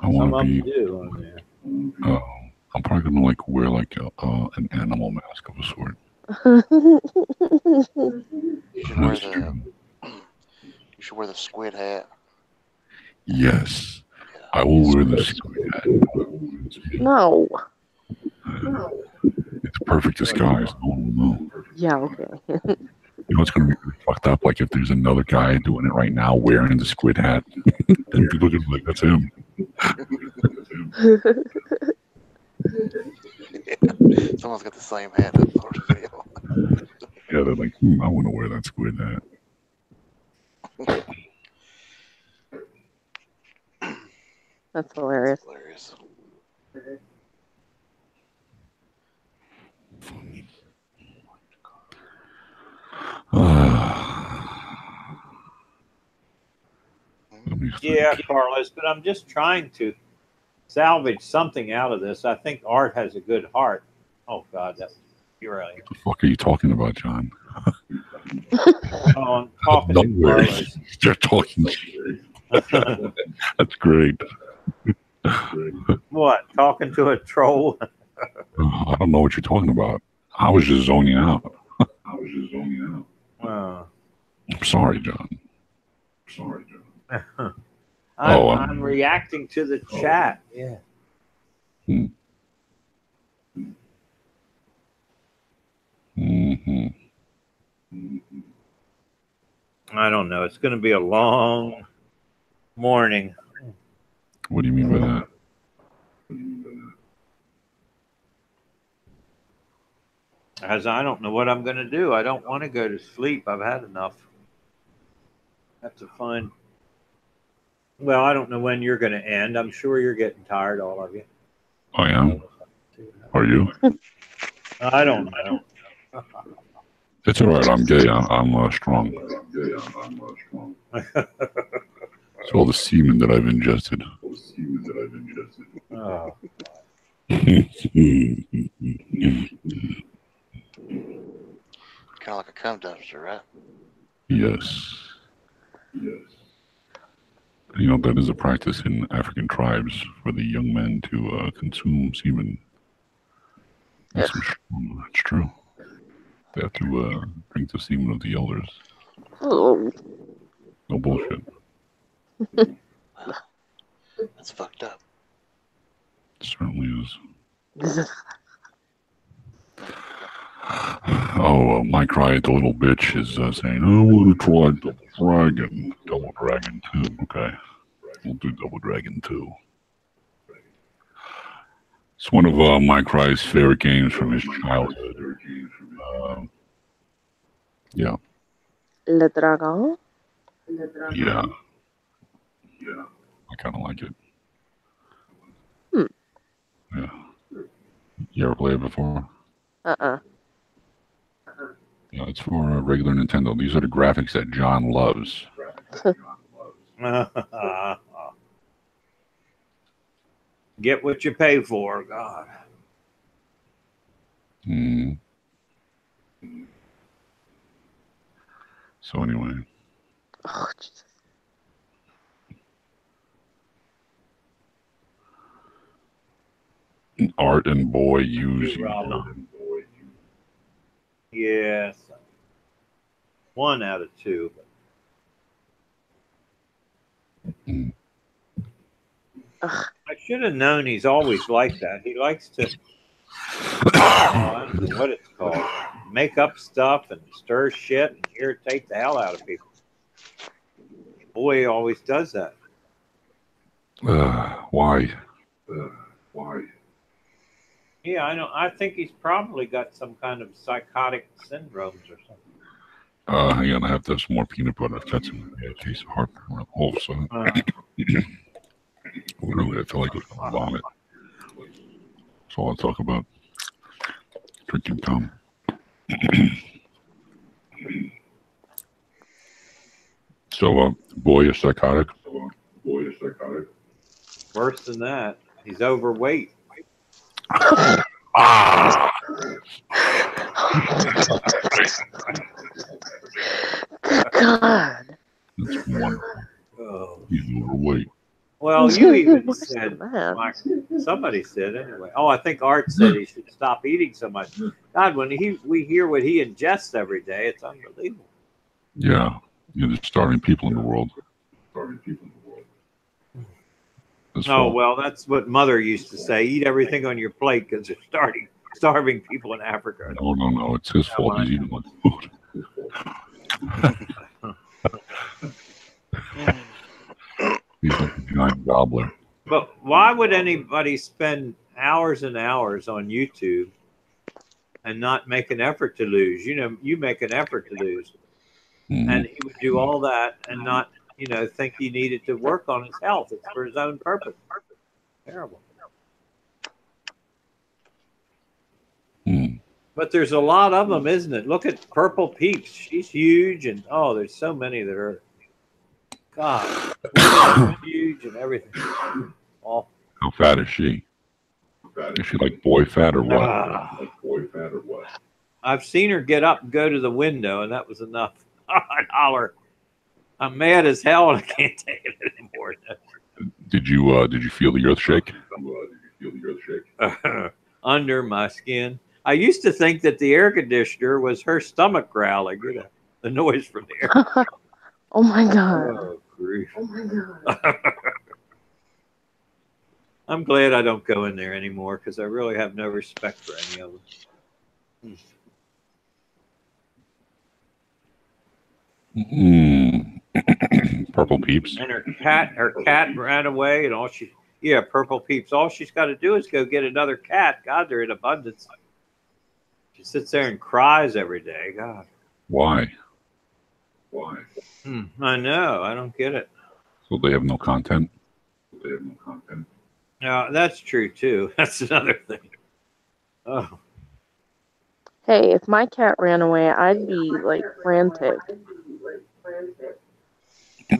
Some want of to them be. do on there. I'm probably gonna like wear like an animal mask of a sort. You should wear you should wear the squid hat. Yes, I will wear the squid hat. No. It's a perfect disguise. No one will know. Yeah, okay. You know what's gonna be really fucked up? Like if there's another guy doing it right now wearing the squid hat, then people are gonna be like, "That's him." Someone's got the same hat up for the video. Yeah, they're like, I wonder where that squid at. That's hilarious. Hilarious. Yeah, Carlos, but I'm just trying to salvage something out of this. I think Art has a good heart. Oh, God, you're right. What the fuck are you talking about, John? Oh, I'm talking to Nowhere. Carlos. You're talking. That's great. What? Talking to a troll? I don't know what you're talking about. I was just zoning out. Oh. I'm sorry, John. I'm reacting to the chat. Yeah. Mm-hmm. I don't know. It's going to be a long morning. What do you mean by that? As I don't know what I'm going to do. I don't want to go to sleep. I've had enough. I have to find. Well, I don't know when you're going to end. I'm sure you're getting tired, all of you. I am. Are you? I don't know. It's all right. I'm gay. I'm strong. It's all the semen that I've ingested. Oh. Kind of like a cum dumpster, right? Yes. You know, that is a practice in African tribes for the young men to consume semen. That's true. They have to drink the semen of the elders. Oh. No bullshit. That's fucked up. It certainly is. Oh, Mike Riot, the little bitch, is saying, I want to try Double Dragon. Double Dragon 2. Okay. We'll do Double Dragon 2. It's one of Mike Riot's favorite games from his childhood. Yeah. Le Dragon? Yeah. I kind of like it. Yeah. You ever played it before? Yeah, it's for a regular Nintendo. These are the graphics that John loves. Get what you pay for, God. So anyway. Oh, Jesus. Art and Boy use. Yes. 1 out of 2. I should have known he's always like that. He likes to, I don't know what it's called, make up stuff and stir shit and irritate the hell out of people. Boy always does that. Why? Yeah, I know. I think he's probably got some kind of psychotic syndromes or something. Hang on, I have to have some more peanut butter. I've got some taste of heartburn also. Literally, I feel like I was going to vomit. That's all I talk about. Drinking cum. So, Boy is psychotic. Worse than that, he's overweight. God. That's wonderful. He's overweight. Well, you even said, somebody said anyway. Oh, I think Art said he should stop eating so much. God, when we hear what he ingests every day, it's unbelievable. Yeah, there's starving people in the world. Well, that's what Mother used to say. Eat everything on your plate because they're starving people in Africa. No. It's his fault. He's eating my food. He's like a giant gobbler. But why would anybody spend hours and hours on YouTube and not make an effort to lose. You know, you make an effort to lose. Mhm. And he would do all that and not, you know, think he needed to work on his health. It's for his own purpose. Terrible. Mhm. But there's a lot of them, isn't it? Look at Purple Peeps. She's huge, and oh, there's so many that are, God, huge and everything. Awful. How fat is she? Is she like boy fat or what? I've seen her get up and go to the window, and that was enough. I'd holler. I'm mad as hell, and I can't take it anymore. Did you feel the earth shake? Under my skin. I used to think that the air conditioner was her stomach growling, you know, the noise from the air. Oh my God. Oh, grief. I'm glad I don't go in there anymore because I really have no respect for any of them. Purple Peeps. And her cat ran away, and Purple Peeps. All she's got to do is go get another cat. God, they're in abundance. She sits there and cries every day. God. Why? I know. I don't get it. So they have no content? No, that's true too. That's another thing. Oh. Hey, if my cat ran away, I'd be like frantic.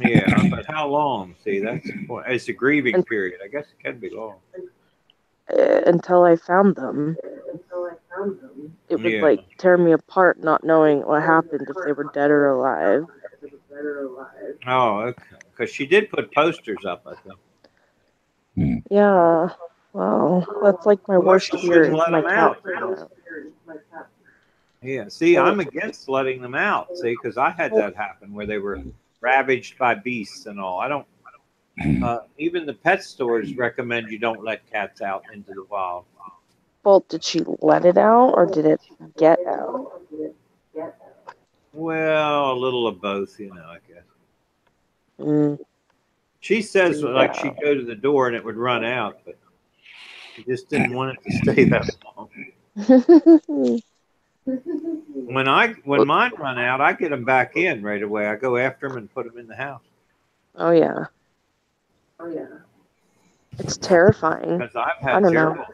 Yeah, but how long? See, that's the point. It's a grieving period. I guess it can be long. Until I found them. It would like tear me apart not knowing what happened, if they were dead or alive. Oh, okay. Because she did put posters up, I think. Yeah. Well, that's like my worst fear. Shouldn't let My them cat. out. Yeah, see, I'm against letting them out, see, because I had that happen where they were ravaged by beasts and all. I don't, even the pet stores recommend you don't let cats out into the wild. Well, did she let it out or did it get out? Well, a little of both, you know, I guess. Mm. She says like she'd go to the door and it would run out, but she just didn't want it to stay that long. When mine run out, I get them back in right away. I go after them and put them in the house. Oh yeah. It's terrifying. Because I've had I don't terrible. know.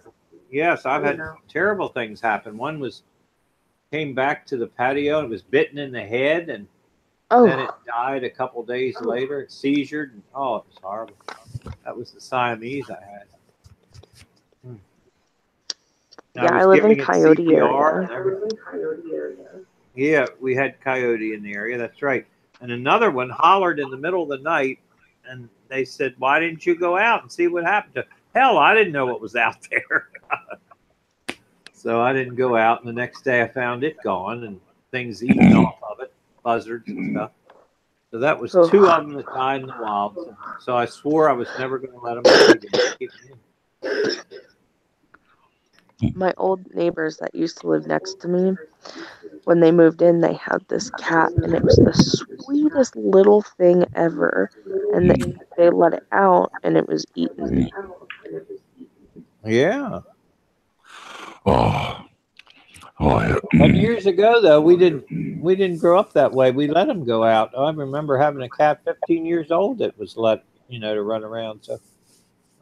Yes, I've had terrible things happen. One came back to the patio and was bitten in the head, and then it died a couple days later. It seizured, and it was horrible. That was the Siamese I had. Yeah, I live in Coyote area. Yeah, we had coyote in the area. That's right. And another one hollered in the middle of the night, and they said, "Why didn't you go out and see what happened to?" Hell, I didn't know what was out there, so I didn't go out. And the next day, I found it gone and things eaten off of it, buzzards and stuff. So that was 2 of them that died in the wild. So I swore I was never going to let them out again. My old neighbors that used to live next to me, when they moved in, they had this cat, and it was the sweetest little thing ever. And they let it out, and it was eaten. Yeah. Yeah. But years ago, though, we didn't grow up that way. We let them go out. I remember having a cat 15 years old that was let, to run around. So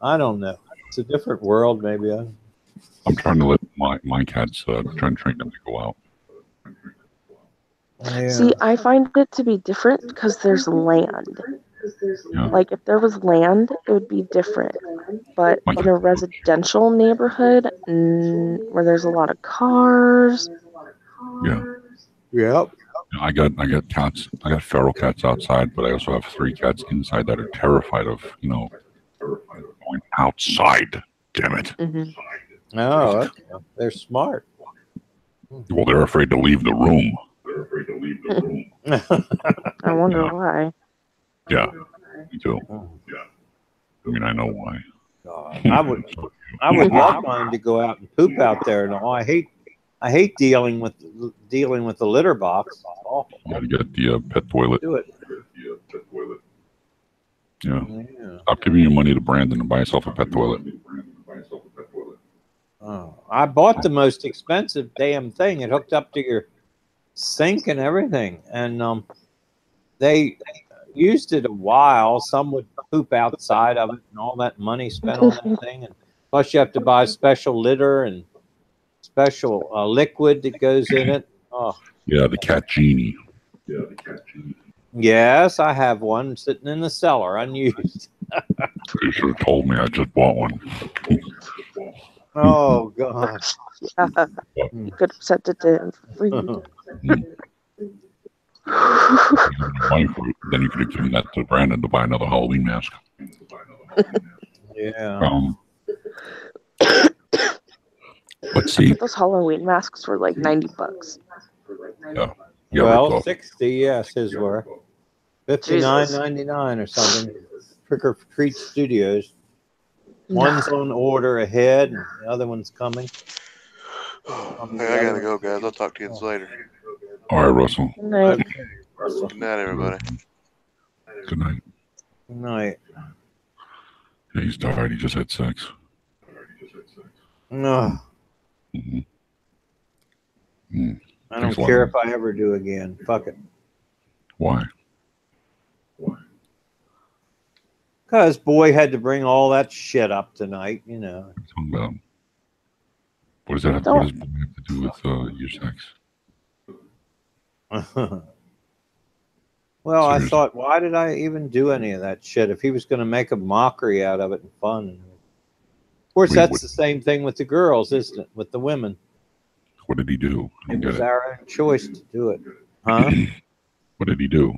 I don't know. It's a different world, maybe. I'm trying to let my cats, trying to train them to go out. Yeah. See, I find it to be different because there's land. Yeah. Like, if there was land, it would be different. But in a residential neighborhood where there's a lot of cars. Yeah. Yep. I got cats. I got feral cats outside, but I also have 3 cats inside that are terrified of, going outside. Damn it. Mm-hmm. Oh, okay. They're smart. Well, they're afraid to leave the room. I wonder why. Yeah, me too. Yeah. I mean, I know why. God, I would love mine to go out and poop out there and all. I hate dealing with the litter box. It's awful. You gotta get the pet toilet. Do it. Yeah. Stop giving your money to Brandon and buy yourself a pet toilet. Oh, I bought the most expensive damn thing. It hooked up to your sink and everything, and they used it a while. Some would poop outside of it, and all that money spent on that thing, and plus you have to buy special litter and special liquid that goes in it. Oh, Yeah, the cat genie. yes, I have one sitting in the cellar, unused. You should have told me. I just bought one. Oh God! Yeah, you could have sent it to him for free. Money for it. Then you could have given that to Brandon to buy another Halloween mask. Yeah. But see, Those Halloween masks were like $90. yeah, Well, Rick, 60, yes, his were. $59.99 or something. Trick or Treat Studios. One's on order ahead, and the other one's coming. Hey, I gotta go, guys. I'll talk to you later. all right, Russell. Good night. Good night, everybody. Good night. Good night. Yeah, he's tired. He just had sex. No, Mm. I don't Thanks a lot. care if I ever do again. Fuck it. Why? Because boy had to bring all that shit up tonight, you know. Talking about. What does that have, what does boy have to do with your sex? Well, I Seriously. thought, why did I even do any of that shit if he was going to make a mockery out of it and fun? Of course, Wait, that's what- the same thing with the girls, isn't it? With the women. What did he do? I don't It get was it. our own choice to do it. Huh? What did he do?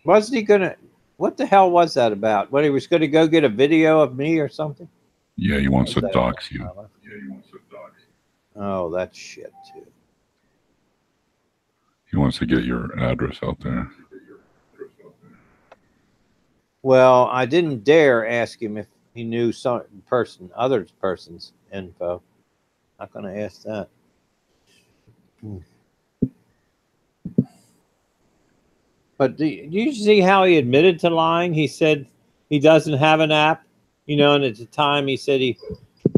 Wasn't he going to... What the hell was that about? What, he was going to go get a video of me or something? Yeah, he wants to What was that dox you. about? Oh, that's shit, too. He wants to get your address out there. Well, I didn't dare ask him if he knew some other person's info. Not going to ask that. But do you see how he admitted to lying? He said he doesn't have an app, you know, and at the time he said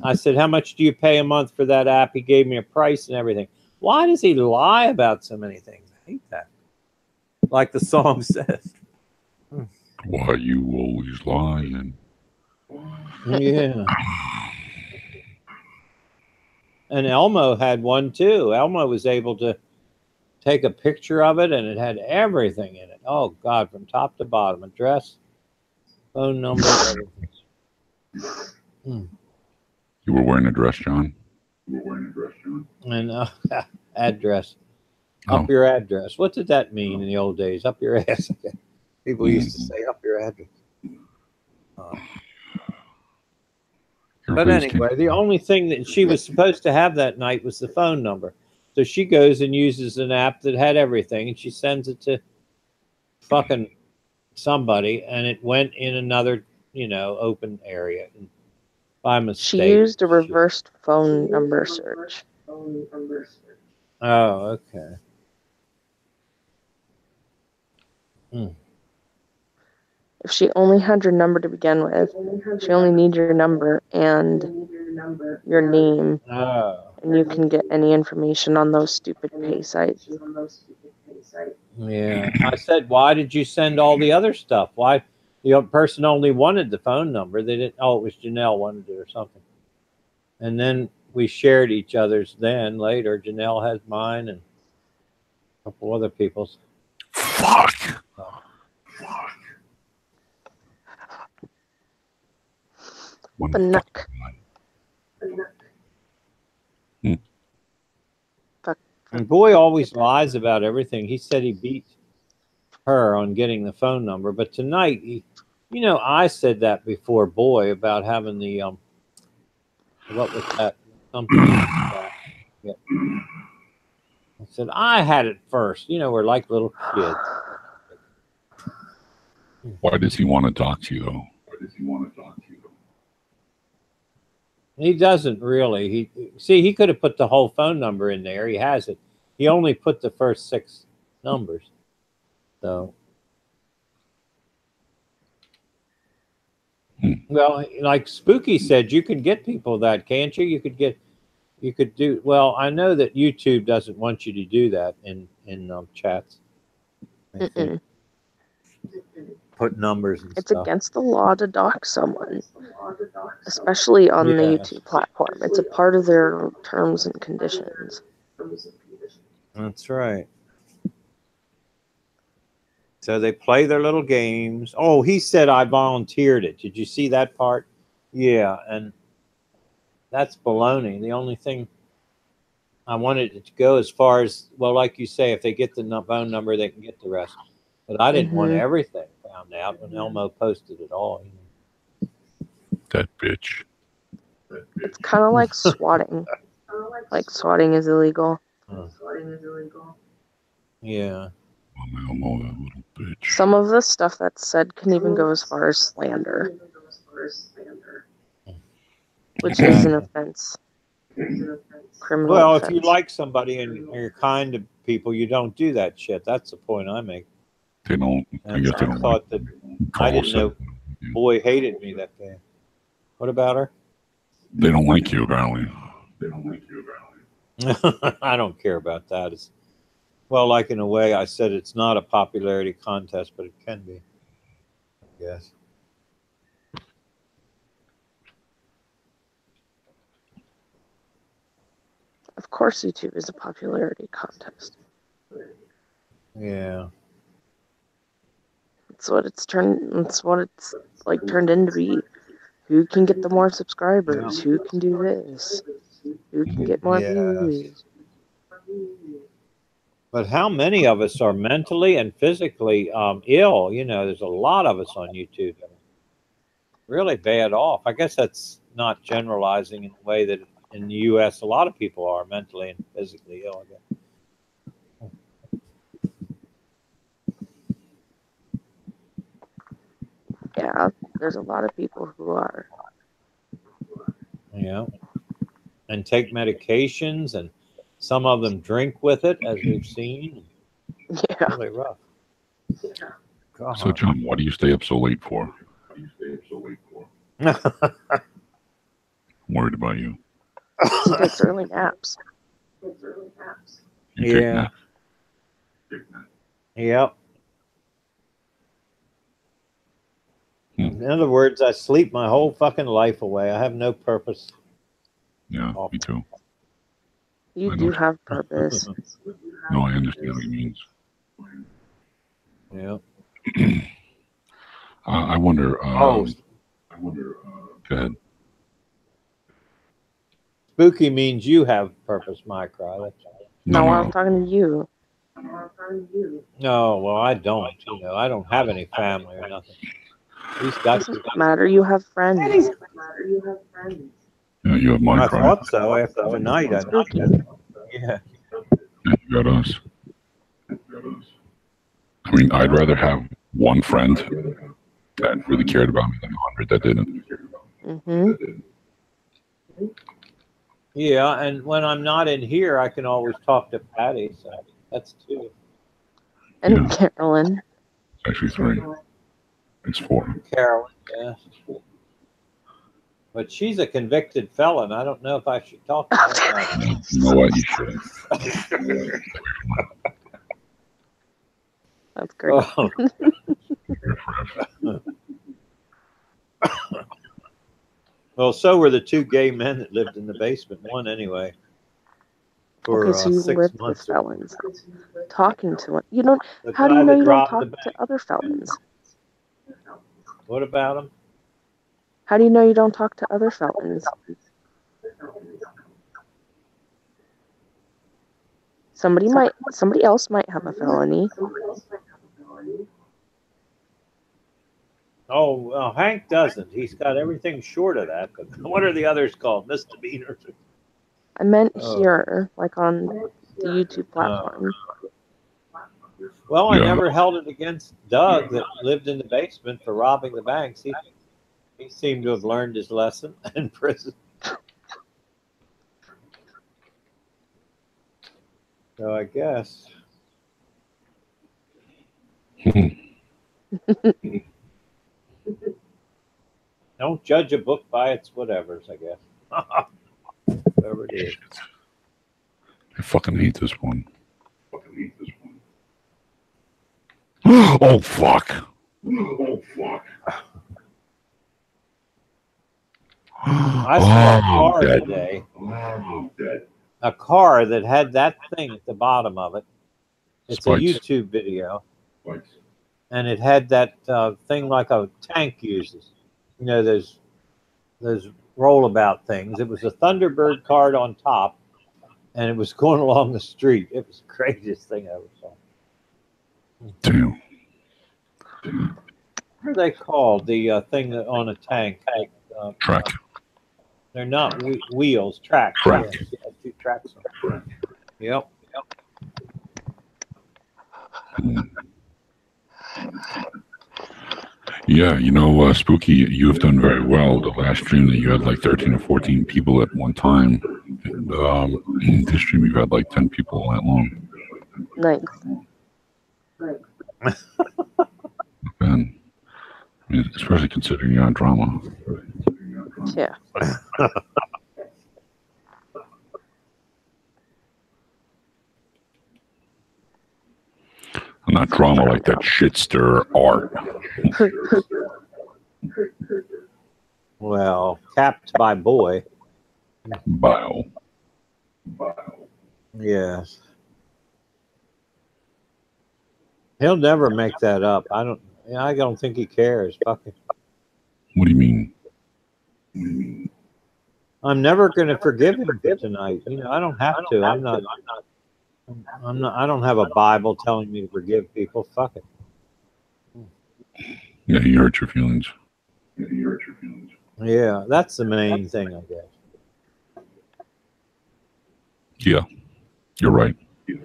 I said, how much do you pay a month for that app? He gave me a price and everything. Why does he lie about so many things? I hate that. Like the song says. Why you always lying? Yeah. And Elmo had one too. Elmo was able to take a picture of it and it had everything in it. Oh God, from top to bottom. Address, phone number, everything. You were wearing a dress, John? And address. Oh. Up your address. What did that mean in the old days? Up your ass. People used to say up your address. But anyway, the only thing that she was supposed to have that night was the phone number. So she goes and uses an app that had everything, and she sends it to fucking somebody, and it went in another, you know, open area by mistake. She used a reversed phone number search. Oh, okay. If she only had your number to begin with, she only needs your number and your name, Oh. and you can get any information on those stupid pay sites. Yeah. I said, why did you send all the other stuff? Why? The person only wanted the phone number. They didn't. Oh, it was Janelle wanted it or something. And then we shared each other's. Then later, Janelle has mine and a couple other people's. Fuck. Fuck. And boy always lies about everything. He said he beat her on getting the phone number, but tonight, you know, I said that before, boy, about having the what was that? Something like that. Yeah. I said I had it first. You know, we're like little kids. Why does he want to dox you, though? He doesn't really. He could have put the whole phone number in there. He has it. He only put the first 6 numbers. So Well, like Spooky said, you can get people that, can't you? You could do well. I know that YouTube doesn't want you to do that in chats. I think. Put numbers and It's stuff. against the law to dox someone, especially on the Yes. YouTube platform. It's a part of their terms and conditions. That's right. So they play their little games. Oh, he said I volunteered it. Did you see that part? Yeah, and that's baloney. The only thing I wanted it to go as far as, well, like you say, if they get the phone number, they can get the rest. But I didn't want everything found out when Elmo posted it all. That bitch. It's kind of like swatting. Like swatting is illegal. Yeah. Elmo, that little bitch. Some of the stuff that's said can even go as far as slander, which is an offense. Criminal Well, offense. if you like somebody and you're kind to people, you don't do that shit. That's the point I make. They don't. I And guess they I don't. thought that I didn't know boy hated me that bad. What about her? They don't like you, apparently. I don't care about that. It's, well, like in a way, I said it's not a popularity contest, but it can be. Yes. Of course, YouTube is a popularity contest. Yeah. It's what it's turned. It's what it's like turned into be. Who can get the more subscribers? Who can do this? Who can get more views? But how many of us are mentally and physically ill? You know, there's a lot of us on YouTube that are really bad off. I guess that's not generalizing in a way that in the U.S. a lot of people are mentally and physically ill. I guess. Yeah, there's a lot of people who are. Yeah. And take medications, and some of them drink with it, as we've seen. Yeah. Really rough. God. So, John, why do you stay up so late for? Worried about you. He takes early naps. You take Yeah. naps? Yep. In other words, I sleep my whole fucking life away. I have no purpose. Yeah, me too. You I do know. have purpose. No, I understand what he means. Yeah. I wonder. Go ahead. Spooky means you have purpose, Micro. That's all. No, I'm talking to you. No, well, I don't. You know, I don't have any family or nothing. He's got Doesn't matter. You have friends. Yeah, you have I Minecraft. thought so after tonight. Yeah. Yeah, you got us. I mean, I'd rather have one friend that really cared about me than 100 that didn't. Yeah, and when I'm not in here, I can always talk to Patty. So that's two. And Carolyn. It's actually 3. It's 4. Carolyn, yeah. But she's a convicted felon. I don't know if I should talk to her. You know what? You shouldn't. That's great. Oh. Well, so were the 2 gay men that lived in the basement. One anyway. For Okay, so you 6 lived with months. felons. Talking to them. You don't. The How do you guy know that you don't robbed talk the to other felons? What about him? How do you know you don't talk to other felons? Somebody else might have a felony. Oh, well, Hank doesn't. He's got everything short of that. But what are the others called? Misdemeanors. I meant Oh. here, like on the YouTube platform. Well, I Yeah. never held it against Doug that lived in the basement for robbing the banks. He seemed to have learned his lesson in prison. So I guess. Don't judge a book by its whatevers, I guess. Whatever it is. I fucking hate this one. Oh fuck. Oh fuck. I saw a car dead. today. A car that had that thing at the bottom of it. It's Spikes. a YouTube video. And it had that thing like a tank uses. You know, those rollabout things. It was a Thunderbird card on top, and it was going along the street. It was the craziest thing I ever saw. Damn. What are they called? The thing that on a tank. Track. They're not wheels. Tracks. Track. Yeah, 2 tracks. Yep. Yeah, you know, Spooky, you have done very well. The last stream that you had like 13 or 14 people at one time. And this stream you've had like 10 people all night long. Nice. Ben, I mean, especially considering you're on drama. Yeah. Not drama like that shitster art. Well, capped by boy. Bio. Yes. He'll never make that up. I don't think he cares. Fuck it. What do you mean? I'm never going to forgive him for tonight. You know, I don't have to. I'm not. I don't have a Bible telling me to forgive people. Fuck it. Yeah, he hurt your feelings. Yeah, that's the main thing, I guess. Yeah, you're right. She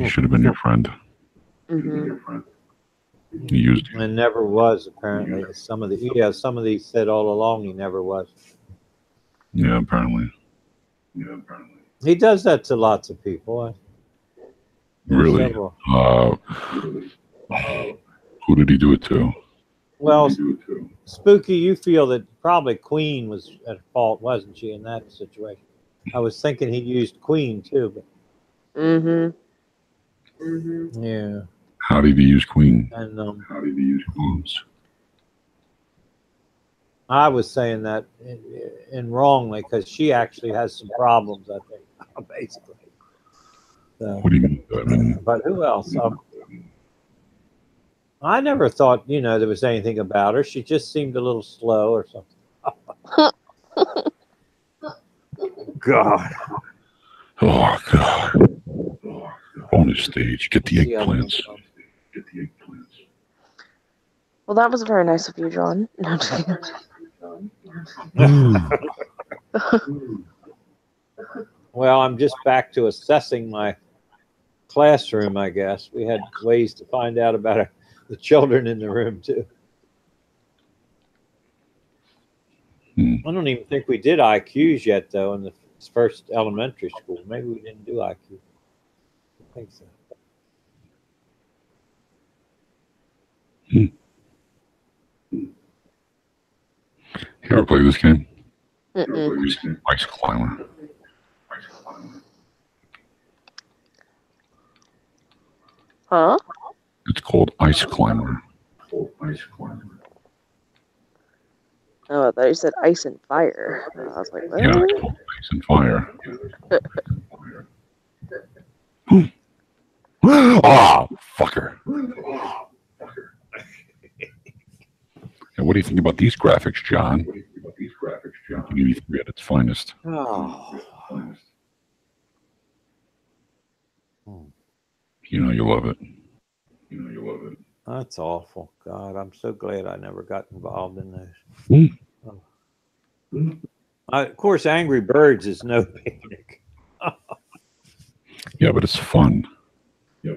should have been your friend. Mm-hmm. He used you. And never was, apparently. Some of these said all along he never was. Yeah, apparently. He does that to lots of people. Really? Several. Who did he do it to? Well, Spooky, you feel that probably Queen was at fault, wasn't she, in that situation? I was thinking he used Queen too, but yeah. How did he use Queen? And Oops. I was saying that in wrongly because she actually has some problems, I think, basically. So, What do you mean? I mean, but who else? I never thought, there was anything about her. She just seemed a little slow or something. God. Oh, God. Bonus stage. Get the eggplants. Well, that was very nice of you, John. No, I'm just kidding. Well, I'm just back to assessing my classroom, I guess. We had ways to find out about the children in the room, too. I don't even think we did IQs yet, though, in the first elementary school. Maybe we didn't do IQ. I think so. You ever play this game? Mm-mm. Ice Climber. Huh? It's called Ice Climber. Oh, I thought you said ice and fire. I was like, what? Yeah, it's called Ice and Fire. Oh, fucker. And what do you think about these graphics, John? Maybe three at its finest. Oh. You know you love it. That's awful. God, I'm so glad I never got involved in those. Of course, Angry Birds is no picnic. Yeah, but it's fun. You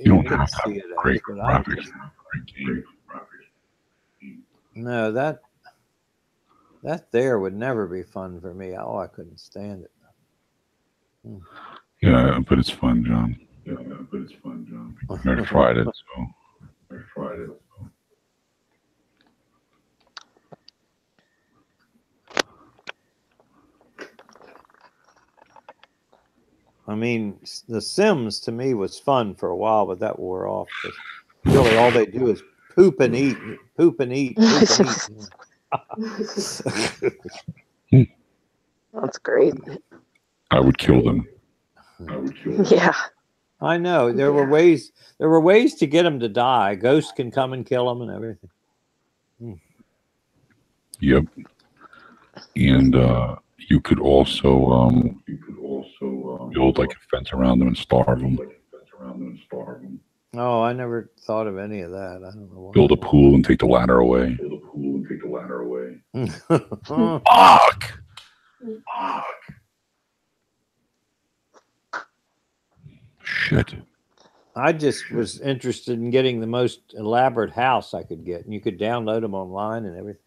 don't can have to see have it great as, but I graphics. just- No, that there would never be fun for me. Oh, I couldn't stand it. Yeah, but it's fun, John. I tried it, so. I mean, The Sims to me was fun for a while, but that wore off. Really, all they do is poop and eat, poop and eat, poop and eat. That's great. I would kill them. Yeah. I know there were ways. There were ways to get them to die. Ghosts can come and kill them and everything. Yep. And you could also build like a fence around them and starve them. Oh, I never thought of any of that. I don't know why. Build a pool and take the ladder away. Fuck! Shit. I just was interested in getting the most elaborate house I could get, and you could download them online and everything.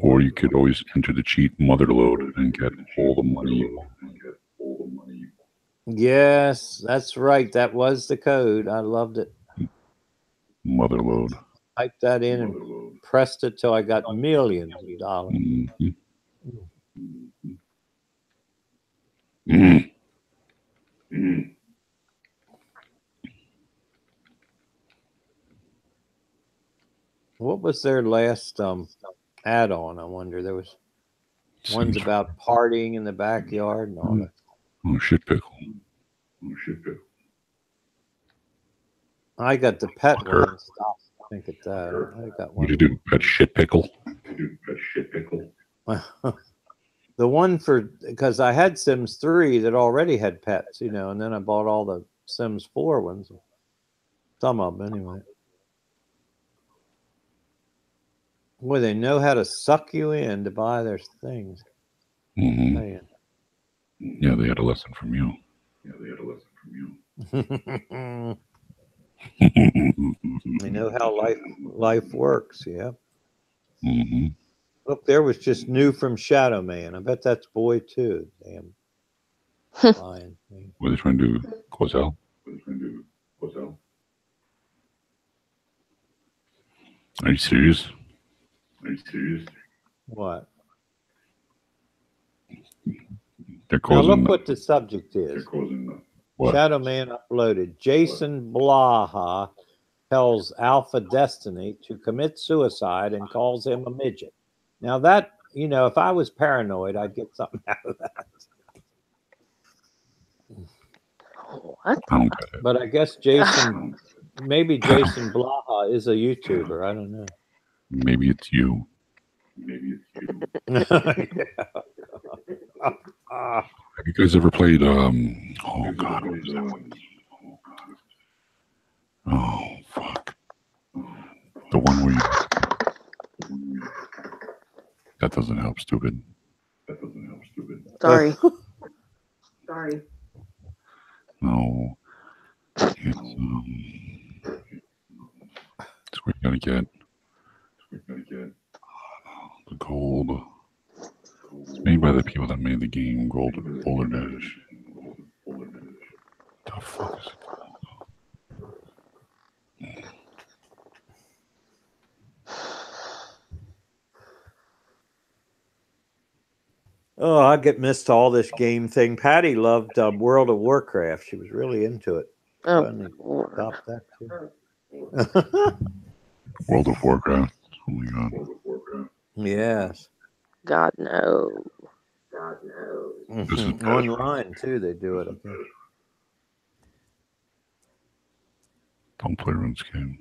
Or you could always enter the cheat motherload and get all the money. Yes, that's right. That was the code. I loved it. Motherload. Typed that in and pressed it till I got millions of dollars. Mm-hmm. Mm. Mm. What was their last add-on? I wonder. There was ones about partying in the backyard and all that. Oh, shit pickle. I got the pet one. Stop. Think at that. I got one. What did you do? Pet shit pickle? The one because I had Sims 3 that already had pets, you know, and then I bought all the Sims 4 ones. Some of them, anyway. Boy, they know how to suck you in to buy their things. Mm-hmm. Yeah, they had a lesson from you. They know how life works, yeah. Mm-hmm. Look, there was just new from Shadow Man. I bet that's Boy too. Damn. Lion. What are they trying to do? Cozell? Are you serious? What? They're Now causing. look what the subject is. What? Shadow Man uploaded. Jason Blaha tells Alpha Destiny to commit suicide and calls him a midget. Now that, you know, if I was paranoid, I'd get something out of that. What? I don't get it. But I guess Jason, maybe Jason Blaha is a YouTuber. I don't know. Maybe it's you. Have you guys ever played oh god, what was that one? Oh fuck. The one where you that doesn't help, stupid. Sorry. No. It's where you gotta get the gold. It's made by the people that made the game Gold Boulder Dash. The fuck is it called? Oh, I get missed all this game thing. Patty loved World of Warcraft. She was really into it. Oh, Stop that too. World of Warcraft. Oh my god. Yes. God no. Online too, they do it. Okay. Don't play RuneScape.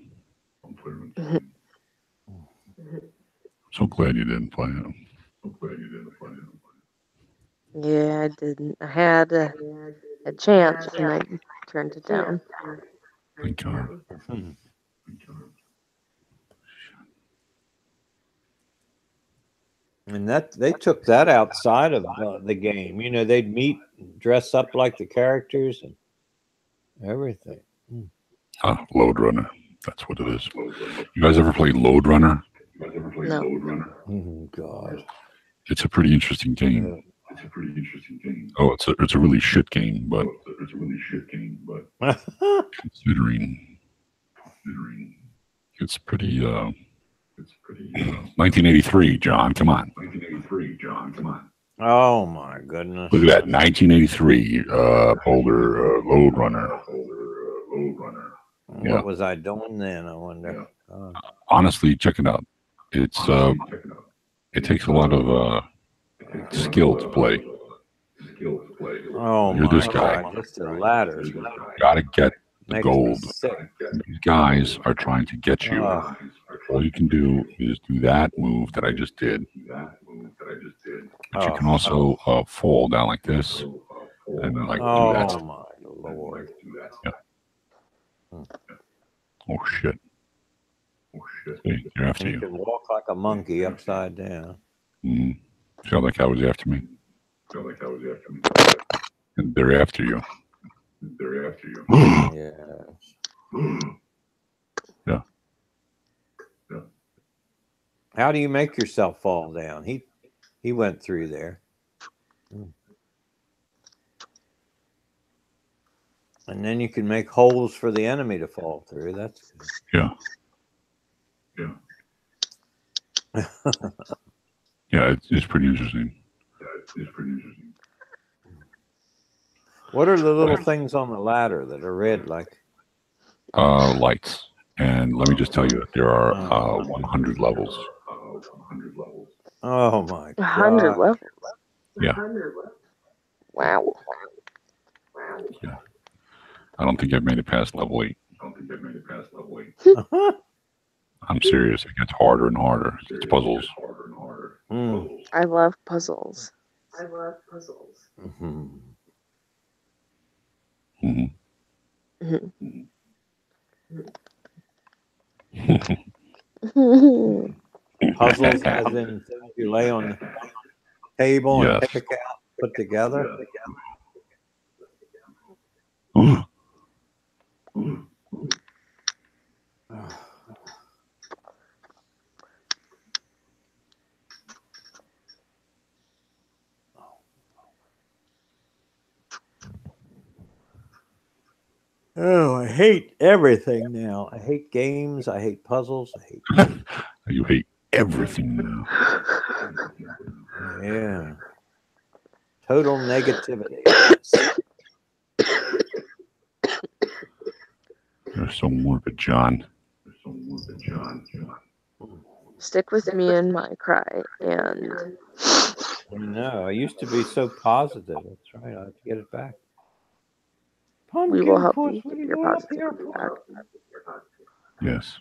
So glad you didn't play it. Yeah, I didn't. I had a chance and I turned it down. Thank God. And that they took that outside of the game. You know, they'd meet, dress up like the characters and everything. Load Runner. That's what it is. You guys ever played Load Runner? No. Oh God. It's a pretty interesting game. Oh, it's a really shit game, but considering it's pretty 1983, John. Come on. Oh my goodness! Look at that, 1983 Boulder Load Runner. Yeah. What was I doing then? I wonder. Honestly, check it out. It's it takes a lot of skill to play. Oh You're my this guy. God! Just the ladders. Gotta get the Makes me gold. sick. These guys are trying to get you. All you can do is do that move that I just did. But you can also fall down like this and like do that. Oh my Lord! Yeah. Oh shit! See, they're after You you. can walk like a monkey upside down. Mm. Felt like I was after me. And they're after you. Yeah. Yeah. How do you make yourself fall down? He went through there. And then you can make holes for the enemy to fall through. That's good. Yeah. Yeah, it's pretty interesting. What are the little things on the ladder that are red like? Lights. And let me just tell you that there are 100 levels. Oh my God. 100 levels. Yeah. Wow. Yeah. I don't think I've made it past level 8. I'm serious. It gets harder and harder. It's puzzles. I love puzzles. Mm-hmm. Puzzles as in things you lay on the table and pick out, put together. Oh, I hate everything now. I hate games. I hate puzzles. I hate. You hate everything now. Yeah. Total negativity. You're so morbid, John. Stick with me in my cry, and No, I used to be so positive. That's right. I have to get it back. we will help you get your positivity back. Yes.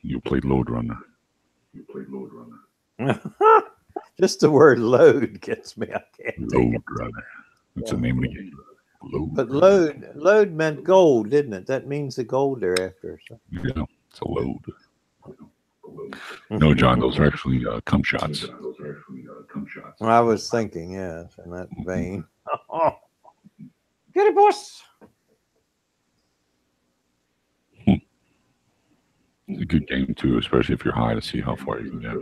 You played Load Runner. Just the word load gets me. I can't take Load it. Runner. That's the name of the game. Load. But load meant gold, didn't it? That means the gold they're after. So. Yeah, it's a load. No, John, those are actually cum shots. I was thinking, yes, in that vein. Get it, boss. It's a good game too, especially if you're high, to see how far you can get.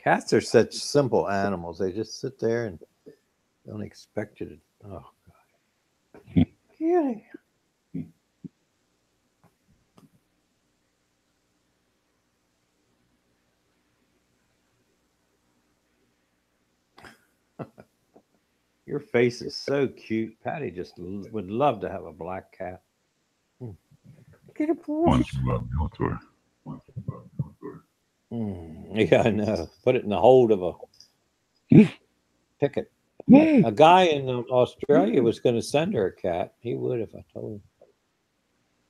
Cats are such simple animals. They just sit there and don't expect you to. Oh God. Kitty. Your face is so cute. Patty just would love to have a black cat. Get it, boy. Once you go to her. Yeah, I know. Put it in the hold of a picket. A guy in Australia was going to send her a cat. He would if I told him.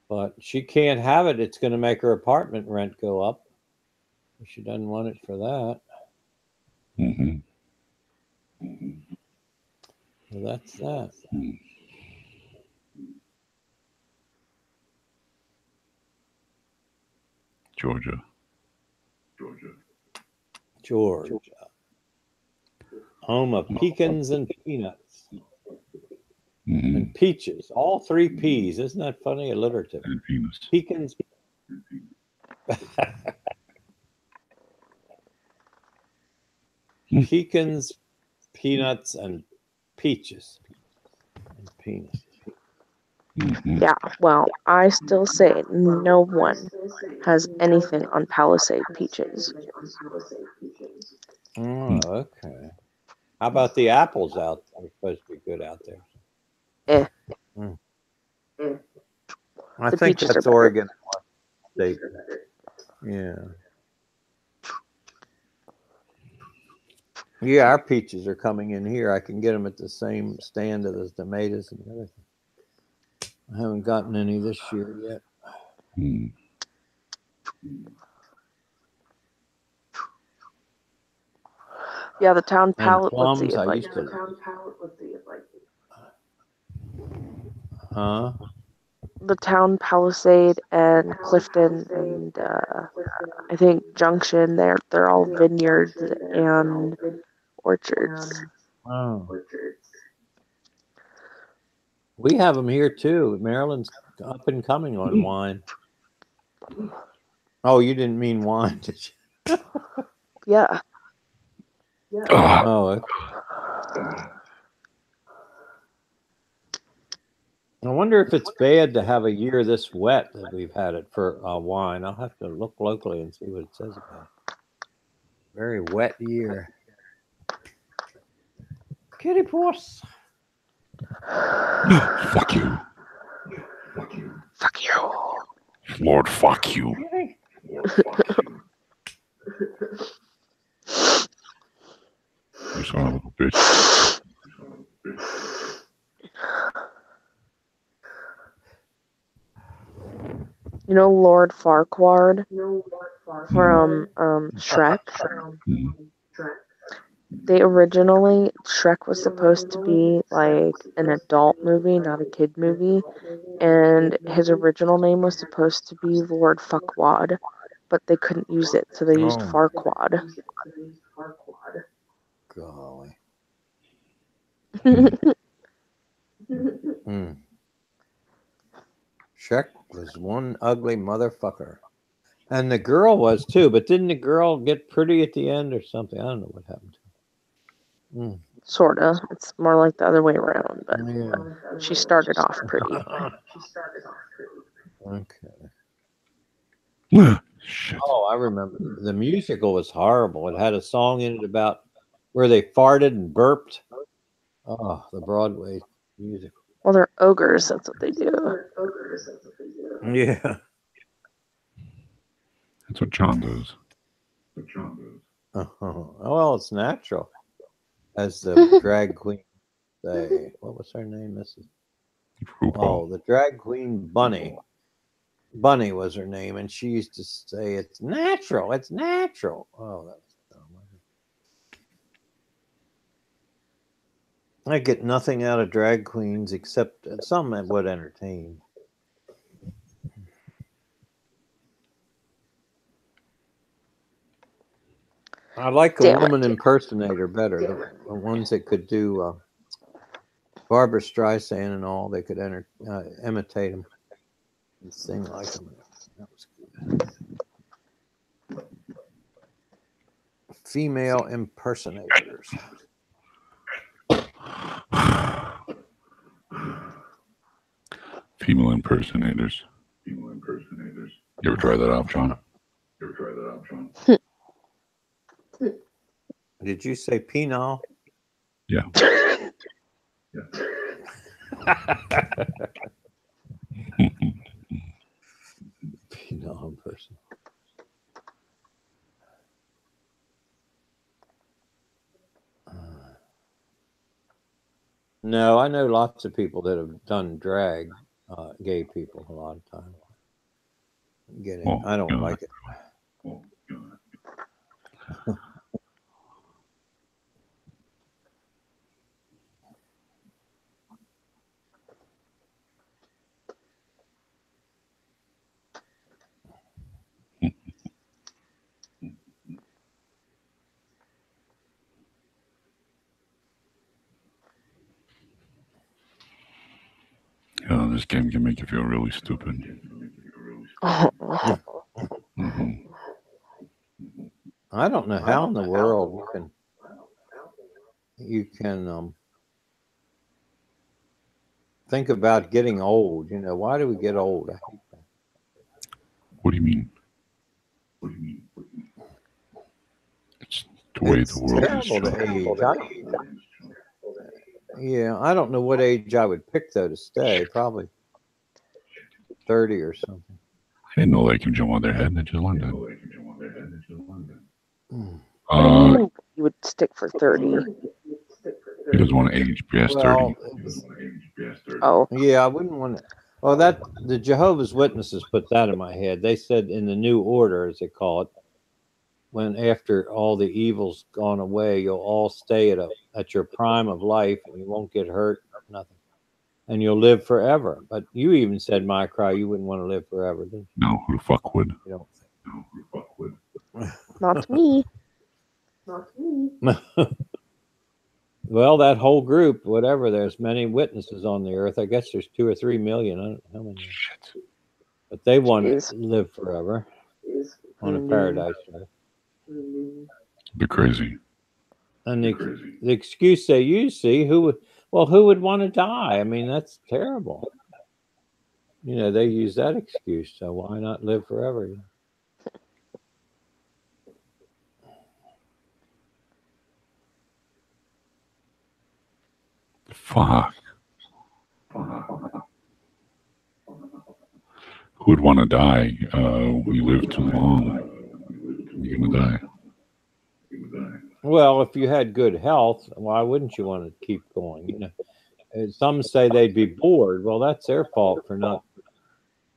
But she can't have it. It's going to make her apartment rent go up. She doesn't want it for that. So that's that. Georgia. Home of pecans and peanuts. And peaches. All 3 P's. Isn't that funny? Alliterative. And penis. Pecans. Pecans, peanuts, and peaches. And penis. Mhm. Yeah, well, I still say no one has anything on Palisade peaches. Oh, okay. How about the apples out? They're supposed to be good out there. Eh, I the think peaches are that's better. Oregon State. Yeah. Yeah, our peaches are coming in here. I can get them at the same stand as the tomatoes and everything. I haven't gotten any this year yet. Mm. Yeah, the town And palette. Let's see plums, if I I used can. to. Huh? The town Palisade and Clifton and I think Junction. They're all vineyards and orchards. Oh. We have them here too. Maryland's up and coming on wine. Oh, you didn't mean wine, did you? Yeah. Oh, okay. I wonder if it's bad to have a year this wet that we've had it for wine. I'll have to look locally and see what it says about it. Very wet year. Kitty puss. Fuck you. Fuck you. Lord, fuck you. You son of a bitch. You know Lord Farquaad from Shrek? They originally, Shrek was supposed to be like an adult movie, not a kid movie, and his original name was supposed to be Lord Fuckwad, but they couldn't use it, so they used Farquaad. Golly. Shrek was one ugly motherfucker. And the girl was too, but didn't the girl get pretty at the end or something? I don't know what happened to her. Sorta. It's more like the other way around, but Yeah. she started off pretty. Okay. Shit. Oh, I remember. The musical was horrible. It had a song in it about where they farted and burped. Oh, the Broadway musical. Well, they're ogres, that's what they do. Yeah. That's what John does. Oh, well, it's natural. As the drag queen say. What was her name, Mrs.? Oh, the drag queen Bunny. Bunny was her name, and she used to say, "It's natural. It's natural." Oh, that was dumb. I get nothing out of drag queens except some that would entertain. I like a woman impersonator better. The ones that could do Barbara Streisand and all, they could imitate them and sing like them. That was good. Female impersonators. Female impersonators. You ever try that out, John? Did you say penal? Yeah. Penal person. No, I know lots of people that have done drag, gay people a lot of times. I don't like it. Oh, this game can make you feel really stupid. Mm-hmm. I don't know how in the world you can think about getting old. You know, why do we get old? I hate that. What do you mean? It's the way the world is. Terrible to age. Yeah, I don't know what age I would pick though to stay. Probably 30 or something. I didn't know they can jump on their head. They just learned that. What do you mean you would stick for 30? He doesn't want to age past 30. Oh, Yeah, I wouldn't want to. Well, that the Jehovah's Witnesses put that in my head. They said in the New Order, as they call it, when after all the evil's gone away, you'll all stay at your prime of life, and you won't get hurt, nothing, and you'll live forever. But you even said, "My cry, you wouldn't want to live forever, didn't No, who the fuck would? you?" not me. Not me. Well, that whole group, whatever, there's many witnesses on the earth. I guess there's 2 or 3 million. I don't know how many. Shit. But they want Jeez. to live forever on a paradise earth. They're crazy. And the excuse they use, see, who would want to die? I mean, that's terrible. You know, they use that excuse, so why not live forever? Fuck. Who would want to die? We live too long. You're gonna die. Well, if you had good health, why wouldn't you want to keep going? You know, and some say they'd be bored. Well, that's their fault for not,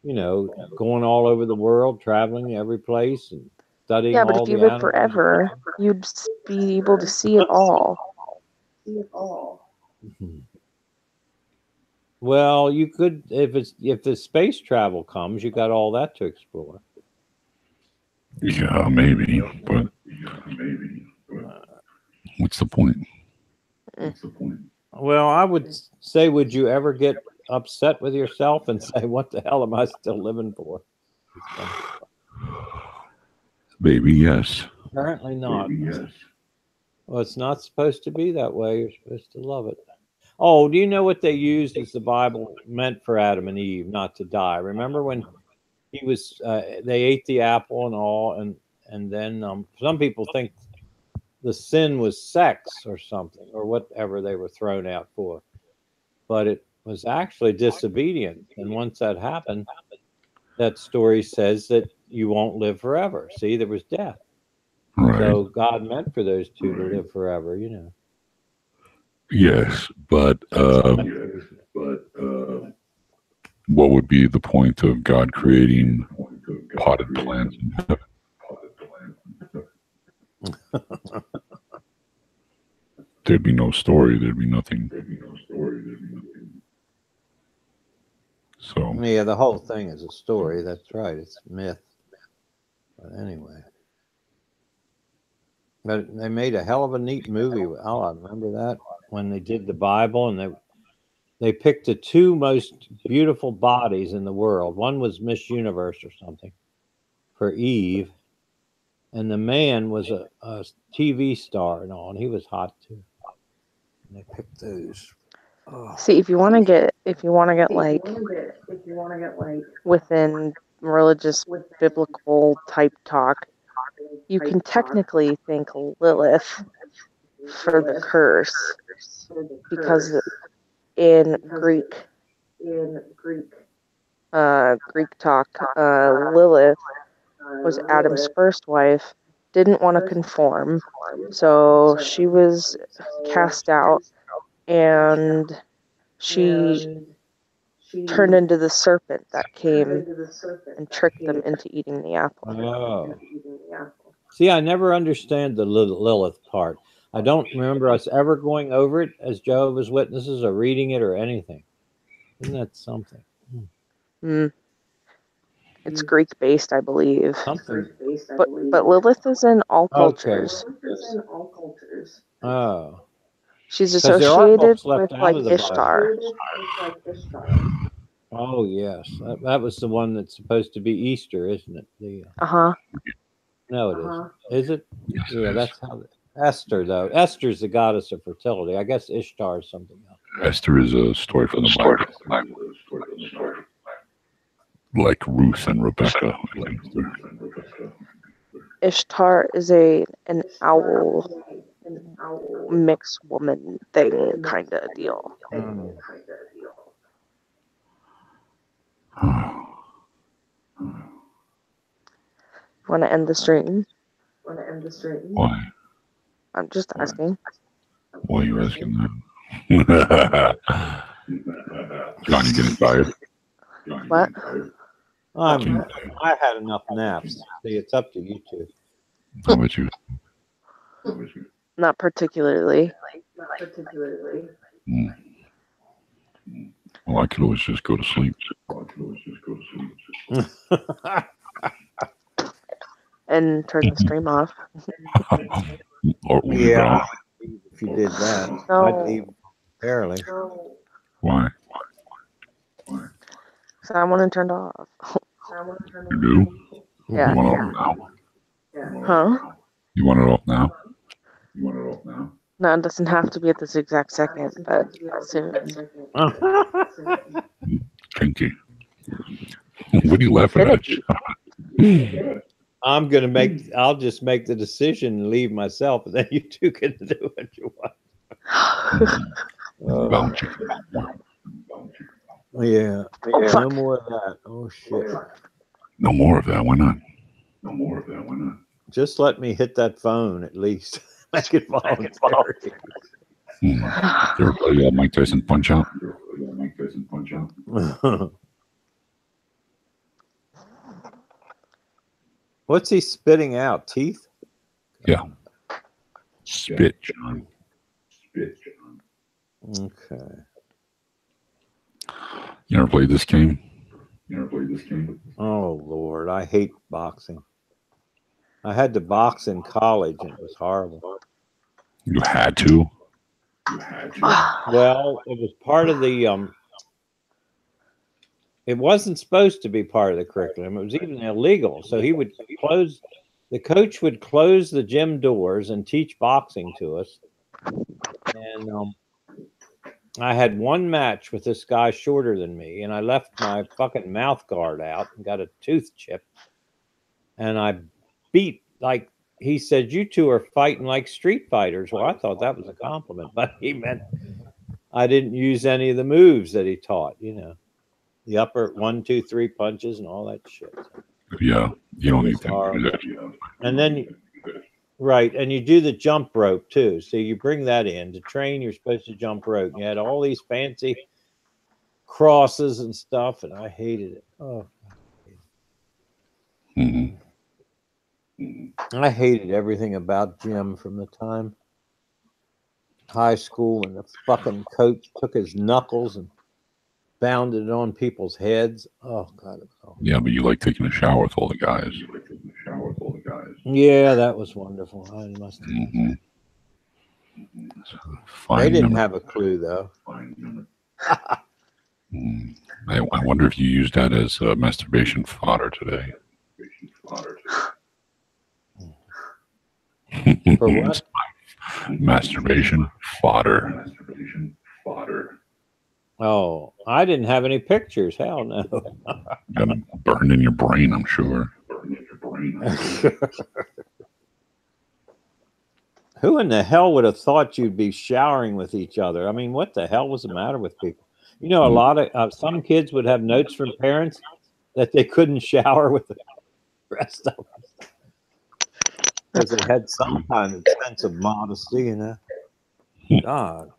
you know, going all over the world, traveling every place and studying. Yeah, but all if you the live animals. forever, you'd be able to see it all. Mhm. Well, you could if the space travel comes, you got all that to explore. Yeah, maybe. But what's the point? Well, I would say, would you ever get upset with yourself and say, "What the hell am I still living for?" Maybe yes. Apparently not. Well, it's not supposed to be that way. You're supposed to love it. Oh, do you know what they used as the Bible meant for Adam and Eve not to die? Remember when he was they ate the apple and all, and then some people think the sin was sex or something or whatever they were thrown out for, but it was actually disobedience. And once that happened, that story says that you won't live forever. See, there was death. Right. So God meant for those two to live forever, you know. Yes, but what would be the point of God creating potted plants in heaven? There'd be no story. There'd be nothing. So Yeah, the whole thing is a story. That's right. It's myth. But anyway. But they made a hell of a neat movie. Oh, I remember that when they did the Bible, and they picked the two most beautiful bodies in the world. One was Miss Universe or something for Eve, and the man was a TV star and all, and he was hot too. And they picked those. Oh. See, if you want to get like within religious biblical type talk, you can technically thank Lilith for the curse, because in Greek talk, Lilith was Adam's first wife, didn't want to conform, so she was cast out, and she turned into the serpent that came and tricked them into eating the apple. Oh. See, I never understand the Lilith part. I don't remember us ever going over it as Jehovah's Witnesses or reading it or anything. Isn't that something? It's Greek based, I believe. Something. But Lilith is in all cultures. Oh. She's 'Cause there are associated books left with out like of the Bible. Ishtar. Oh, yes. That was the one that's supposed to be Easter, isn't it? No, it isn't. Is it? Yes, Yeah, it that's how. Esther, though. Esther's the goddess of fertility. I guess Ishtar is something else. Esther is a story from the Bible. Like Ruth and Rebecca. Ishtar is an owl mixed woman thing kind of deal. Want to end the stream? Why? I'm just asking. Why are you asking that? John, you getting tired? What? I had enough naps. See, it's up to you two. How about you? Not particularly. Mm. Well, I could always just go to sleep. And turn the stream off. Or leave it on. If you did that, No. I'd leave early. Why? So I want to turn it off. You do? Yeah. You want it off now? Huh? You want it off now? No, it doesn't have to be at this exact second, but soon. Kinky. What are you laughing at? I'll just make the decision and leave myself, and then you two can do what you want. Yeah. No more of that. Oh shit. No more of that. Why not? Just let me hit that phone at least. Make it voluntary. You ever play Mike Tyson Punch Out? What's he spitting out? Teeth? Yeah. Spit, John. Okay. You ever played this game? Oh Lord, I hate boxing. I had to box in college and it was horrible. You had to? Well, it was part of the it wasn't supposed to be part of the curriculum. It was even illegal. So the coach would close the gym doors and teach boxing to us. And I had one match with this guy shorter than me, and I left my fucking mouth guard out and got a tooth chip. And I beat, like, he said, you two are fighting like street fighters. Well, I thought that was a compliment, but he meant I didn't use any of the moves that he taught, you know. The upper 1, 2, 3 punches and all that shit. Yeah, you don't need to do that. And then, right, and you do the jump rope too. So you bring that in. To train, you're supposed to jump rope. You had all these fancy crosses and stuff, and I hated it. Oh, I hated everything about gym from the time high school, and the fucking coach took his knuckles and bounded it on people's heads. Oh God. Yeah, but you like taking a shower with all the guys. Yeah, that was wonderful. I must have. They didn't have a clue though. I wonder if you used that as masturbation fodder today. For what? Masturbation fodder. Oh, I didn't have any pictures. Hell no. Got them burned in your brain, I'm sure. Who in the hell would have thought you'd be showering with each other? I mean, what the hell was the matter with people? You know, a lot of some kids would have notes from parents that they couldn't shower with the rest of them because they had some kind of sense of modesty, you know. God.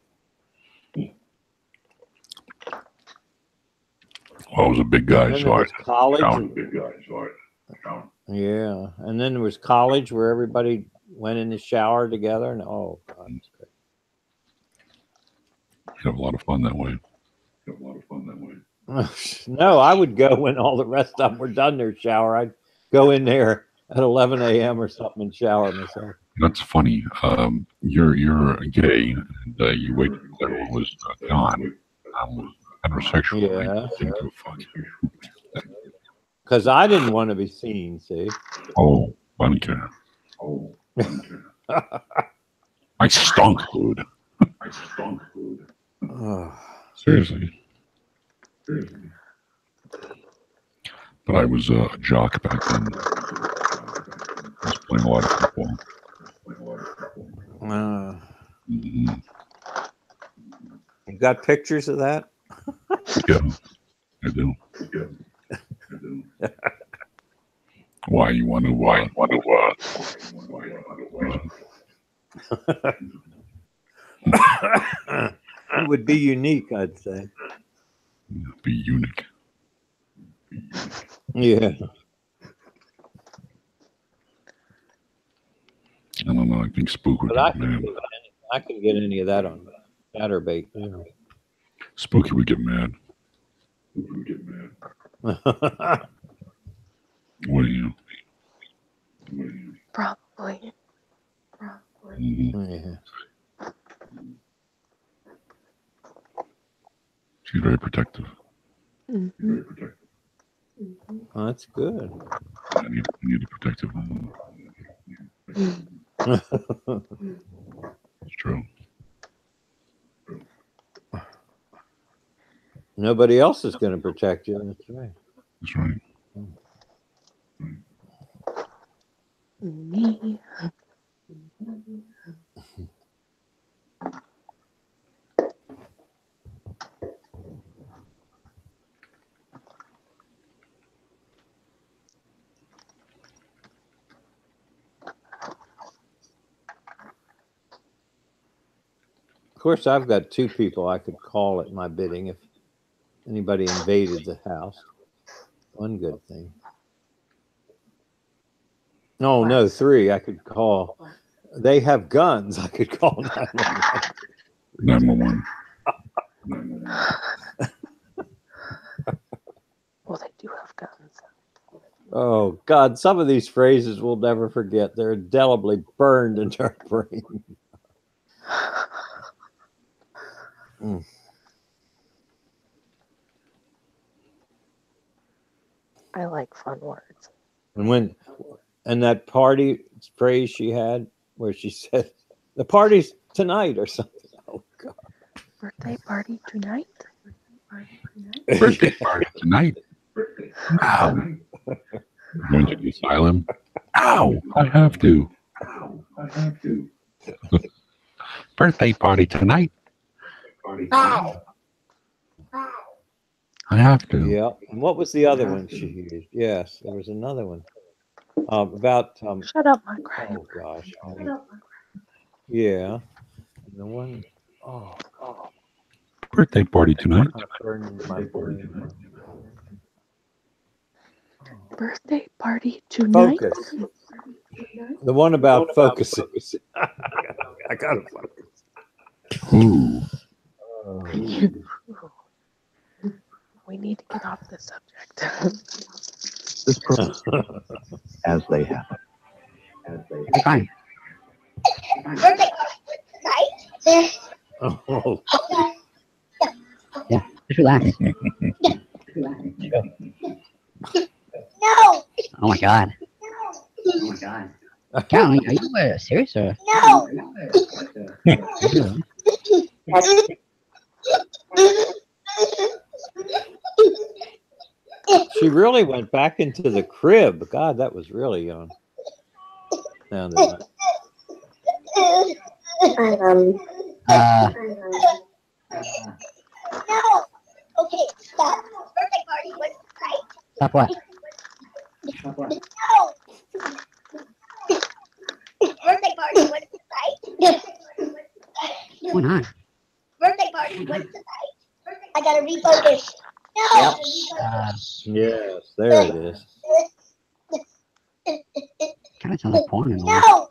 Well, I was a big guy, so I college. showered. Yeah, and then there was college where everybody went in the shower together, and oh God, it's great. You have a lot of fun that way. No, I would go when all the rest of them were done their shower. I'd go in there at 11 a.m. or something and shower myself. That's funny. You're gay, and you waited until everyone was gone. I was heterosexual. Yeah. I didn't give a fuck. Because I didn't want to be seen, see? Oh, I don't care. I stunk, dude. Seriously. But I was a jock back then. I was playing a lot of football. You got pictures of that? Yeah, I do. Why you want to? It would be unique, I'd say. Be unique. Yeah. I don't know. I think Spook would But I get mad. can get any of that on Chatterbait. You Spooky would get mad. know. What do you? Probably. Mhm. Yeah. She's very protective. Mm-hmm. Oh, that's good. I need a protective woman. It's true. Nobody else is going to protect you. That's right. That's right. Me. Of course, I've got 2 people I could call at my bidding if anybody invaded the house. One good thing. No, 3 I could call. They have guns. I could call 911. 911. Well, they do have guns. Oh, God. Some of these phrases we'll never forget. They're indelibly burned into our brain. I like fun words. And that party phrase she had where she said, the party's tonight or something. Oh, God. Birthday party tonight? Birthday party tonight. Ow. Going to the asylum. Ow. I have to. Birthday party tonight. Ow. I have to. Yeah. And what was the other one she used? Yes, there was another one. About Shut up, my cry. oh gosh. Yeah. And the one Birthday party tonight. burned into my brain. Birthday party tonight? Focus. The one about focusing. I gotta focus. Ooh. We need to get off this subject. This process as they happen. Fine. Oh. Yeah, just relax. No. Oh my God. Callie, are you serious or? No. She really went back into the crib. God, that was really young. No. Okay, stop. Birthday party was right. Stop what? No. Birthday party was right. What's going on? Birthday party was right. I gotta refocus. No. Yes, there it is. Kind of sounds like porn. In a way. No.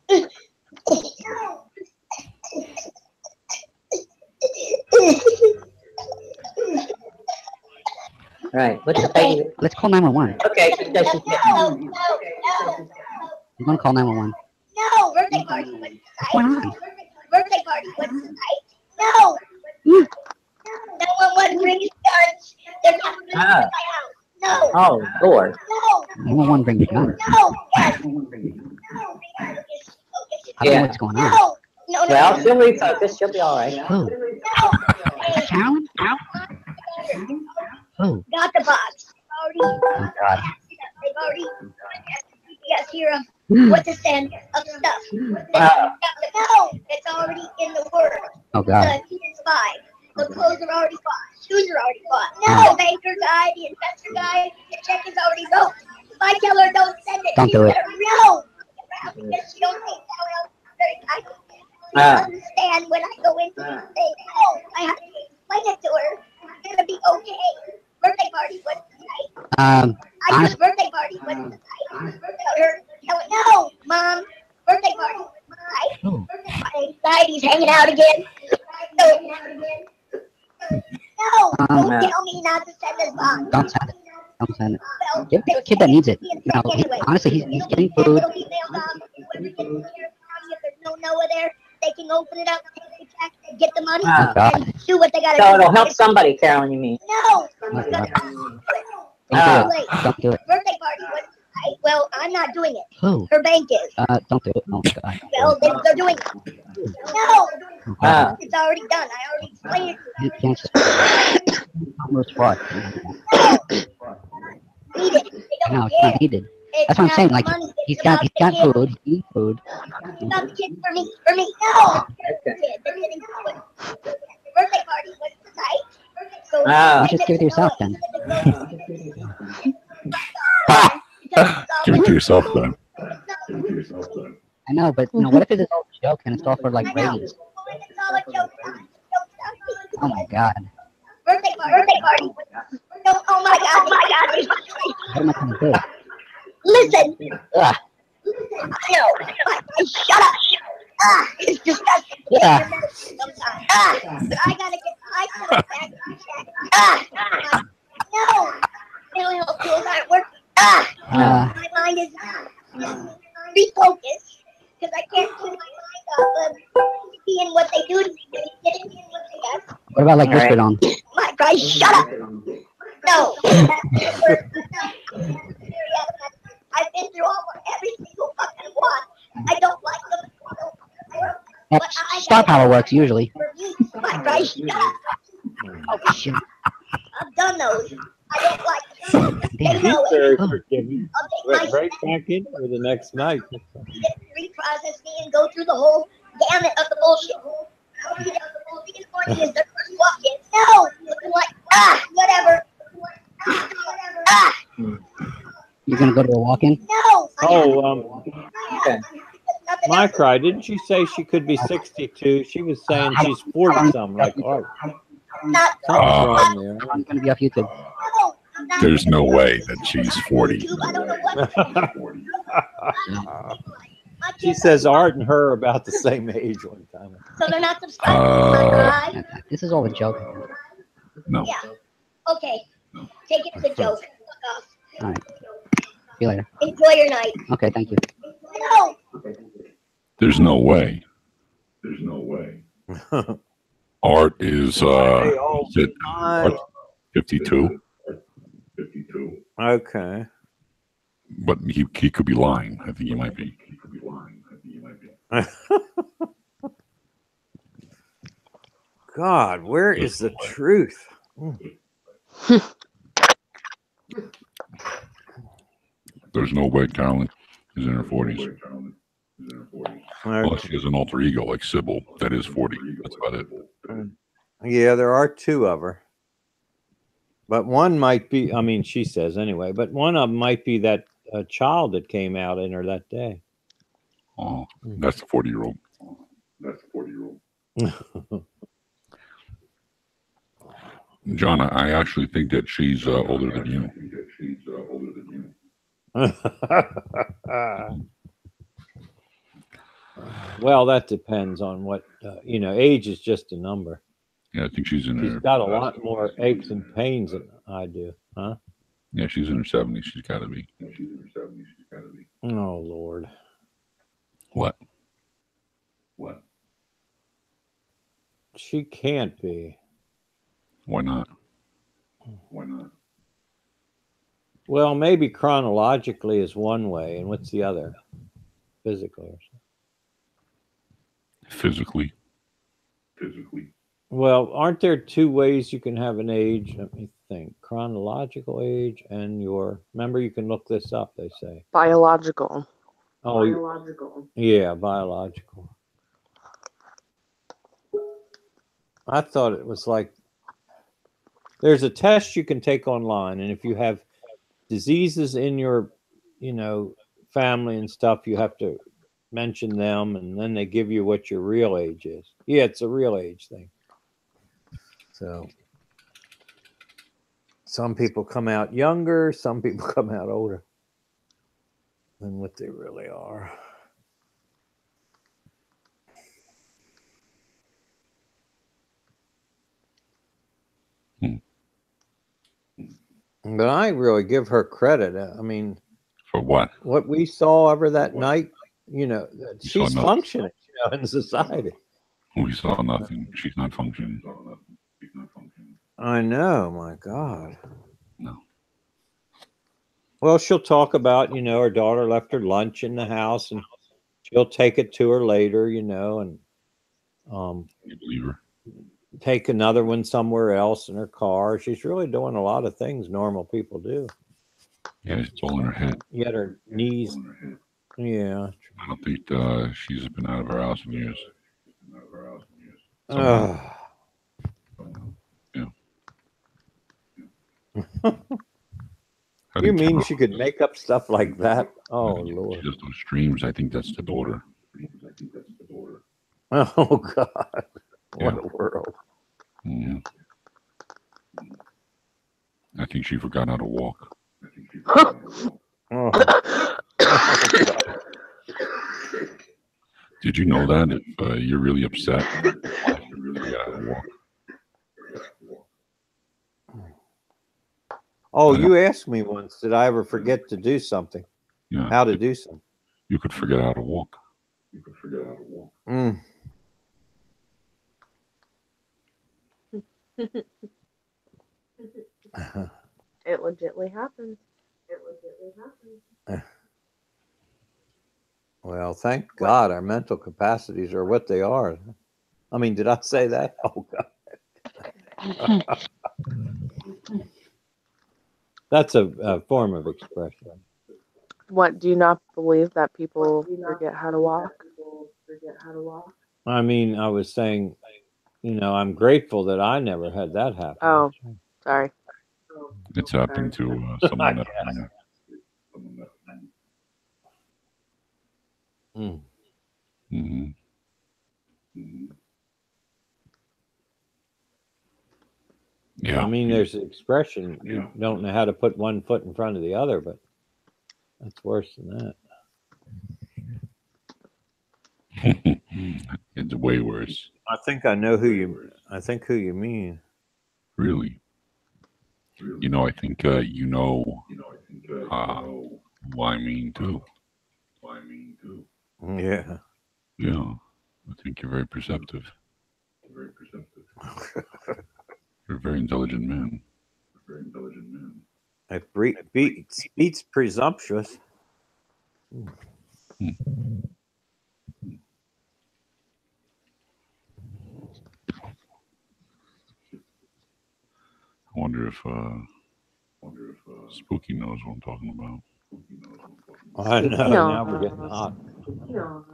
Right. What's the thing? Let's call 911. Okay. So does she No. I'm gonna call 911. No. Birthday party was right. What's going on? Birthday party was right. No. 911 brings guns. They're not coming to my house. No. Oh, Lord. No. 911 bring the gun. No. Yes. I don't know what's going on. No. No. Well, she'll refocus. She'll be all right. Who? No. Carolyn? Oh. Got the box. Oh, God. They've already GPS here of what to send of stuff. No, it's already in the word. Oh, God. The spy. The clothes are already bought. Shoes are already bought. No, banker guy, the investor guy, the check is already wrote. If I tell her don't send it, Don't do it. No. Because she don't think that she understand when I go into and say, oh, I have to explain it to her. It's gonna be okay. Birthday party was tonight. I honest- took birthday party was tonight. Tell her, no, mom, birthday party was tonight. Oh. My anxiety's hanging out again. No, don't tell me not to send this box. Don't send it. Don't send it. Give it to a kid that needs it. You know, honestly, he's getting food. It'll be mailed off. Whoever gets it here, if there's no Noah there, they can open it up, take the check, and get the money, Oh, God. and do what they gotta So do. it'll help somebody, Carolyn, you mean? No. Oh, God. Oh. Don't do it. Birthday party was tonight. Well, I'm not doing it. Who? Her bank is. Don't do it. Oh, God. Well, they're doing it. No. Oh. It's already done. I already explained it to You can't say almost fraud. them. Need it. They No, don't it's not care. needed. It's That's what I'm not saying. the Like, money. he's It's got about the food. kids. He eats food. It's about the kids for me. For me. No. They're getting food. The birthday party was tonight. So Ah. You just give it to yourself then. Give it to yourself then. I know, but you know, what if it's all a joke and it's all for like ratings? Oh my God. Birthday party. Oh my God. Oh my God. What am I gonna do? Listen. Ugh. No. Shut up. It's disgusting. Yeah. I gotta get my back. No. Mental health tools aren't working. My mind is refocused because I can't keep my mind off of seeing what they do to me. Getting what they got. What about like whispered on? My God, shut up. No. I've been through every single fucking one. I don't like them. Star power works usually. My God, shut up. Oh shit. I've done those. I don't like them. They He's know very it. forgiving. I'll take my Right back in for the next night. reprocess me and go through the whole gamut of the bullshit. The biggest morning is the first walk-in. No, looking like whatever. You're gonna go to a walk-in? No. Oh, Okay. my cry, didn't she say she could be 62? She was saying she's 40 something, like Art. Not Something's wrong there. I'm gonna be off YouTube. no. I'm not. There's no way that she's 40. I don't know what. She says Art and her are about the same age one time. So they're not subscribed to my live? This is all a joke. No. Yeah. Okay. Take it as a joke. Fuck off. All right. See you later. Enjoy your night. Okay, thank you. No. There's no way. There's no way. Art is it Art 52? 52. Okay. But he could be lying. I think he might be. God, where is the truth? There's no way Carolyn is in her 40s. Unless she has an alter ego like Sybil that is 40. That's about it. Yeah, there are two of her. But one might be, I mean, she says anyway, but one of them might be that child that came out in her that day. Oh, that's the 40-year-old. That's the 40-year-old. John, I actually think that she's older than you. Well, that depends on what, age is just a number. Yeah, I think she's in She's her. got a lot more aches and pains than I do, huh? Yeah, she's in her 70s. She's got to be. Oh, Lord. What? What? She can't be. Why not? Why not? Well, maybe chronologically is one way, and what's the other? Physically or something. Physically. Physically. Well, aren't there two ways you can have an age? Let me think. Chronological age and your. Remember, you can look this up. They say. Biological. Oh, yeah, biological. I thought it was like there's a test you can take online, and if you have diseases in your, family and stuff, you have to mention them, and then they give you what your real age is. Yeah, it's a real age thing. So some people come out younger, some people come out older than what they really are. But I really give her credit. I mean, for what? What we saw over that night, she's nothing. functioning, in society. We saw nothing. She's not functioning. I know, my God. No. Well, she'll talk about, her daughter left her lunch in the house and she'll take it to her later, and You believe her? take another one somewhere else in her car. She's really doing a lot of things normal people do. Yeah, it's all in her head. Yet her knees. Yeah. I don't think she's been out of her house in years. Yeah. You mean she could make up stuff like that? Oh, Lord. She does those streams. I think that's the daughter. Oh, God. Yeah. What a world. Yeah. I think she forgot how to walk. Oh. Did you know that if you're really upset, you really forget how to walk? Oh, you asked me once, did I ever forget to do something? Yeah. How to do something? You could forget how to walk. Mm. It legitly happens. Well, thank God our mental capacities are what they are. I mean, did I say that? Oh, God. That's a form of expression. What, do you not believe that people forget how to walk? I mean, I was saying, I'm grateful that I never had that happen. Oh, sorry. It's happened to someone that I know. Mm. Mm-hmm. Yeah. I mean, there's an expression. You don't know how to put one foot in front of the other, but that's worse than that. It's way worse. I think I know who you mean. Really? I think who I mean too. Yeah. Yeah. I think you're very perceptive. You're a very intelligent man. It beats presumptuous. Hmm. I wonder if Spooky knows what I'm talking about. I know. No. Now we're getting hot.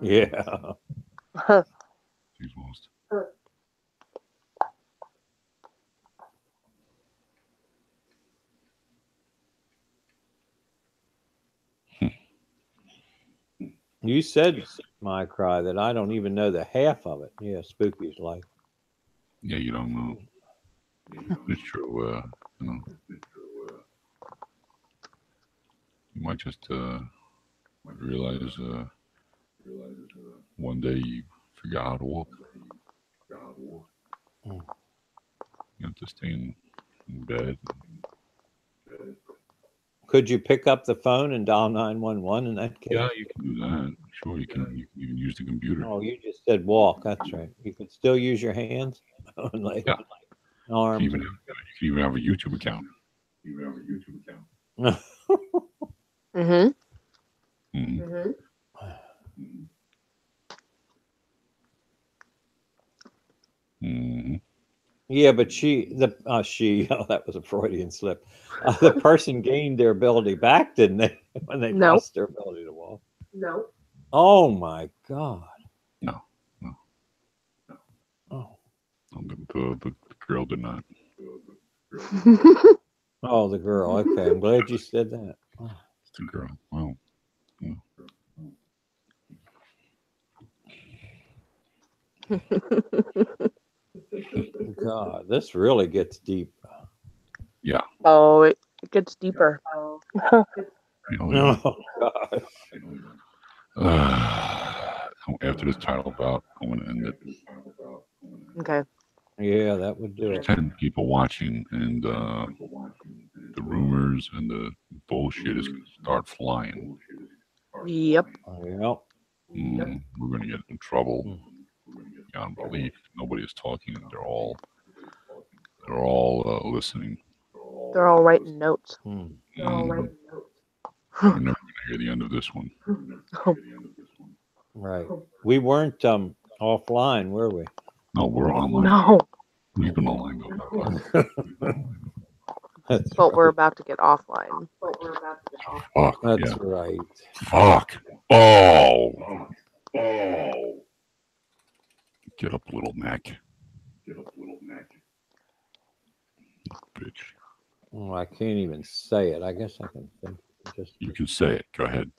Yeah. She's lost. You said, my cry, that I don't even know the half of it. Yeah, Spooky's like. Yeah, you don't know. It's true. You might just realize one day you forgot how to walk. You have to stay in bed. Could you pick up the phone and dial 911 in that case? Yeah, you can do that. Sure, you can. You can even use the computer. Oh, you just said walk. That's right. You could still use your hands, like arms. You can even have a YouTube account. Mm-hmm. Mm-hmm. Mm-hmm. Yeah, but oh, that was a Freudian slip. The person gained their ability back, didn't they? When they Nope. lost their ability to walk. No. Oh my God. No. Oh. The girl did not. Oh, the girl. Okay, I'm glad you said that. Oh. The girl. Wow. God, this really gets deep. Yeah. Oh, it gets deeper. Oh God. After this title bout, I'm going to end it. Okay. Yeah, that would do There's it. 10 people watching, and the rumors and the bullshit is going to start flying. Yep. Yep. We're going to get in trouble. Beyond belief. Nobody is talking. They're all listening. They're all writing notes. We're never going to hear the end of this one. Right. We weren't offline, were we? No, we're online. No. We've been online. But we're about to get offline. Fuck. That's yeah. right. Fuck. Oh. Get up, little neck. Bitch. Oh, I can't even say it. I guess I can think. Just You can say it. Go ahead.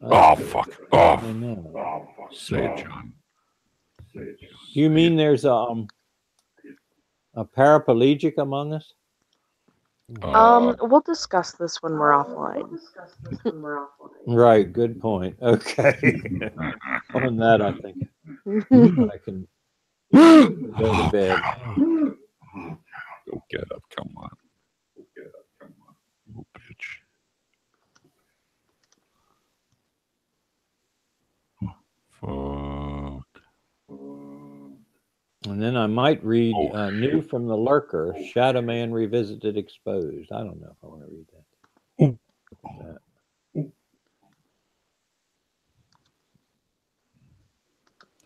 I- Oh, fuck. Oh. I know. Say it, John. You mean there's a paraplegic among us? We'll discuss this when we're offline. Right. Good point. Okay. On that, I think I can go to bed. Go get up. Come on. Oh, bitch. Fuck. And then I might read new from the Lurker, Shadow Man Revisited Exposed. I don't know if I want to read that.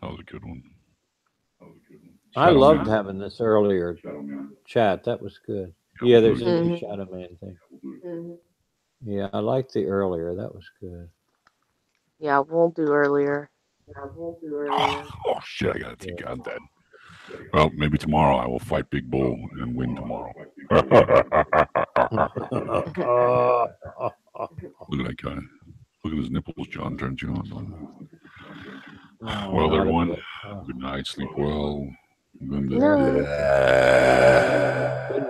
That was a good one. I Shadow loved Man. having this earlier chat. That was good. Yeah, there's a new Shadow Man thing. Yeah, I liked the earlier. That was good. Yeah, we'll do earlier. Oh, shit. I got to think I'm dead. Well, maybe tomorrow I will fight Big Bull and win tomorrow. Look at that guy. Look at his nipples, John. Turn John. Well, everyone, good night. Sleep well. Good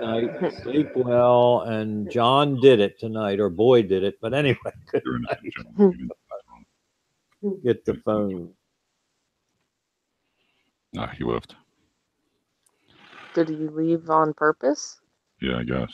night. Sleep well. And John did it tonight, or Boy did it. But anyway, good night. Get the phone. Nah, he left. Did he leave on purpose? Yeah, I guess.